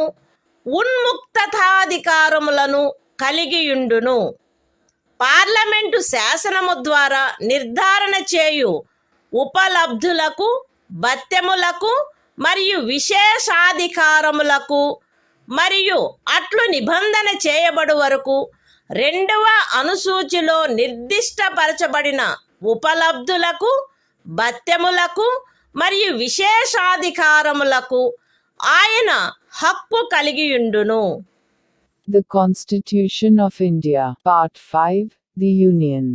ఉన్ముక్తతాధికారములను కలిగియుండును. పార్లమెంటు శాసనము ద్వారా నిర్ధారణ చేయు ఉపలబ్ధులకు, భత్యములకు మరియు విశేషాధికారములకు మరియు అట్లు నిబంధన చేయబడు వరకు రెండవ అనుసూచిలో నిర్దిష్టపరచబడిన ఉపలబ్ధులకు, భత్యములకు మరియు విశేషాధికారములకు ఆయన హక్కు కలిగియుండును. The Constitution of India, Part 5, The Union.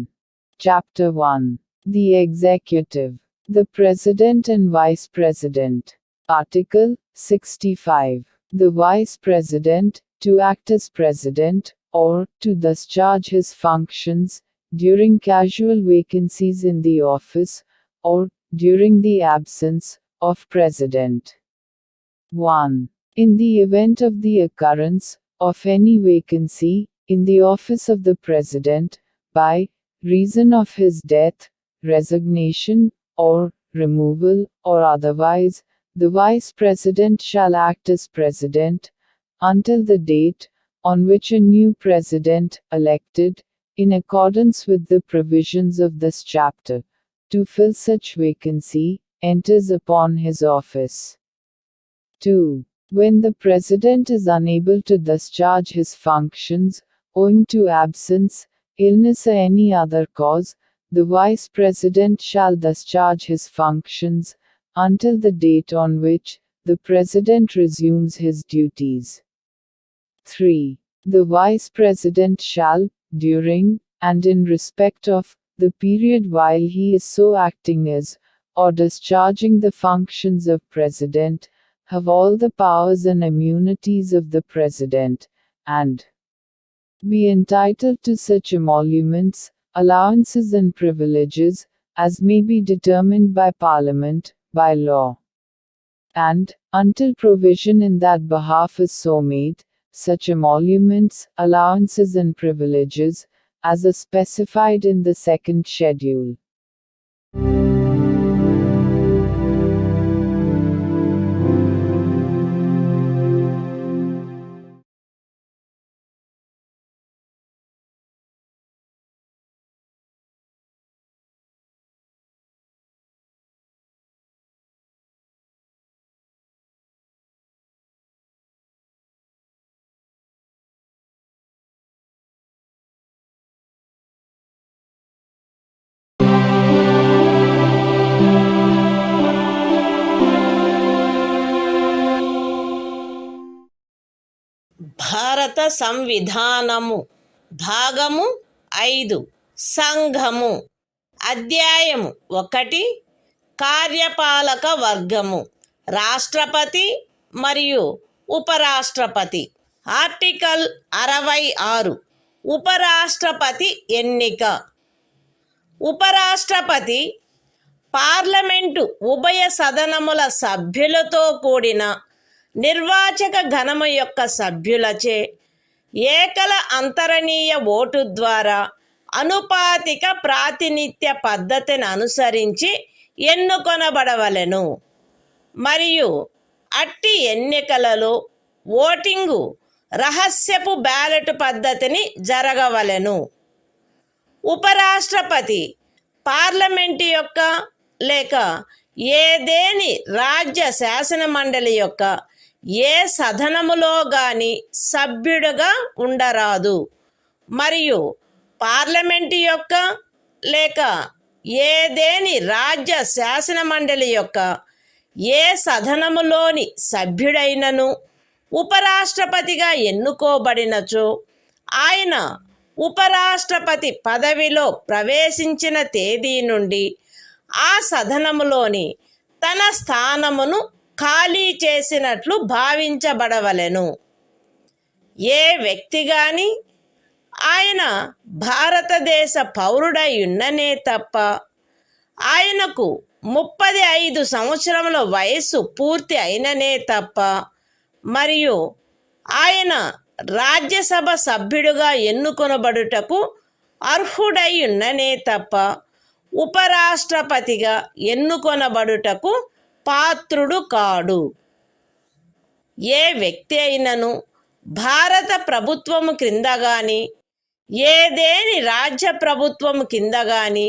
Chapter 1. The Executive. The President and Vice President. Article 65. The Vice President, to act as President, or to discharge his functions, during casual vacancies in the office, or during the absence of President. 1. In the event of the occurrence of any vacancy in the office of the President, by reason of his death, resignation, or removal, or otherwise, the Vice President shall act as President, until the date on which a new President, elected, in accordance with the provisions of this chapter, to fill such vacancy, enters upon his office. 2. When the President is unable to discharge his functions, owing to absence, illness or any other cause, the Vice President shall discharge his functions, until the date on which the President resumes his duties. 3. The Vice President shall, during, and in respect of, the period while he is so acting as, or discharging the functions of President, have all the powers and immunities of the President, and be entitled to such emoluments, allowances and privileges, as may be determined by Parliament, by law. And, until provision in that behalf is so made, such emoluments, allowances and privileges, as are specified in the second schedule. భారత సంవిధానము భాగము 5 సంఘము అధ్యాయము 1 కార్యపాలక వర్గము రాష్ట్రపతి మరియు ఉపరాష్ట్రపతి. Article 66 ఉపరాష్ట్రపతి ఎన్నిక. ఉపరాష్ట్రపతి పార్లమెంటు ఉభయ సదనముల సభ్యులతో కూడిన నిర్వాచక ఘనము యొక్క సభ్యులచే ఏకల అంతరణీయ ఓటు ద్వారా అనుపాతిక ప్రాతినిధ్య పద్ధతిని అనుసరించి ఎన్నుకొనబడవలెను మరియు అట్టి ఎన్నికలలో ఓటింగు రహస్యపు బ్యాలెట్ పద్ధతిని జరగవలెను. ఉపరాష్ట్రపతి పార్లమెంటు యొక్క లేక ఏదేని రాజ్య శాసన మండలి యొక్క ఏ సదనములో గాని సభ్యుడుగా ఉండరాదు మరియు పార్లమెంటు యొక్క లేక ఏదేని రాజ్య శాసన మండలి యొక్క ఏ సదనములోని సభ్యుడైనను ఉపరాష్ట్రపతిగా ఎన్నుకోబడినచో ఆయన ఉపరాష్ట్రపతి పదవిలో ప్రవేశించిన తేదీ నుండి ఆ సదనములోని తన స్థానమును ఖాళీ చేసినట్లు భావించబడవలెను. ఏ వ్యక్తి గాని ఆయన భారతదేశ పౌరుడై ఉన్ననే తప్ప ఆయనకు 35 సంవత్సరముల వయస్సు పూర్తి అయిననే తప్ప మరియు ఆయన రాజ్యసభ సభ్యుడుగా ఎన్నుకొనబడుటకు అర్హుడై ఉన్ననే తప్ప ఉపరాష్ట్రపతిగా ఎన్నుకొనబడుటకు పాత్రుడు కాడు. ఏ వ్యక్తి అయినను భారత ప్రభుత్వము క్రింద గాని ఏదేని రాజ్య ప్రభుత్వము కింద గాని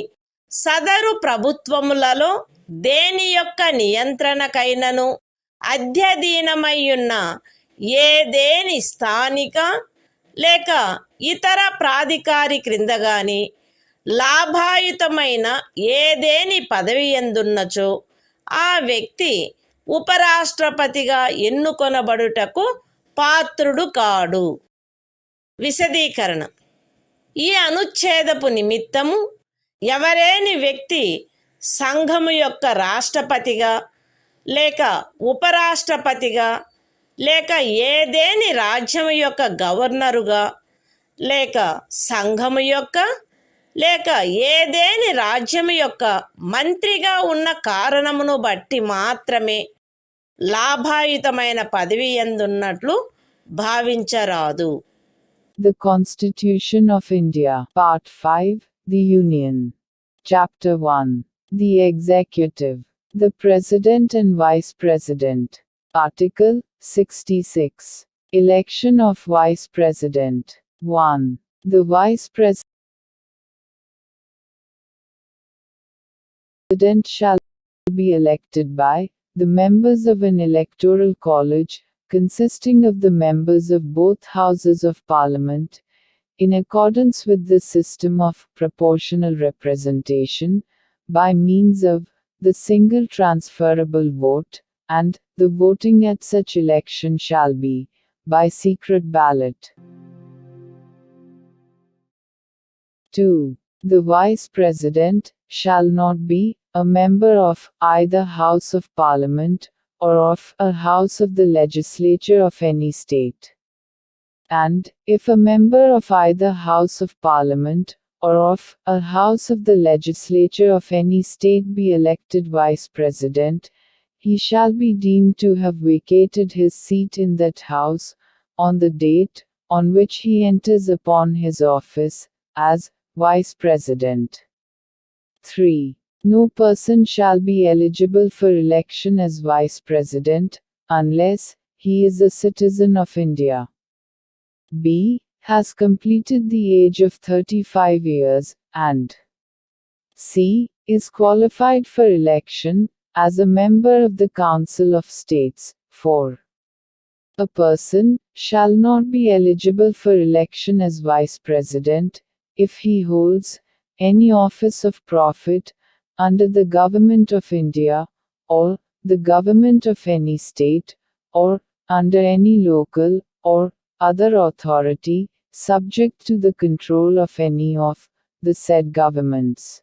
సదరు ప్రభుత్వములలో దేని యొక్క నియంత్రణకైనను అధ్యధీనమయ్యున్న ఏదేని స్థానిక లేక ఇతర ప్రాధికారి క్రింద గాని లాభాయుతమైన ఏదేని పదవి ఎందున్నచో ఆ వ్యక్తి ఉపరాష్ట్రపతిగా ఎన్నుకొనబడుటకు పాత్రుడు కాడు. విశదీకరణ: ఈ అనుచ్ఛేదపు నిమిత్తము ఎవరేని వ్యక్తి సంఘము యొక్క రాష్ట్రపతిగా లేక ఉపరాష్ట్రపతిగా లేక ఏదేని రాజ్యము యొక్క గవర్నరుగా లేక సంఘము యొక్క లేక ఏదేని రాజ్యము యొక్క మంత్రిగా ఉన్న కారణమును బట్టి మాత్రమే లాభాయుతమైన పదవి ఎందున్నట్లు భావించరాదు. The Constitution of India, Part 5, The Union. Chapter 1. The Executive. The President and Vice President. Article 66. Election of Vice President. 1. The Vice President shall be elected by the members of an electoral college consisting of the members of both houses of Parliament, in accordance with the system of proportional representation, by means of the single transferable vote, and the voting at such election shall be by secret ballot. 2. The Vice President shall not be a member of either House of Parliament or of a House of the Legislature of any state. And, if a member of either House of Parliament or of a House of the Legislature of any state be elected Vice President, he shall be deemed to have vacated his seat in that House, on the date on which he enters upon his office, as Vice President. 3. No person shall be eligible for election as Vice President, unless he is a citizen of India. B. Has completed the age of 35 years, and C. Is qualified for election, as a member of the Council of States. 4. A person shall not be eligible for election as Vice President, if he holds any office of profit, under the Government of India, or the Government of any state, or under any local, or other authority, subject to the control of any of the said governments.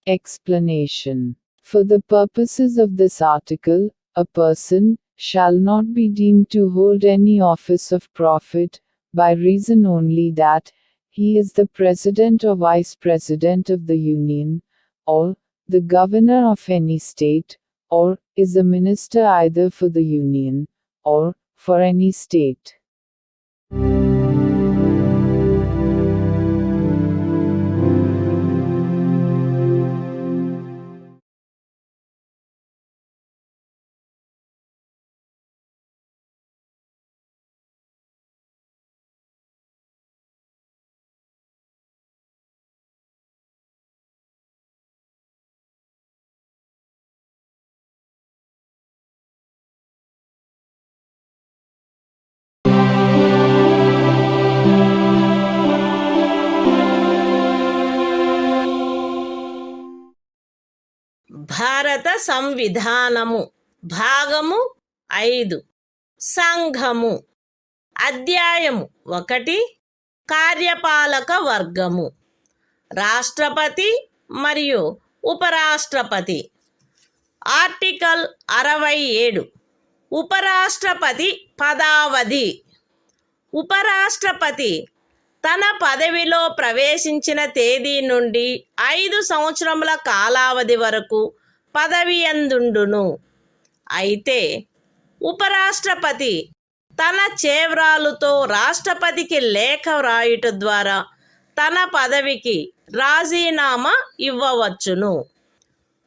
Explanation. For the purposes of this article, a person shall not be deemed to hold any office of profit, by reason only that he is the President or Vice President of the Union, or the Governor of any state, or is a minister either for the Union, or for any state. భారత సంవిధానము భాగము 5 సంఘము అధ్యాయము 1 కార్యపాలక వర్గము రాష్ట్రపతి మరియు ఉపరాష్ట్రపతి article 67 ఉపరాష్ట్రపతి పదావధి ఉపరాష్ట్రపతి తన పదవిలో ప్రవేశించిన తేదీ నుండి 5 సంవత్సరముల కాలావధి వరకు పదవి యందుండును. అయితే ఉపరాష్ట్రపతి తన చేవ్రాలుతో రాష్ట్రపతికి లేఖ వ్రాయుట ద్వారా తన పదవికి రాజీనామా ఇవ్వవచ్చును.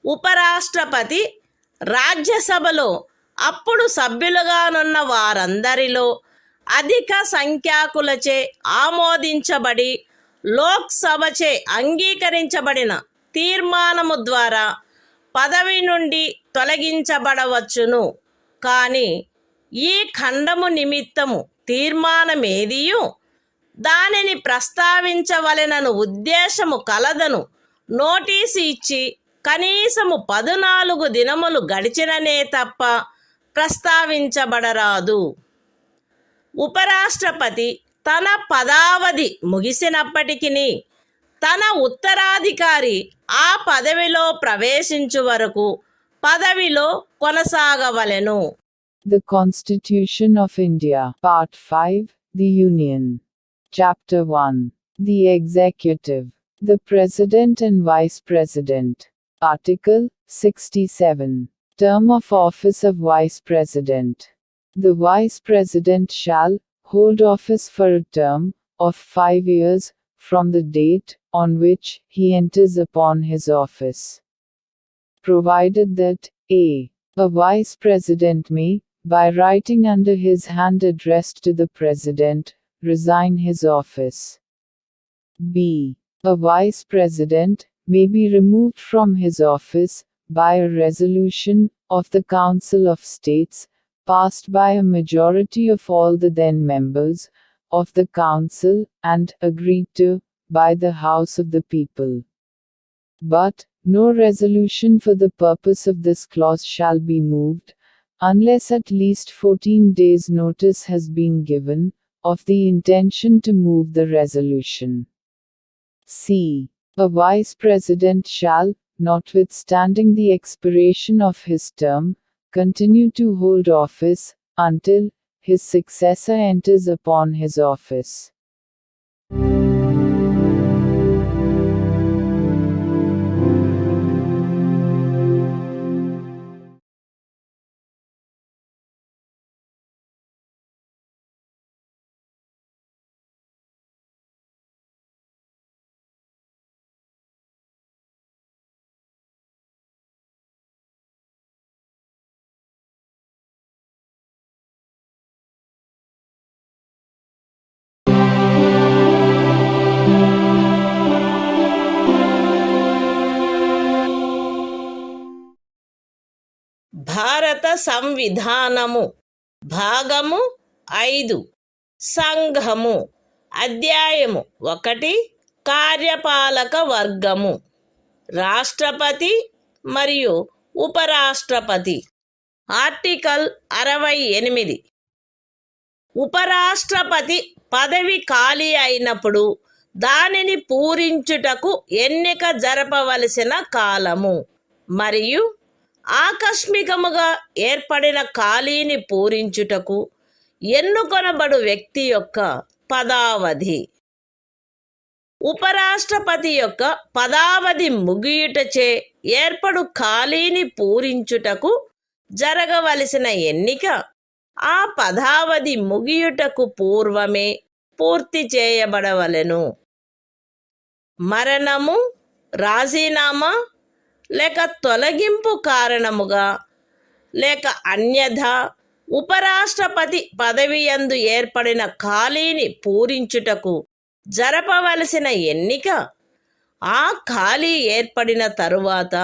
ఉపరాష్ట్రపతి రాజ్యసభలో అప్పుడు సభ్యులుగానున్న వారందరిలో అధిక సంఖ్యాకులచే ఆమోదించబడి లోక్సభచే అంగీకరించబడిన తీర్మానము ద్వారా పదవి నుండి తొలగించబడవచ్చును. కానీ ఈ ఖండము నిమిత్తము తీర్మానమేదియు దానిని ప్రస్తావించవలెనను ఉద్దేశము కలదను నోటీసు ఇచ్చి కనీసము 14 దినములు గడిచిననే తప్ప ప్రస్తావించబడరాదు. ఉపరాష్ట్రపతి తన పదావధి ముగిసినప్పటికీ తన ఉత్తరాధికారి ఆ పదవిలో ప్రవేశించు వరకు పదవిలో కొనసాగవలెను. The Constitution of India, Part 5, The Union. Chapter 1. The Executive. The President and Vice President. Article 67. Term of office of Vice President. The Vice President shall hold office for a term of 5 years from the date on which he enters upon his office, provided that a. A Vice President may, by writing under his hand addressed to the President, resign his office. b. A Vice President may be removed from his office by a resolution of the Council of States, passed by a majority of all the then members of the Council and agreed to by the House of the People. But no resolution for the purpose of this clause shall be moved, unless at least 14 days' notice has been given of the intention to move the resolution. c. A Vice President shall, notwithstanding the expiration of his term, continue to hold office until his successor enters upon his office. భారత సంవిధానము భాగము 5 సంఘము అధ్యాయము 1 కార్యపాలక వర్గము రాష్ట్రపతి మరియు ఉపరాష్ట్రపతి. Article 68. ఉపరాష్ట్రపతి పదవి ఖాళీ అయినప్పుడు దానిని పూరించుటకు ఎన్నిక జరపవలసిన కాలము మరియు ఆకస్మికముగా ఏర్పడిన ఖాళీని పూరించుటకు ఎన్నుకొనబడు వ్యక్తి యొక్క పదావధి. ఉపరాష్ట్రపతి యొక్క పదావధి ముగియుటచే ఏర్పడు ఖాళీని పూరించుటకు జరగవలసిన ఎన్నిక ఆ పదావధి ముగియుటకు పూర్వమే పూర్తి చేయబడవలెను. మరణము, రాజీనామా లేక తొలగింపు కారణముగా లేక అన్యథా ఉపరాష్ట్రపతి పదవియందు ఏర్పడిన ఖాళీని పూరించుటకు జరపవలసిన ఎన్నిక ఆ ఖాళీ ఏర్పడిన తరువాత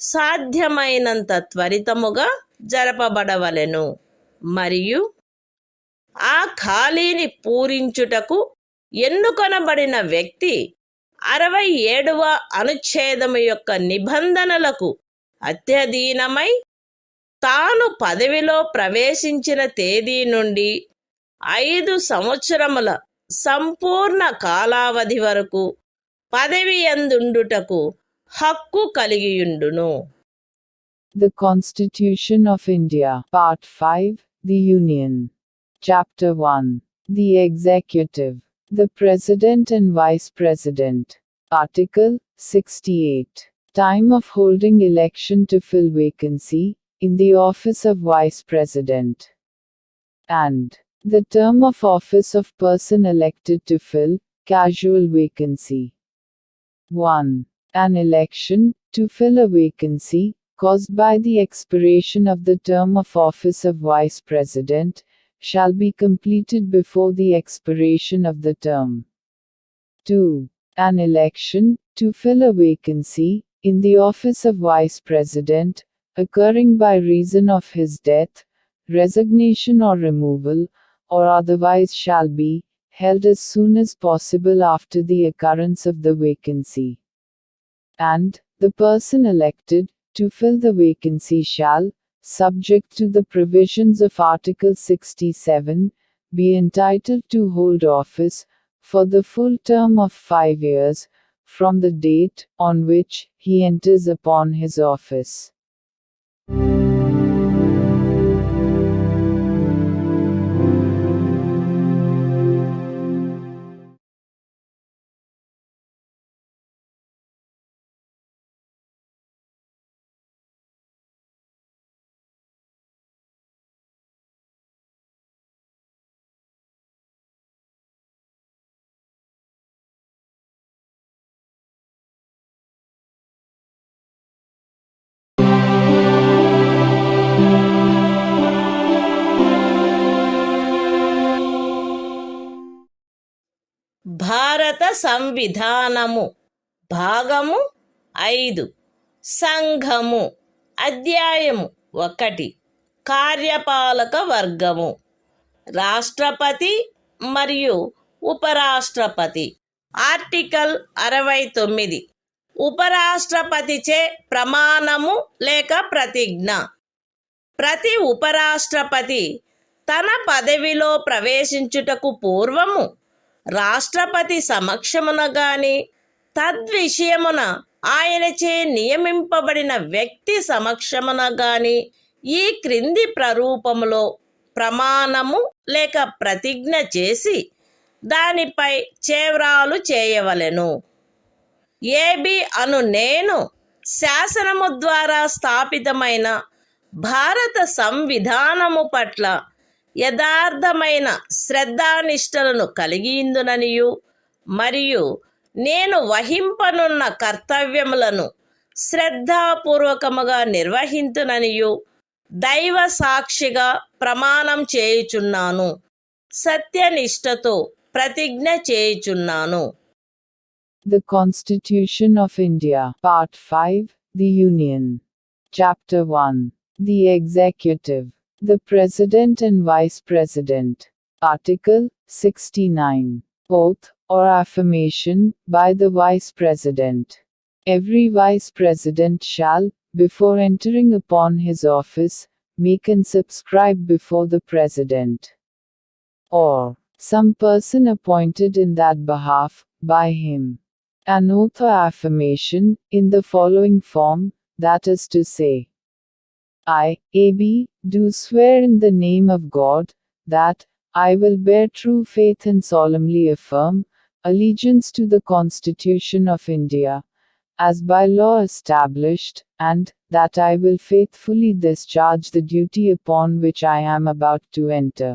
సాధ్యమైనంత త్వరితముగా జరపబడవలెను మరియు ఆ ఖాళీని పూరించుటకు ఎన్నుకొనబడిన వ్యక్తి 67వ అనుచ్ఛేదము యొక్క నిబంధనలకు అత్యధీనమై తాను పదవిలో ప్రవేశించిన తేదీ నుండి 5 సంవత్సరముల సంపూర్ణ కాలావధి వరకు పదవి యందుండుటకు హక్కు కలిగియుండును. The Constitution of India, Part 5, The Union. Chapter 1. The Executive. The President and Vice President. Article 68. Time of holding election to fill vacancy in the office of Vice President. And the term of office of person elected to fill casual vacancy. 1. An election to fill a vacancy caused by the expiration of the term of office of Vice President shall be completed before the expiration of the term. 2. An election to fill a vacancy in the office of Vice President occurring by reason of his death, resignation or removal, or otherwise shall be held as soon as possible after the occurrence of the vacancy. And, the person elected, to fill the vacancy shall, subject to the provisions of Article 67, be entitled to hold office, for the full term of 5 years, from the date on which he enters upon his office. భారత సంవిధానము భాగము 5 సంఘము అధ్యాయము 1 కార్యపాలక వర్గము రాష్ట్రపతి మరియు ఉపరాష్ట్రపతి article 69 ఉపరాష్ట్రపతిచే ప్రమాణము లేక ప్రతిజ్ఞ ప్రతి ఉపరాష్ట్రపతి తన పదవిలో ప్రవేశించుటకు పూర్వము రాష్ట్రపతి సమక్షమున గాని తద్విషయమున ఆయనచే నియమింపబడిన వ్యక్తి సమక్షమున గాని ఈ క్రింది ప్రరూపములో ప్రమాణము లేక ప్రతిజ్ఞ చేసి దానిపై చేవ్రాలు చేయవలెను. ఏబి అను నేను శాసనము ద్వారా స్థాపితమైన భారత సంవిధానము పట్ల యథార్థమైన శ్రద్ధానిష్టలను కలిగియుందుననియు మరియు నేను వహింపనున్న కర్తవ్యములను శ్రద్ధాపూర్వకముగా నిర్వహింతుననియు దైవ సాక్షిగా ప్రమాణం చేయుచున్నాను. సత్యనిష్టతో ప్రతిజ్ఞ చేయుచున్నాను. The Constitution of India, Part 5, The Union. Chapter 1. The Executive. The President and Vice President. Article 69. Oath, or affirmation, by the Vice President. Every Vice President shall, before entering upon his office, make and subscribe before the President, or some person appointed in that behalf, by him, an oath or affirmation, in the following form, that is to say, I, A.B., do swear in the name of God, that I will bear true faith and solemnly affirm allegiance to the Constitution of India, as by law established, and that I will faithfully discharge the duty upon which I am about to enter.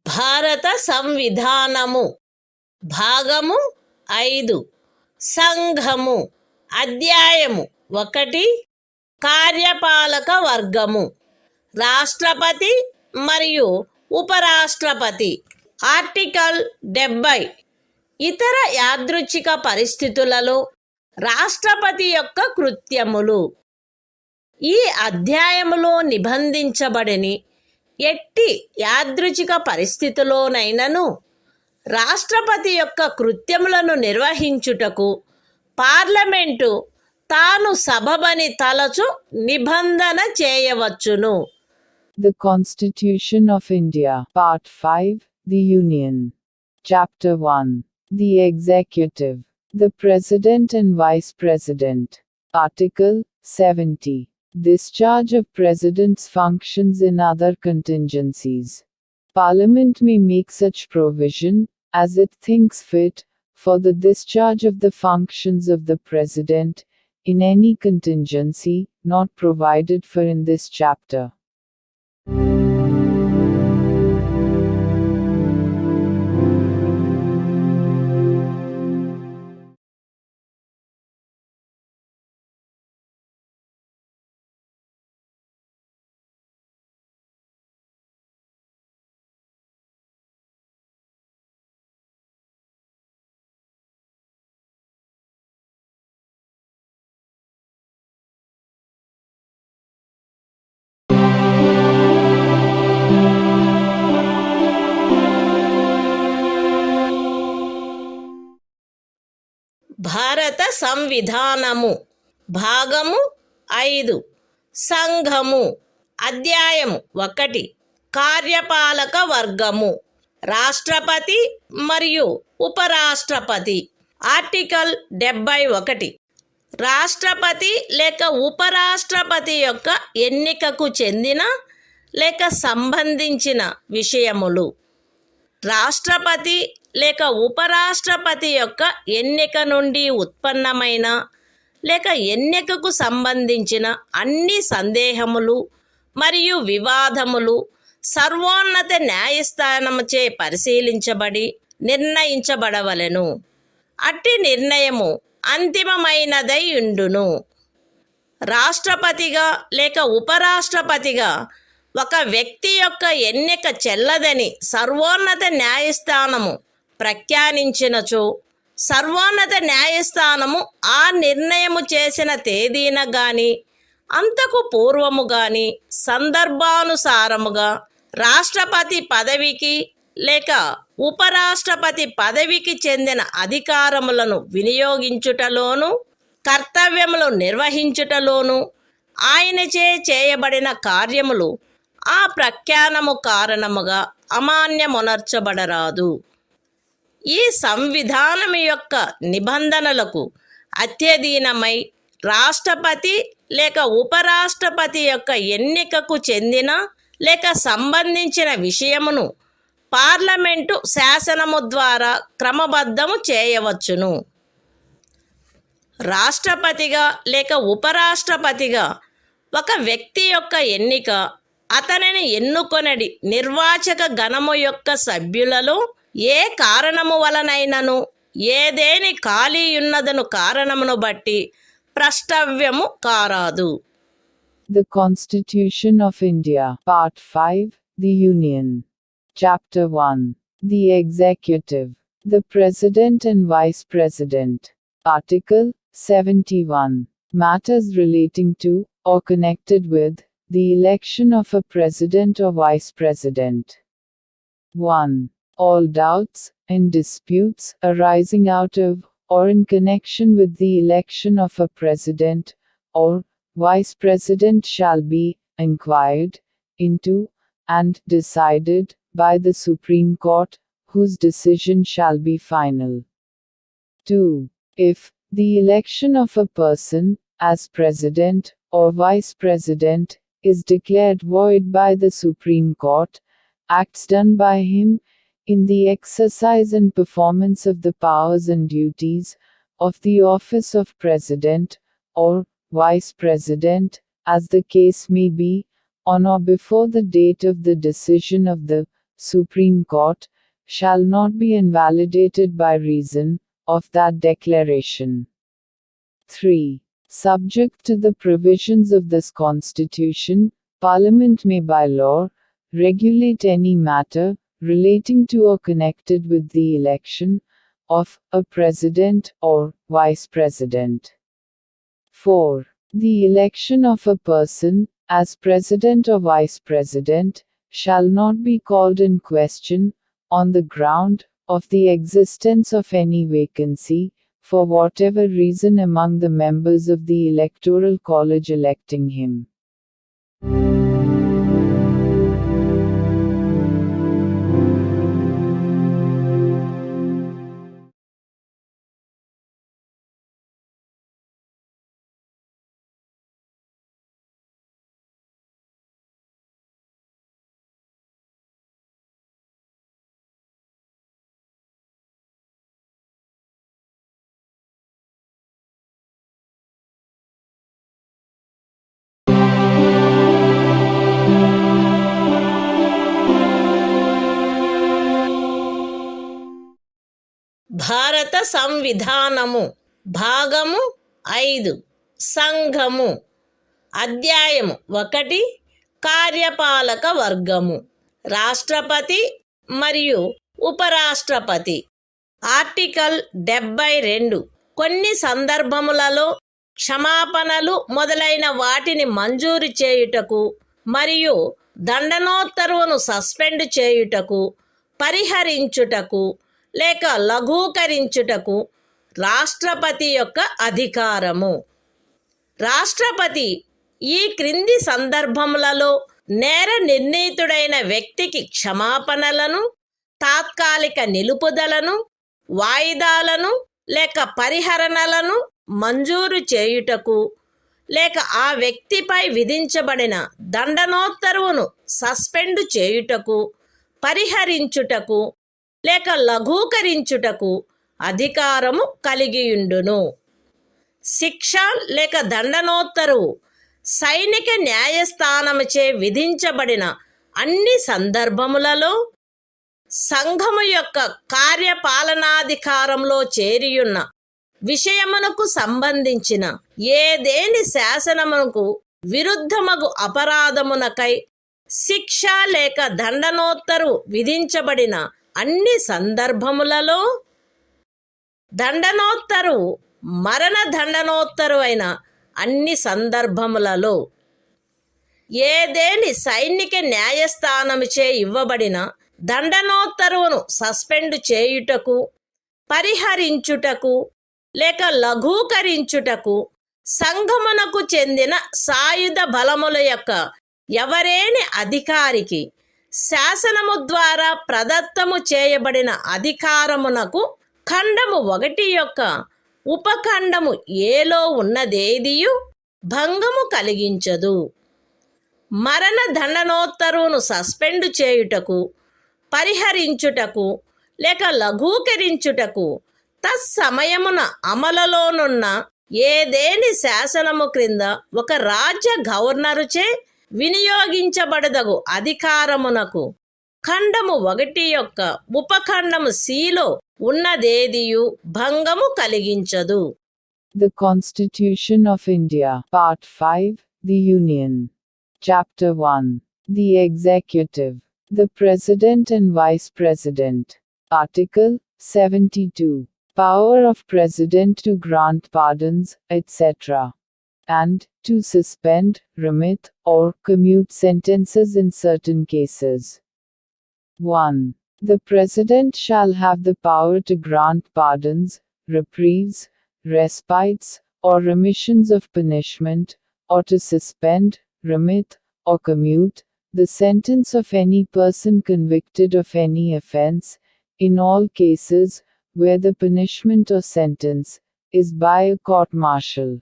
భారత సంవిధానము భాగము 5 సంఘము అధ్యాయము 1 కార్యపాలక వర్గము రాష్ట్రపతి మరియు ఉపరాష్ట్రపతి article 70 ఇతర యాదృచ్ఛిక పరిస్థితులలో రాష్ట్రపతి యొక్క కృత్యములు. ఈ అధ్యాయములో నిబంధించబడని ఎట్టి యాదృచ్ఛిక పరిస్థితిలోనైనను రాష్ట్రపతి యొక్క కృత్యములను నిర్వహించుటకు పార్లమెంటు తాను సబబని తలచు నిబంధన చేయవచ్చును. The Constitution of India, Part 5, The Union. Chapter 1. The Executive. The President and Vice President. Article 70. Discharge of President's functions in other contingencies. Parliament may make such provision, as it thinks fit, for the discharge of the functions of the President, in any contingency not provided for in this chapter. భారత సంవిధానము భాగము 5 సంఘము అధ్యాయము 1 కార్యపాలక వర్గము రాష్ట్రపతి మరియు ఉపరాష్ట్రపతి article 71 రాష్ట్రపతి లేక ఉపరాష్ట్రపతి యొక్క ఎన్నికకు చెందిన లేక సంబంధించిన విషయములు రాష్ట్రపతి లేక ఉపరాష్ట్రపతి యొక్క ఎన్నిక నుండి ఉత్పన్నమైన లేక ఎన్నికకు సంబంధించిన అన్ని సందేహములు మరియు వివాదములు సర్వోన్నత న్యాయస్థానముచే పరిశీలించబడి నిర్ణయించబడవలెను. అట్టి నిర్ణయము అంతిమమైనదై ఉండును. రాష్ట్రపతిగా లేక ఉపరాష్ట్రపతిగా ఒక వ్యక్తి యొక్క ఎన్నిక చెల్లదని సర్వోన్నత న్యాయస్థానము ప్రఖ్యానించినచో సర్వోన్నత న్యాయస్థానము ఆ నిర్ణయము చేసిన తేదీన గాని అంతకు పూర్వము గాని సందర్భానుసారముగా రాష్ట్రపతి పదవికి లేక ఉపరాష్ట్రపతి పదవికి చెందిన అధికారములను వినియోగించుటలోను కర్తవ్యములు నిర్వహించుటలోను ఆయనచే చేయబడిన కార్యములు ఆ ప్రఖ్యానము కారణముగా అమాన్యమునర్చబడరాదు. ఈ సంవిధానము యొక్క నిబంధనలకు అత్యధీనమై రాష్ట్రపతి లేక ఉపరాష్ట్రపతి యొక్క ఎన్నికకు చెందిన లేక సంబంధించిన విషయమును పార్లమెంటు శాసనము ద్వారా క్రమబద్ధము చేయవచ్చును. రాష్ట్రపతిగా లేక ఉపరాష్ట్రపతిగా ఒక వ్యక్తి యొక్క ఎన్నిక అతనిని ఎన్నుకొనడి నిర్వాచక గణము యొక్క సభ్యులలో ఏ కారణము వలనైనను ఏదేని ఖాళీ ఉన్నదను కారణమును బట్టి ప్రష్టవ్యము కారాదు. The Constitution of India, Part 5, The Union. Chapter 1. The Executive. The President and Vice President. Article 71. Matters relating to, or connected with, the election of a President or Vice President. 1. All doubts and disputes arising out of, or in connection with the election of a President, or Vice President shall be inquired into and decided by the Supreme Court, whose decision shall be final. 2. If the election of a person as President or Vice President is declared void by the Supreme Court, acts done by him in the exercise and performance of the powers and duties of the office of President or Vice President, as the case may be, on or before the date of the decision of the Supreme Court, shall not be invalidated by reason of that declaration. 3. Subject to the provisions of this Constitution, Parliament may by law regulate any matter relating to or connected with the election of a President or Vice President. 4. The election of a person as President or Vice President shall not be called in question on the ground of the existence of any vacancy, for whatever reason among the members of the Electoral College electing him. భారత సంవిధానము భాగము 5 సంఘము అధ్యాయము 1 కార్యపాలక వర్గము రాష్ట్రపతి మరియు ఉపరాష్ట్రపతి article 72 కొన్ని సందర్భములలో క్షమాపణలు మొదలైన వాటిని మంజూరు చేయుటకు మరియు దండనోత్తర్వును సస్పెండ్ చేయుటకు పరిహరించుటకు లేక లఘూకరించుటకు రాష్ట్రపతి యొక్క అధికారము. రాష్ట్రపతి ఈ క్రింది సందర్భములలో నేర నిర్ణీతుడైన వ్యక్తికి క్షమాపణలను, తాత్కాలిక నిలుపుదలను, వాయిదాలను లేక పరిహరణలను మంజూరు చేయుటకు లేక ఆ వ్యక్తిపై విధించబడిన దండనోత్తర్వును సస్పెండ్ చేయుటకు, పరిహరించుటకు లేక లఘూకరించుటకు అధికారము కలిగియుండును. శిక్ష లేక దండనోత్తరువు సైనిక న్యాయస్థానముచే విధించబడిన అన్ని సందర్భములలో సంఘము యొక్క కార్యపాలనాధికారంలో చేరియున్న విషయమునకు సంబంధించిన ఏదేని శాసనమునకు విరుద్ధమగు అపరాధమునకై శిక్ష లేక దండనోత్తరు విధించబడిన అన్ని సందర్భములలో దండనోత్తరు మరణ దండనోత్తరు అయిన అన్ని సందర్భములలో ఏదేని సైనిక న్యాయస్థానముచే ఇవ్వబడిన దండనోత్తరువును సస్పెండ్ చేయుటకు, పరిహరించుటకు లేక లఘూకరించుటకు సంఘమునకు చెందిన సాయుధ బలముల యొక్క ఎవరేని అధికారికి శాసనము ద్వారా ప్రదత్తము చేయబడిన అధికారమునకు ఖండము 1 యొక్క ఉపఖండము ఏలో ఉన్నదేదియు భంగము కలిగించదు. మరణ దండనోత్తరువును సస్పెండ్ చేయుటకు, పరిహరించుటకు లేక లఘూకరించుటకు తత్సమయమున అమలులోనున్న ఏదేని శాసనము క్రింద ఒక రాజ్య గవర్నరుచే వినియోగించబడదగు అధికారమునకు ఖండము 1 యొక్క ఉపఖండము సిలో ఉన్నదేదియు భంగము కలిగించదు. The Constitution of India, Part 5, The Union. Chapter 1. The Executive. The President and Vice President. Article 72. Power of President to grant pardons, etc. and to suspend, remit, or commute sentences in certain cases. 1. The President shall have the power to grant pardons, reprieves, respites, or remissions of punishment, or to suspend, remit, or commute the sentence of any person convicted of any offense, in all cases where the punishment or sentence is by a court-martial.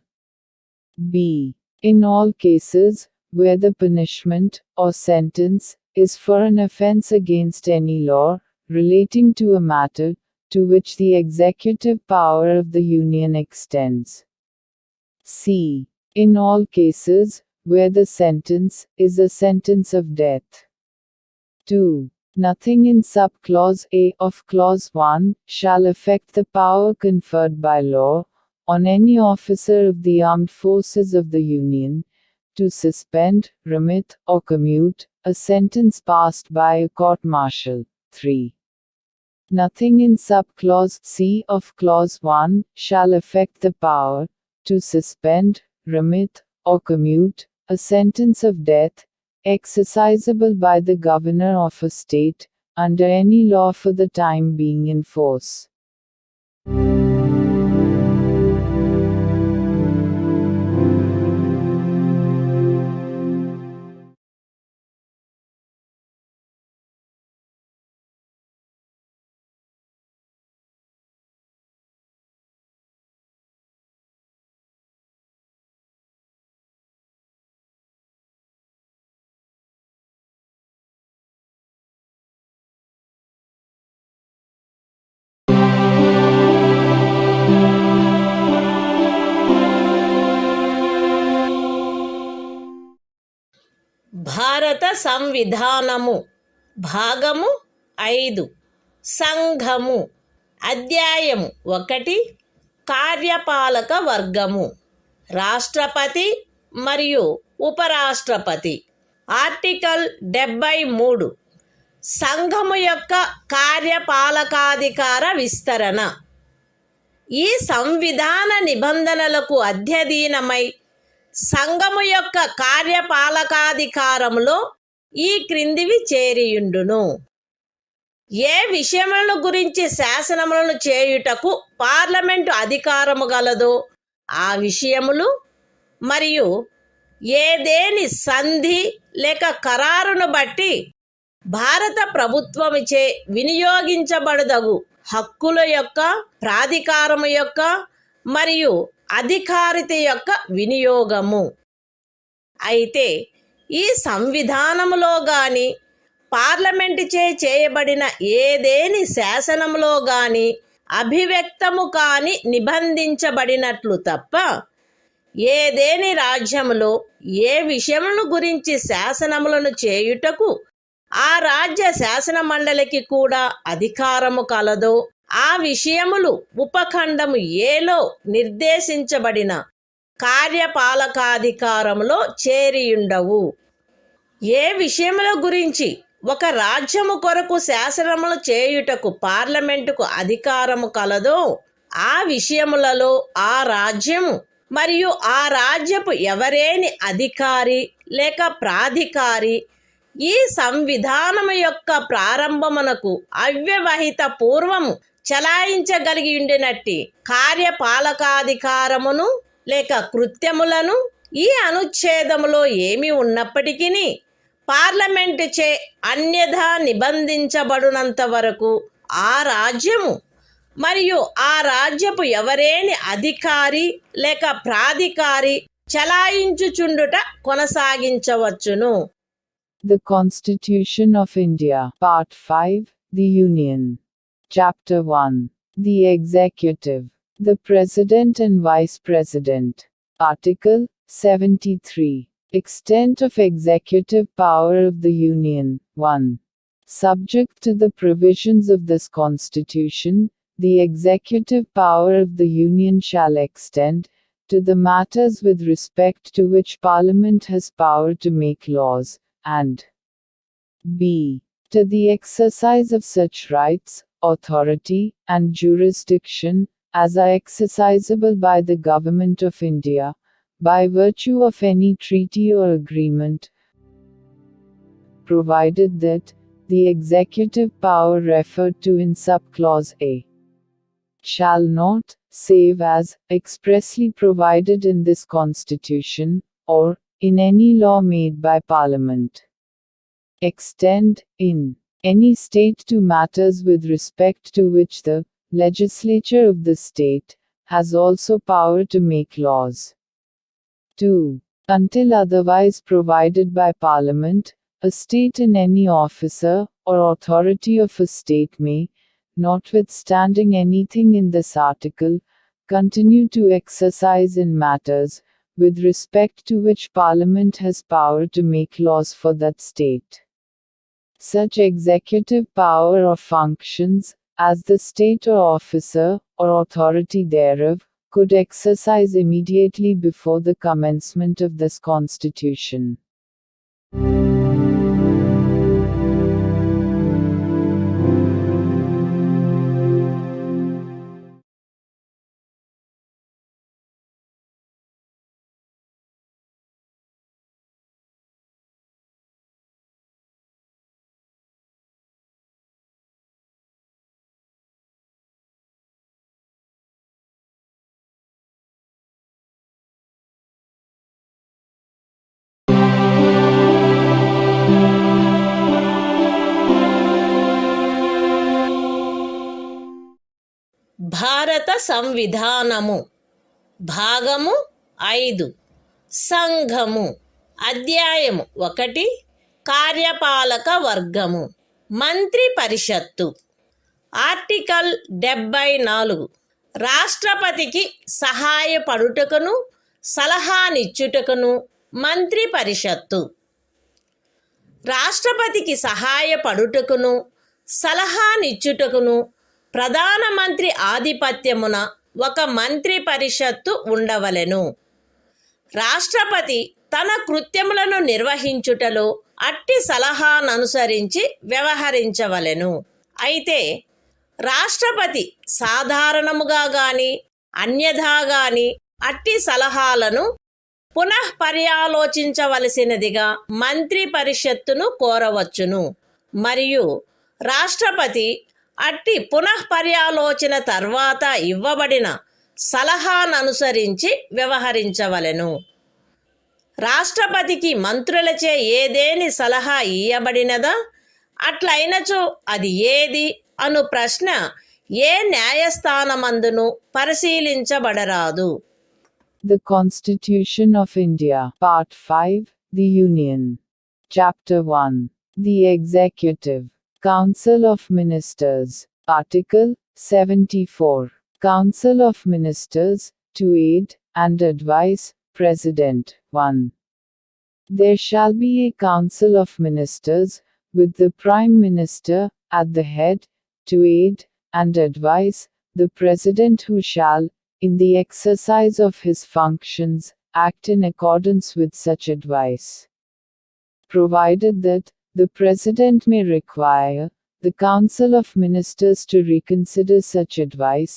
B. In all cases where the punishment or sentence is for an offense against any law relating to a matter to which the executive power of the Union extends. C. In all cases where the sentence is a sentence of death. 2. Nothing in subclause A of clause 1 shall affect the power conferred by law on any officer of the armed forces of the Union to suspend, remit, or commute a sentence passed by a court-martial. 3. Nothing in subclause C of clause 1 shall affect the power to suspend, remit, or commute a sentence of death exercisable by the governor of a state under any law for the time being in force. భారత సంవిధానము భాగము 5 సంఘము అధ్యాయం 1 కార్యపాలక వర్గము రాష్ట్రపతి మరియు ఉపరాష్ట్రపతి. Article 73 సంఘము యొక్క కార్యపాలకాధికార విస్తరణ. ఈ సంవిధాన నిబంధనలకు అధ్యయనమై సంఘము యొక్క కార్యపాలకాధికారములో ఈ క్రిందివి చేరియుండును. ఏ విషయములను గురించి శాసనములను చేయుటకు పార్లమెంటు అధికారము గలదో ఆ విషయములు మరియు ఏదేని సంధి లేక ఖరారును బట్టి భారత ప్రభుత్వముచే వినియోగించబడదగు హక్కుల యొక్క, ప్రాధికారము యొక్క మరియు అధికారిత యొక్క వినియోగము. అయితే ఈ సంవిధానములో గాని పార్లమెంటుచే చేయబడిన ఏదేని శాసనములో గాని అభివ్యక్తము కాని నిబంధించబడినట్లు తప్ప ఏదేని రాజ్యములో ఏ విషయములను గురించి శాసనములను చేయుటకు ఆ రాజ్య శాసన మండలికి కూడా అధికారము కలదో ఆ విషయములు ఉపఖండము ఏలో నిర్దేశించబడిన కార్యపాలకాధికారములో చేరియుండవు. ఏ విషయముల గురించి ఒక రాజ్యము కొరకు శాసనములు చేయుటకు పార్లమెంటుకు అధికారము కలదో ఆ విషయములలో ఆ రాజ్యము మరియు ఆ రాజ్యపు ఎవరేని అధికారి లేక ప్రాధికారి ఈ సంవిధానము యొక్క ప్రారంభమునకు అవ్యవహిత పూర్వము చలాయించగలిగి ఉండినట్టి కార్యపాలకాధికారమును లేక కృత్యములను ఈ అనుచ్ఛేదములో ఏమి ఉన్నప్పటికీ పార్లమెంటుచే అన్యథా నిబంధించబడినంత వరకు ఆ రాజ్యము మరియు ఆ రాజ్యపు ఎవరేని అధికారి లేక ప్రాధికారి చలాయించుచుండుట కొనసాగించవచ్చును. The Constitution of India, Part 5, The Union. Chapter 1. The Executive. The President and Vice President. Article 73. Extent of executive power of the Union. 1. Subject to the provisions of this Constitution, the executive power of the Union shall extend to the matters with respect to which Parliament has power to make laws, and b. to the exercise of such rights, authority, and jurisdiction as are exercisable by the Government of India, by virtue of any treaty or agreement, provided that the executive power referred to in subclause A shall not, save as expressly provided in this Constitution, or in any law made by Parliament, extend, in any state to matters with respect to which the legislature of the state has also power to make laws. 2. Until otherwise provided by Parliament, a state and any officer or authority of a state may, notwithstanding anything in this article, continue to exercise in matters with respect to which Parliament has power to make laws for that state such executive power or functions as the state or officer or authority thereof could exercise immediately before the commencement of this Constitution. భారత సంవిధానము భాగము 5 సంఘము. అధ్యాయము 1 కార్యపాలక వర్గము. మంత్రి పరిషత్తు. Article 74 రాష్ట్రపతికి సహాయపడుటకును సలహానిచ్చుటకును మంత్రి పరిషత్తు. రాష్ట్రపతికి సహాయపడుటకును సలహానిచ్చుటకును ప్రధానమంత్రి ఆధిపత్యమున ఒక మంత్రి పరిషత్తు ఉండవలెను. రాష్ట్రపతి తన కృత్యములను నిర్వహించుటలో అట్టి సలహాననుసరించి వ్యవహరించవలెను. అయితే రాష్ట్రపతి సాధారణముగా గాని అన్యథా గాని అట్టి సలహాలను పునఃపర్యాలోచించవలసినదిగా మంత్రి పరిషత్తును కోరవచ్చును. మరియు రాష్ట్రపతి అట్టి పునఃపర్యాలోచన తర్వాత ఇవ్వబడిన సలహాననుసరించి వ్యవహరించవలెను. రాష్ట్రపతికి మంత్రులచే ఏదేని సలహా ఇయ్యబడినదా, అట్లయినచో అది ఏది అను ప్రశ్న ఏ న్యాయస్థానమందును పరిశీలించబడరాదు. The Constitution of India, Part 5, The Union. Chapter 1. The Executive. Council of Ministers. Article 74. Council of Ministers, to aid and advise President. 1. There shall be a Council of Ministers, with the Prime Minister at the head, to aid and advise the President, who shall, in the exercise of his functions, act in accordance with such advice. Provided that the President may require the Council of Ministers to reconsider such advice,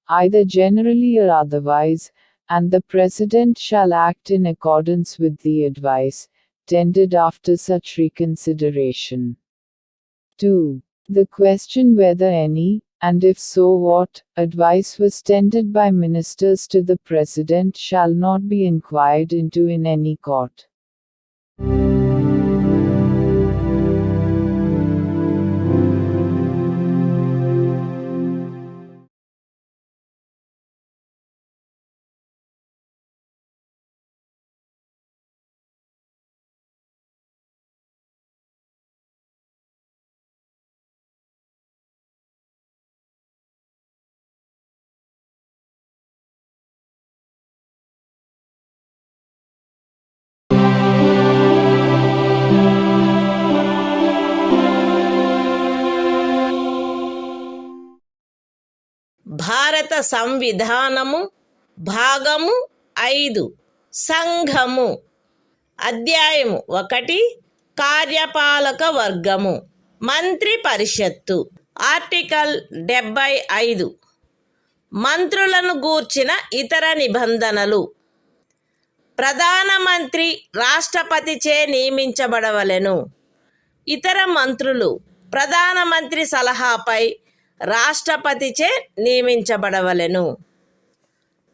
either generally or otherwise, and the President shall act in accordance with the advice tendered after such reconsideration. 2. The question whether any, and if so what, advice was tendered by ministers to the President shall not be inquired into in any court. భారత సంవిధానము భాగము 5 సంఘము. అధ్యాయము 1 కార్యపాలక వర్గము. మంత్రి పరిషత్తు. Article 75. మంత్రులను గూర్చిన ఇతర నిబంధనలు. ప్రధానమంత్రి రాష్ట్రపతిచే నియమించబడవలెను. ఇతర మంత్రులు ప్రధానమంత్రి సలహాపై రాష్ట్రపతిచే నియమించబడవలెను.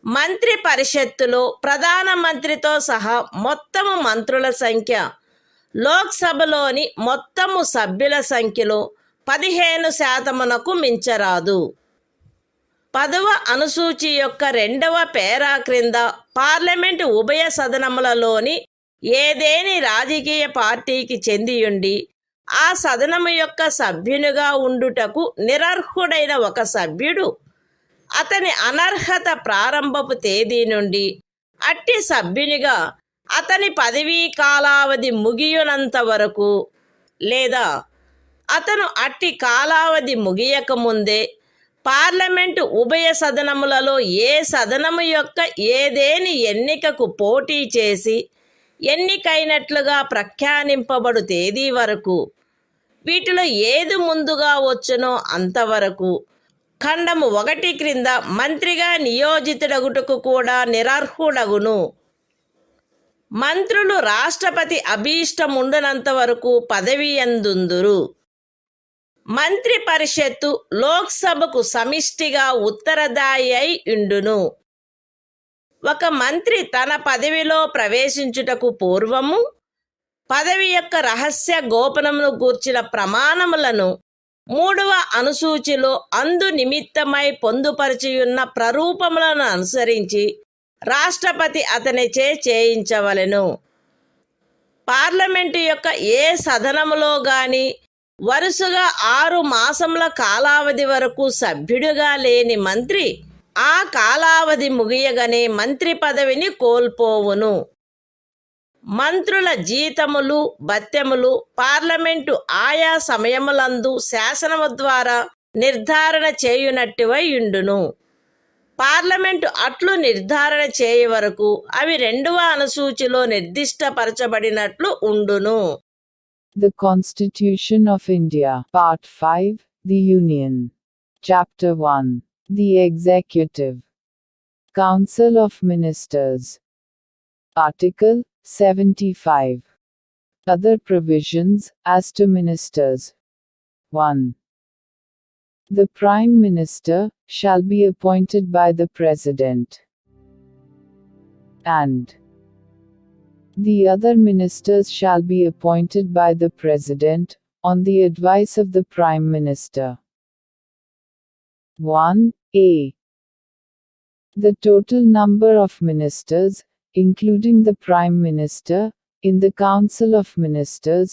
మంత్రి పరిషత్తులో ప్రధానమంత్రితో సహా మొత్తము మంత్రుల సంఖ్య లోక్సభలోని మొత్తము సభ్యుల సంఖ్యలో 15% మించరాదు. 10వ అనుసూచి యొక్క 2వ పేరా క్రింద పార్లమెంటు ఉభయ సదనములలోని ఏదేని రాజకీయ పార్టీకి చెందియుండి ఆ సదనము యొక్క సభ్యునిగా ఉండుటకు నిరర్హుడైన ఒక సభ్యుడు అతని అనర్హత ప్రారంభపు తేదీ నుండి అట్టి సభ్యునిగా అతని పదవీ కాలావధి ముగియునంత వరకు, లేదా అతను అట్టి కాలావధి ముగియకముందే పార్లమెంటు ఉభయ సదనములలో ఏ సదనము యొక్క ఏదేని ఎన్నికకు పోటీ చేసి ఎన్నికైనట్లుగా ప్రఖ్యానింపబడు తేదీ వరకు, వీటిలో ఏది ముందుగా వచ్చునో అంతవరకు ఖండము 1 క్రింద మంత్రిగా నియోజితుడగుటకు కూడా నిరర్హుడగును. మంత్రులు రాష్ట్రపతి అభీష్టముండునంత వరకు పదవి యందుందురు. మంత్రి పరిషత్తు లోక్సభకు సమిష్టిగా ఉత్తరదాయి అయి ఉండును. ఒక మంత్రి తన పదవిలో ప్రవేశించుటకు పూర్వము పదవి యొక్క రహస్య గోపనమును గూర్చిన ప్రమాణములను 3వ అనుసూచిలో అందు నిమిత్తమై పొందుపరిచియున్న ప్రరూపములను అనుసరించి రాష్ట్రపతి అతనిచే చేయించవలెను. పార్లమెంటు యొక్క ఏ సదనములో గాని వరుసగా 6 మాసముల కాలావధి వరకు సభ్యుడిగా లేని మంత్రి ఆ కాలావధి ముగియగానే మంత్రి పదవిని కోల్పోవును. మంత్రుల జీతములు భత్యములు పార్లమెంటు ఆయా సమయములందు శాసనము ద్వారా నిర్ధారణ చేయునట్టివై యుండును. పార్లమెంటు అట్లు నిర్ధారణ చేయ వరకు అవి 2వ అనుసూచిలో నిర్దిష్టపరచబడినట్లు ఉండును. The Constitution of India, Part 5, The Union. Chapter 1. The Executive. Council of Ministers. Article 75. Other provisions, as to ministers. 1. The Prime Minister shall be appointed by the President, and the other ministers shall be appointed by the President, on the advice of the Prime Minister. 1a. The total number of ministers, including the Prime Minister, in the Council of Ministers,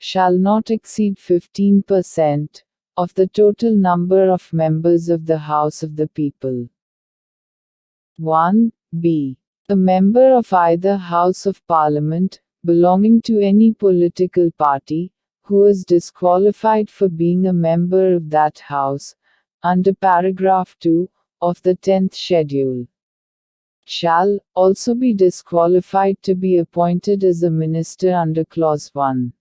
shall not exceed 15% of the total number of members of the House of the People. 1b. A member of either House of Parliament, belonging to any political party, who is disqualified for being a member of that House, under paragraph 2 of the 10th schedule, shall also be disqualified to be appointed as a minister under clause 1.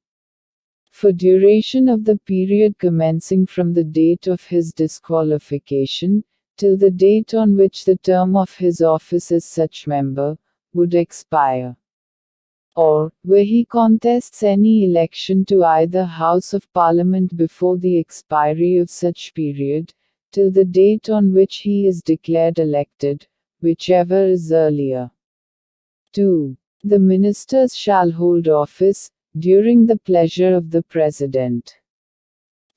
For duration of the period commencing from the date of his disqualification, till the date on which the term of his office as such member would expire, or where he contests any election to either House of Parliament before the expiry of such period, till the date on which he is declared elected, whichever is earlier. 2. The ministers shall hold office during the pleasure of the President.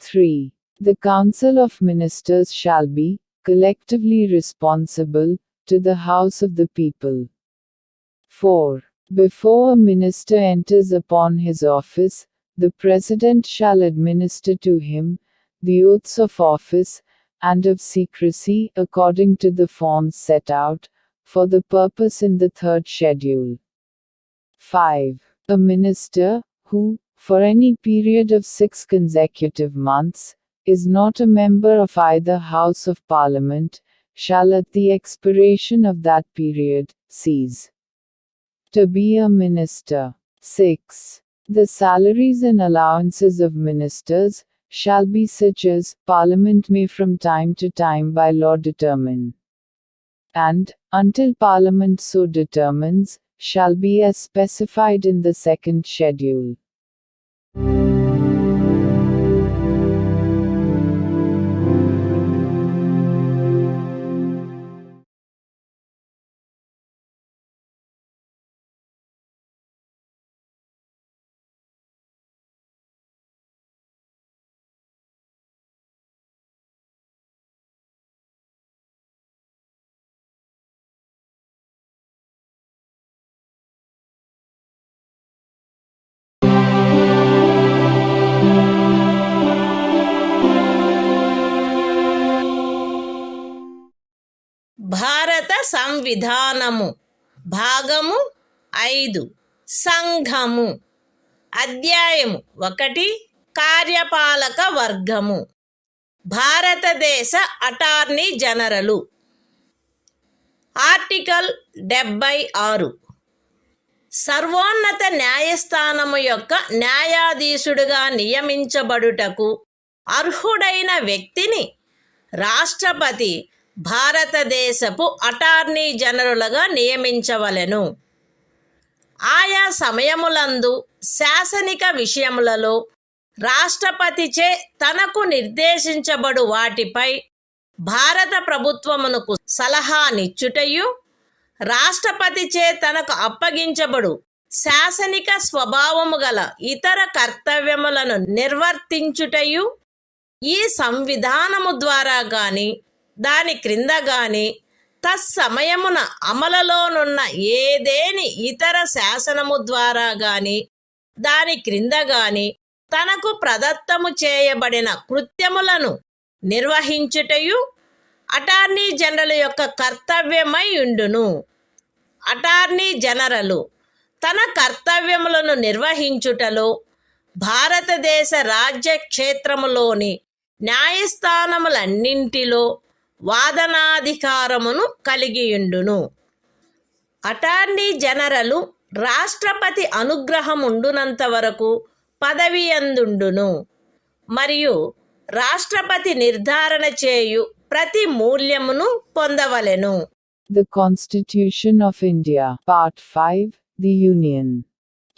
3. The Council of Ministers shall be collectively responsible to the House of the People. 4. Before a minister enters upon his office, the President shall administer to him the oaths of office and of secrecy according to the forms set out for the purpose in the 3rd schedule. 5. A minister who, for any period of 6 consecutive months, is not a member of either House of Parliament, shall at the expiration of that period cease to be a minister. 6. The salaries and allowances of ministers shall be such as Parliament may from time to time by law determine, and, until Parliament so determines, shall be as specified in the 2nd schedule. భారత సంవిధానము భాగము 5 సంఘము అధ్యాయము 1 కార్యపాలక వర్గము భారతదేశ attorney general article 76 సర్వోన్నత న్యాయస్థానము యొక్క న్యాయాధీశుడిగా నియమించబడుటకు అర్హుడైన వ్యక్తిని రాష్ట్రపతి భారతదేశపు అటార్నీ జనరలుగా నియమించవలెను. ఆయా సమయములందు శాసనిక విషయములలో రాష్ట్రపతిచే తనకు నిర్దేశించబడు వాటిపై భారత ప్రభుత్వమునకు సలహానిచ్చుటయు, రాష్ట్రపతిచే తనకు అప్పగించబడు శాసనిక స్వభావము గల ఇతర కర్తవ్యములను నిర్వర్తించుటయు ఈ సంవిధానము ద్వారా గాని దాని క్రింద గాని తత్సమయమున అమలులోనున్న ఏదేని ఇతర శాసనము ద్వారా గాని దాని క్రింద గాని తనకు ప్రదత్తము చేయబడిన కృత్యములను నిర్వహించుటయు అటార్నీ జనరల్ యొక్క కర్తవ్యమై ఉండును. అటార్నీ జనరలు తన కర్తవ్యములను నిర్వహించుటలో భారతదేశ రాజ్య క్షేత్రములోని న్యాయస్థానములన్నింటిలో వాదనాధికారమును కలిగియుండును. అటార్నీ జనరలు రాష్ట్రపతి అనుగ్రహముండునంత వరకు పదవియందుండును మరియు రాష్ట్రపతి నిర్ధారణ చేయు ప్రతి మూల్యమును పొందవలెను. The Constitution of India, Part 5, The Union.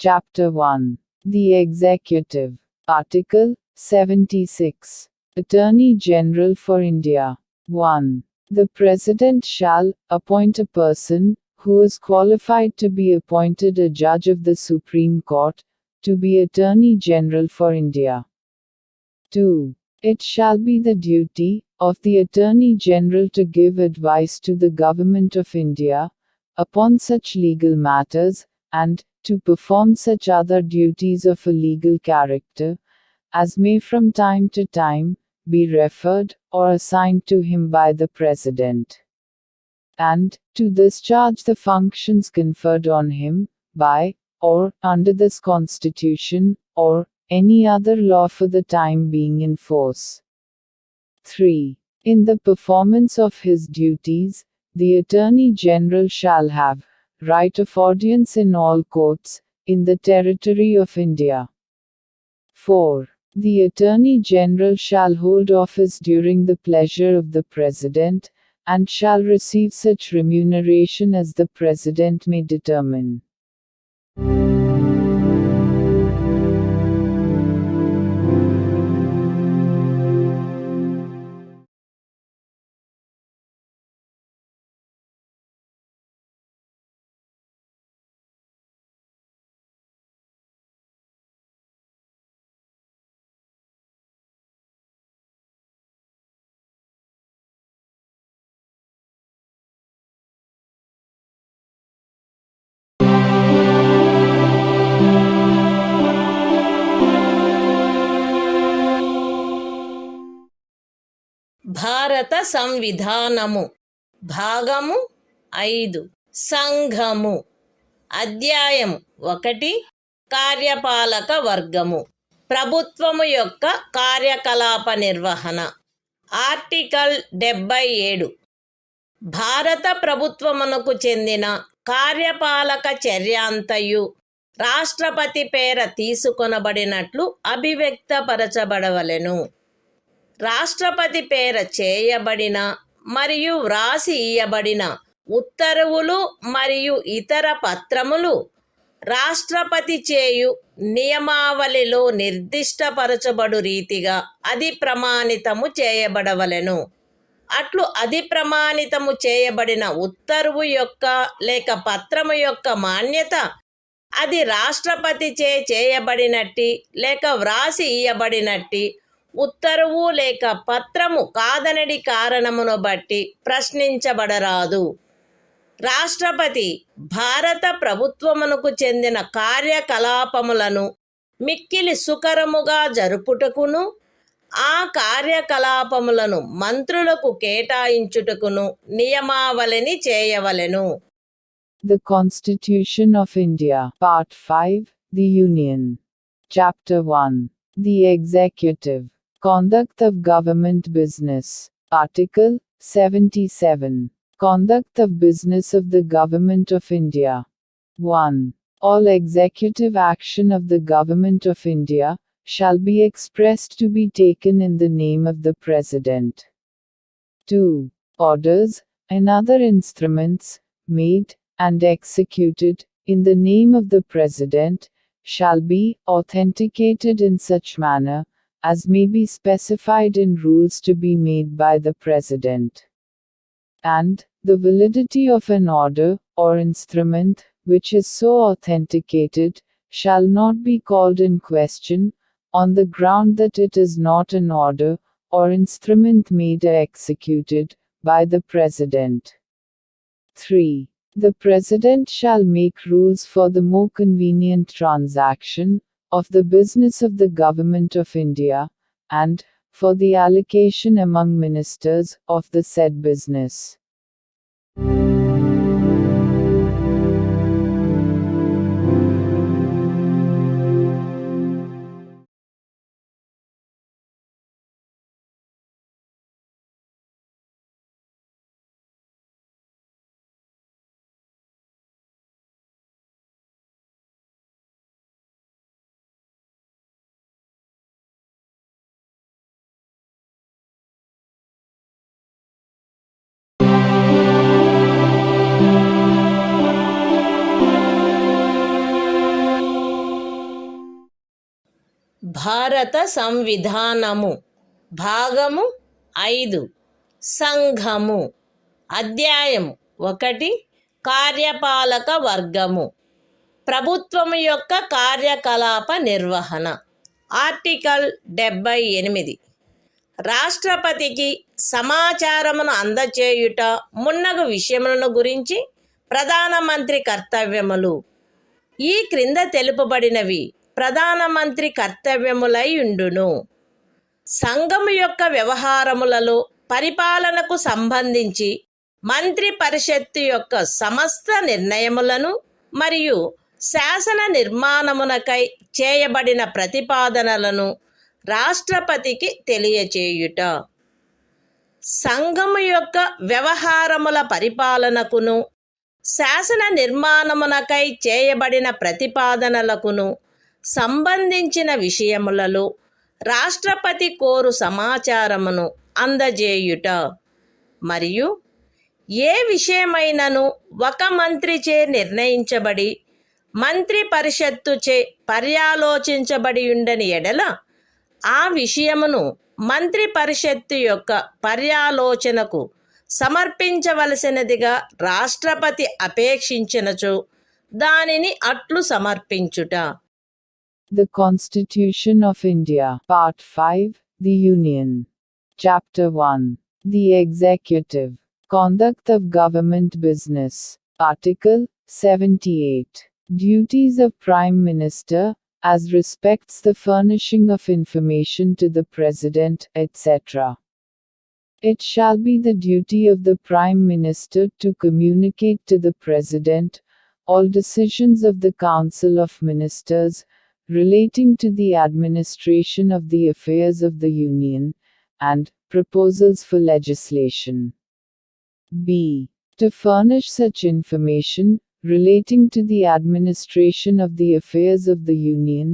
Chapter 1. The Executive. Article 76. Attorney General for India. 1. The President shall appoint a person who is qualified to be appointed a judge of the Supreme Court, to be Attorney General for India. 2. It shall be the duty of the Attorney General to give advice to the Government of India upon such legal matters, and to perform such other duties of a legal character as may from time to time be referred or assigned to him by the President, and to discharge the functions conferred on him by or under this Constitution or any other law for the time being in force. 3. In the performance of his duties, the Attorney General shall have right of audience in all courts in the territory of India. 4. The Attorney General shall hold office during the pleasure of the President, and shall receive such remuneration as the President may determine. భారత సంవిధానము భాగము 5 సంఘము అధ్యాయం 1 కార్యపాలక వర్గము ప్రభుత్వము యొక్క కార్యకలాప నిర్వహణ article 77 భారత ప్రభుత్వమునకు చెందిన కార్యపాలక చర్యాంతయు రాష్ట్రపతి పేర తీసుకొనబడినట్లు అభివ్యక్తపరచబడవలెను. రాష్ట్రపతి పేర చేయబడిన మరియు వ్రాసి ఇయ్యబడిన ఉత్తర్వులు మరియు ఇతర పత్రములు రాష్ట్రపతి చేయు నియమావళిలో నిర్దిష్టపరచబడు రీతిగా అది ప్రమాణితము చేయబడవలెను. అట్లు అది ప్రమాణితము చేయబడిన ఉత్తర్వు యొక్క లేక పత్రము యొక్క మాన్యత అది రాష్ట్రపతిచే చేయబడినట్టి లేక వ్రాసి ఇయ్యబడినట్టి ఉత్తర్వు లేక పత్రము కాదనడి కారణమును బట్టి ప్రశ్నించబడరాదు. రాష్ట్రపతి భారత ప్రభుత్వమునకు చెందిన కార్యకలాపములను మిక్కిలి సుకరముగా జరుపుటకును ఆ కార్యకలాపములను మంత్రులకు కేటాయించుటకును నియమావళిని చేయవలెను. The Constitution of India, Part 5, The Union. Chapter 1. The Executive. Conduct of Government Business. Article 77. Conduct of Business of the Government of India. 1. All executive action of the Government of India shall be expressed to be taken in the name of the President. 2. Orders and other instruments made and executed in the name of the President shall be authenticated in such manner as may be specified in rules to be made by the President. And the validity of an order or instrument which is so authenticated shall not be called in question on the ground that it is not an order or instrument made or executed by the President. 3. The President shall make rules for the more convenient transaction of the business of the Government of India, and for the allocation among ministers of the said business. భారత సంవిధానము భాగము 5 సంఘము అధ్యాయం 1 కార్యపాలక వర్గము ప్రభుత్వము యొక్క కార్యకలాప నిర్వహణ article 78 రాష్ట్రపతికి సమాచారమును అందచేయుట మున్నగు విషయములను గురించి ప్రధానమంత్రి కర్తవ్యములు ఈ క్రింద తెలుపబడినవి ప్రధానమంత్రి కర్తవ్యములై ఉండును. సంఘము యొక్క వ్యవహారములలో పరిపాలనకు సంబంధించి మంత్రి పరిషత్తు యొక్క సమస్త నిర్ణయములను మరియు శాసన నిర్మాణమునకై చేయబడిన ప్రతిపాదనలను రాష్ట్రపతికి తెలియచేయుట. సంఘము యొక్క వ్యవహారముల పరిపాలనకును శాసన నిర్మాణమునకై చేయబడిన ప్రతిపాదనలకును సంబంధించిన విషయములలో రాష్ట్రపతి కోరు సమాచారమును అందజేయుట మరియు ఏ విషయమైనను ఒక మంత్రిచే నిర్ణయించబడి మంత్రి పరిషత్తుచే పర్యాలోచించబడి ఉండని ఎడల ఆ విషయమును మంత్రి పరిషత్తు యొక్క పర్యాలోచనకు సమర్పించవలసినదిగా రాష్ట్రపతి అపేక్షించినచో దానిని అట్లు సమర్పించుట. The Constitution of India, Part 5, The Union. Chapter 1. The Executive. Conduct of Government Business. Article 78. Duties of Prime Minister, as respects the furnishing of information to the President, etc. It shall be the duty of the Prime Minister to communicate to the President all decisions of the Council of Ministers relating to the administration of the affairs of the Union, and proposals for legislation. B. To furnish such information relating to the administration of the affairs of the Union,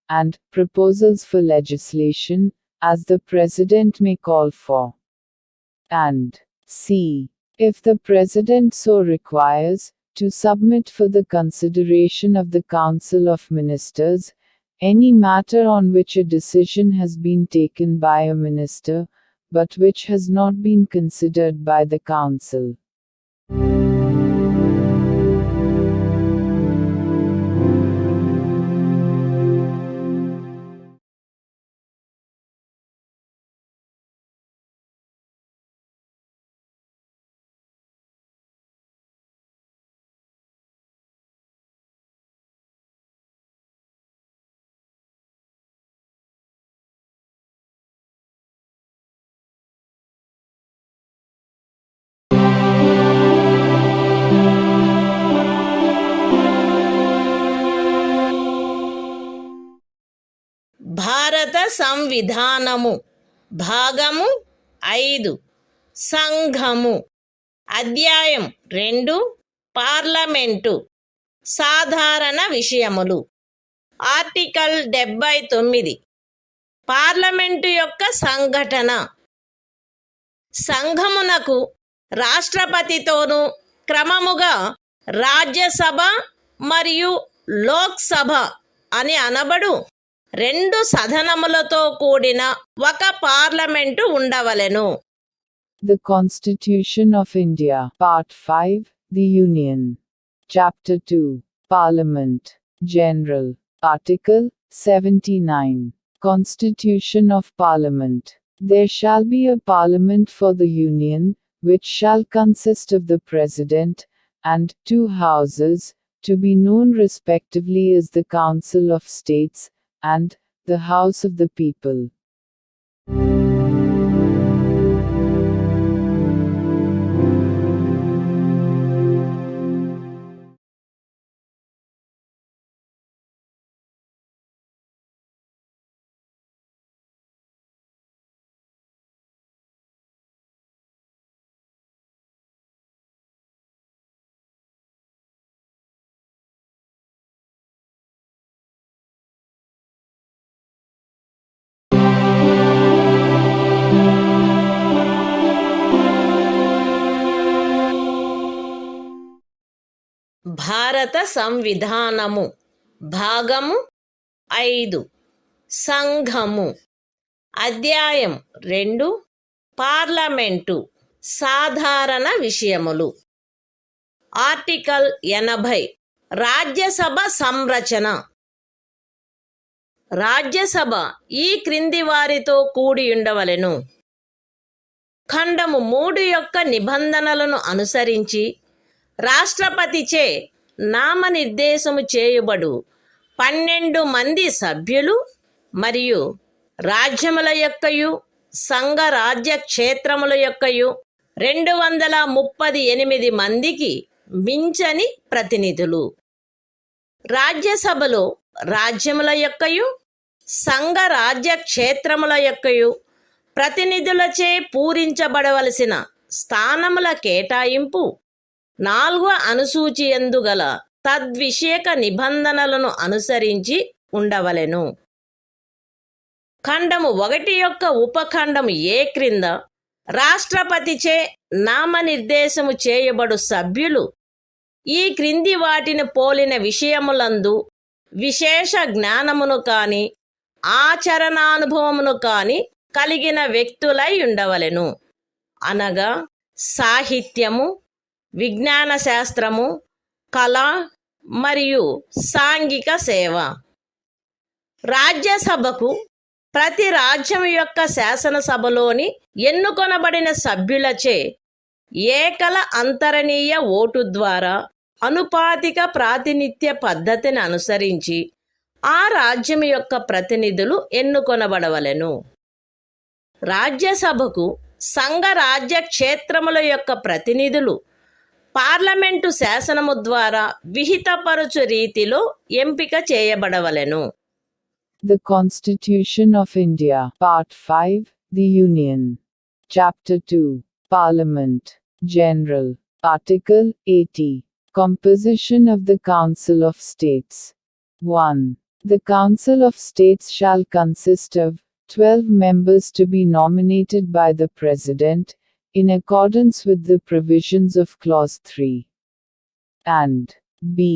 and proposals for legislation, as the President may call for. And C. If the President so requires, to submit for the consideration of the Council of Ministers any matter on which a decision has been taken by a minister, but which has not been considered by the Council. భారత సంవిధానము భాగము 5 సంఘము అధ్యాయం 2 parliament సాధారణ విషయములు article 79 parliament యొక్క సంఘటన సంఘమునకు రాష్ట్రపతితోనూ క్రమముగా రాజ్యసభ మరియు లోక్సభ అని అనబడు 2 సదనములతో కూడిన ఒక పార్లమెంటు ఉండవలెను. The Constitution of India, Part 5, The Union. Chapter 2. Parliament. General. Article 79. Constitution of Parliament. There shall be a Parliament for the Union, which shall consist of the President, and 2 houses, to be known respectively as the Council of States, and the House of the People. భారత సంవిధానము భాగము 5 సంఘము. అధ్యాయం 2 parliament సాధారణ విషయములు. Article 80 Rajya Sabha సంరచన. Rajya Sabha ఈ క్రింది వారితో కూడి ఉండవలెను. ఖండము 3 యొక్క నిబంధనలను అనుసరించి రాష్ట్రపతిచే నామనిర్దేశము చేయబడు 12 మంది సభ్యులు మరియు రాజ్యముల యొక్కయు సంఘ రాజ్య క్షేత్రముల యొక్కయు 238 మందికి మించని ప్రతినిధులు. రాజ్యసభలో రాజ్యముల యొక్కయు సంఘ రాజ్య క్షేత్రముల యొక్కయు ప్రతినిధులచే పూరించబడవలసిన స్థానముల కేటాయింపు 4వ అనుసూచియందు గల తద్విషయక నిబంధనలను అనుసరించి ఉండవలెను. ఖండము 1 యొక్క ఉపఖండము ఏ క్రింద రాష్ట్రపతిచే నామనిర్దేశము చేయబడు సభ్యులు ఈ క్రింది వాటిని పోలిన విషయములందు విశేష జ్ఞానమును కాని ఆచరణానుభవమును కాని కలిగిన వ్యక్తులై ఉండవలెను. అనగా సాహిత్యము, విజ్ఞాన శాస్త్రము, కళ మరియు సాంఘిక సేవ. రాజ్యసభకు ప్రతి రాజ్యం యొక్క శాసనసభలోని ఎన్నుకొనబడిన సభ్యులచే ఏకల అంతరణీయ ఓటు ద్వారా అనుపాతిక ప్రాతినిధ్య పద్ధతిని అనుసరించి ఆ రాజ్యం యొక్క ప్రతినిధులు ఎన్నుకొనబడవలెను. రాజ్యసభకు సంఘ రాజ్య క్షేత్రముల యొక్క ప్రతినిధులు పార్లమెంటు శాసనము ద్వారా విహితపరచు రీతిలో ఎంపిక చేయబడవలెను. The Constitution of India, Part 5, The Union. Chapter 2, Parliament, General. Article 80. Composition of the Council of States. 1. The Council of States shall consist of 12 members to be nominated by the President, in accordance with the provisions of Clause 3. And b.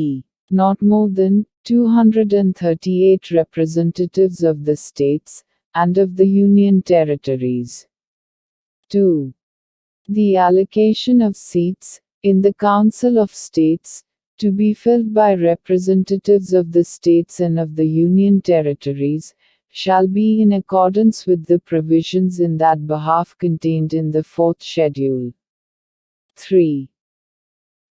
Not more than 238 representatives of the states, and of the Union territories. 2. The allocation of seats, in the Council of States, to be filled by representatives of the states and of the Union territories, shall be in accordance with the provisions in that behalf contained in the 4th schedule. 3.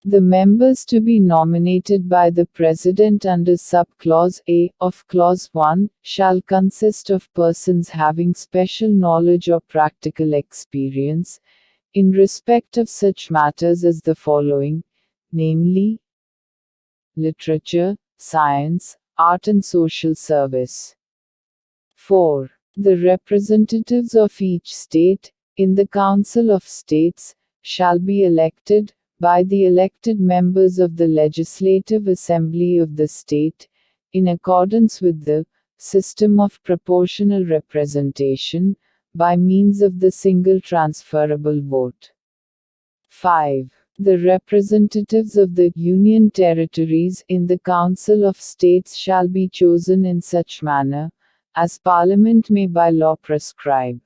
The members to be nominated by the President under Sub-Clause A of Clause 1 shall consist of persons having special knowledge or practical experience in respect of such matters as the following, namely, literature, science, art and social service. 4. The representatives of each state, in the Council of States, shall be elected by the elected members of the Legislative Assembly of the state, in accordance with the system of proportional representation, by means of the single transferable vote. 5. The representatives of the Union territories in the Council of States shall be chosen in such manner, as Parliament may by law prescribe.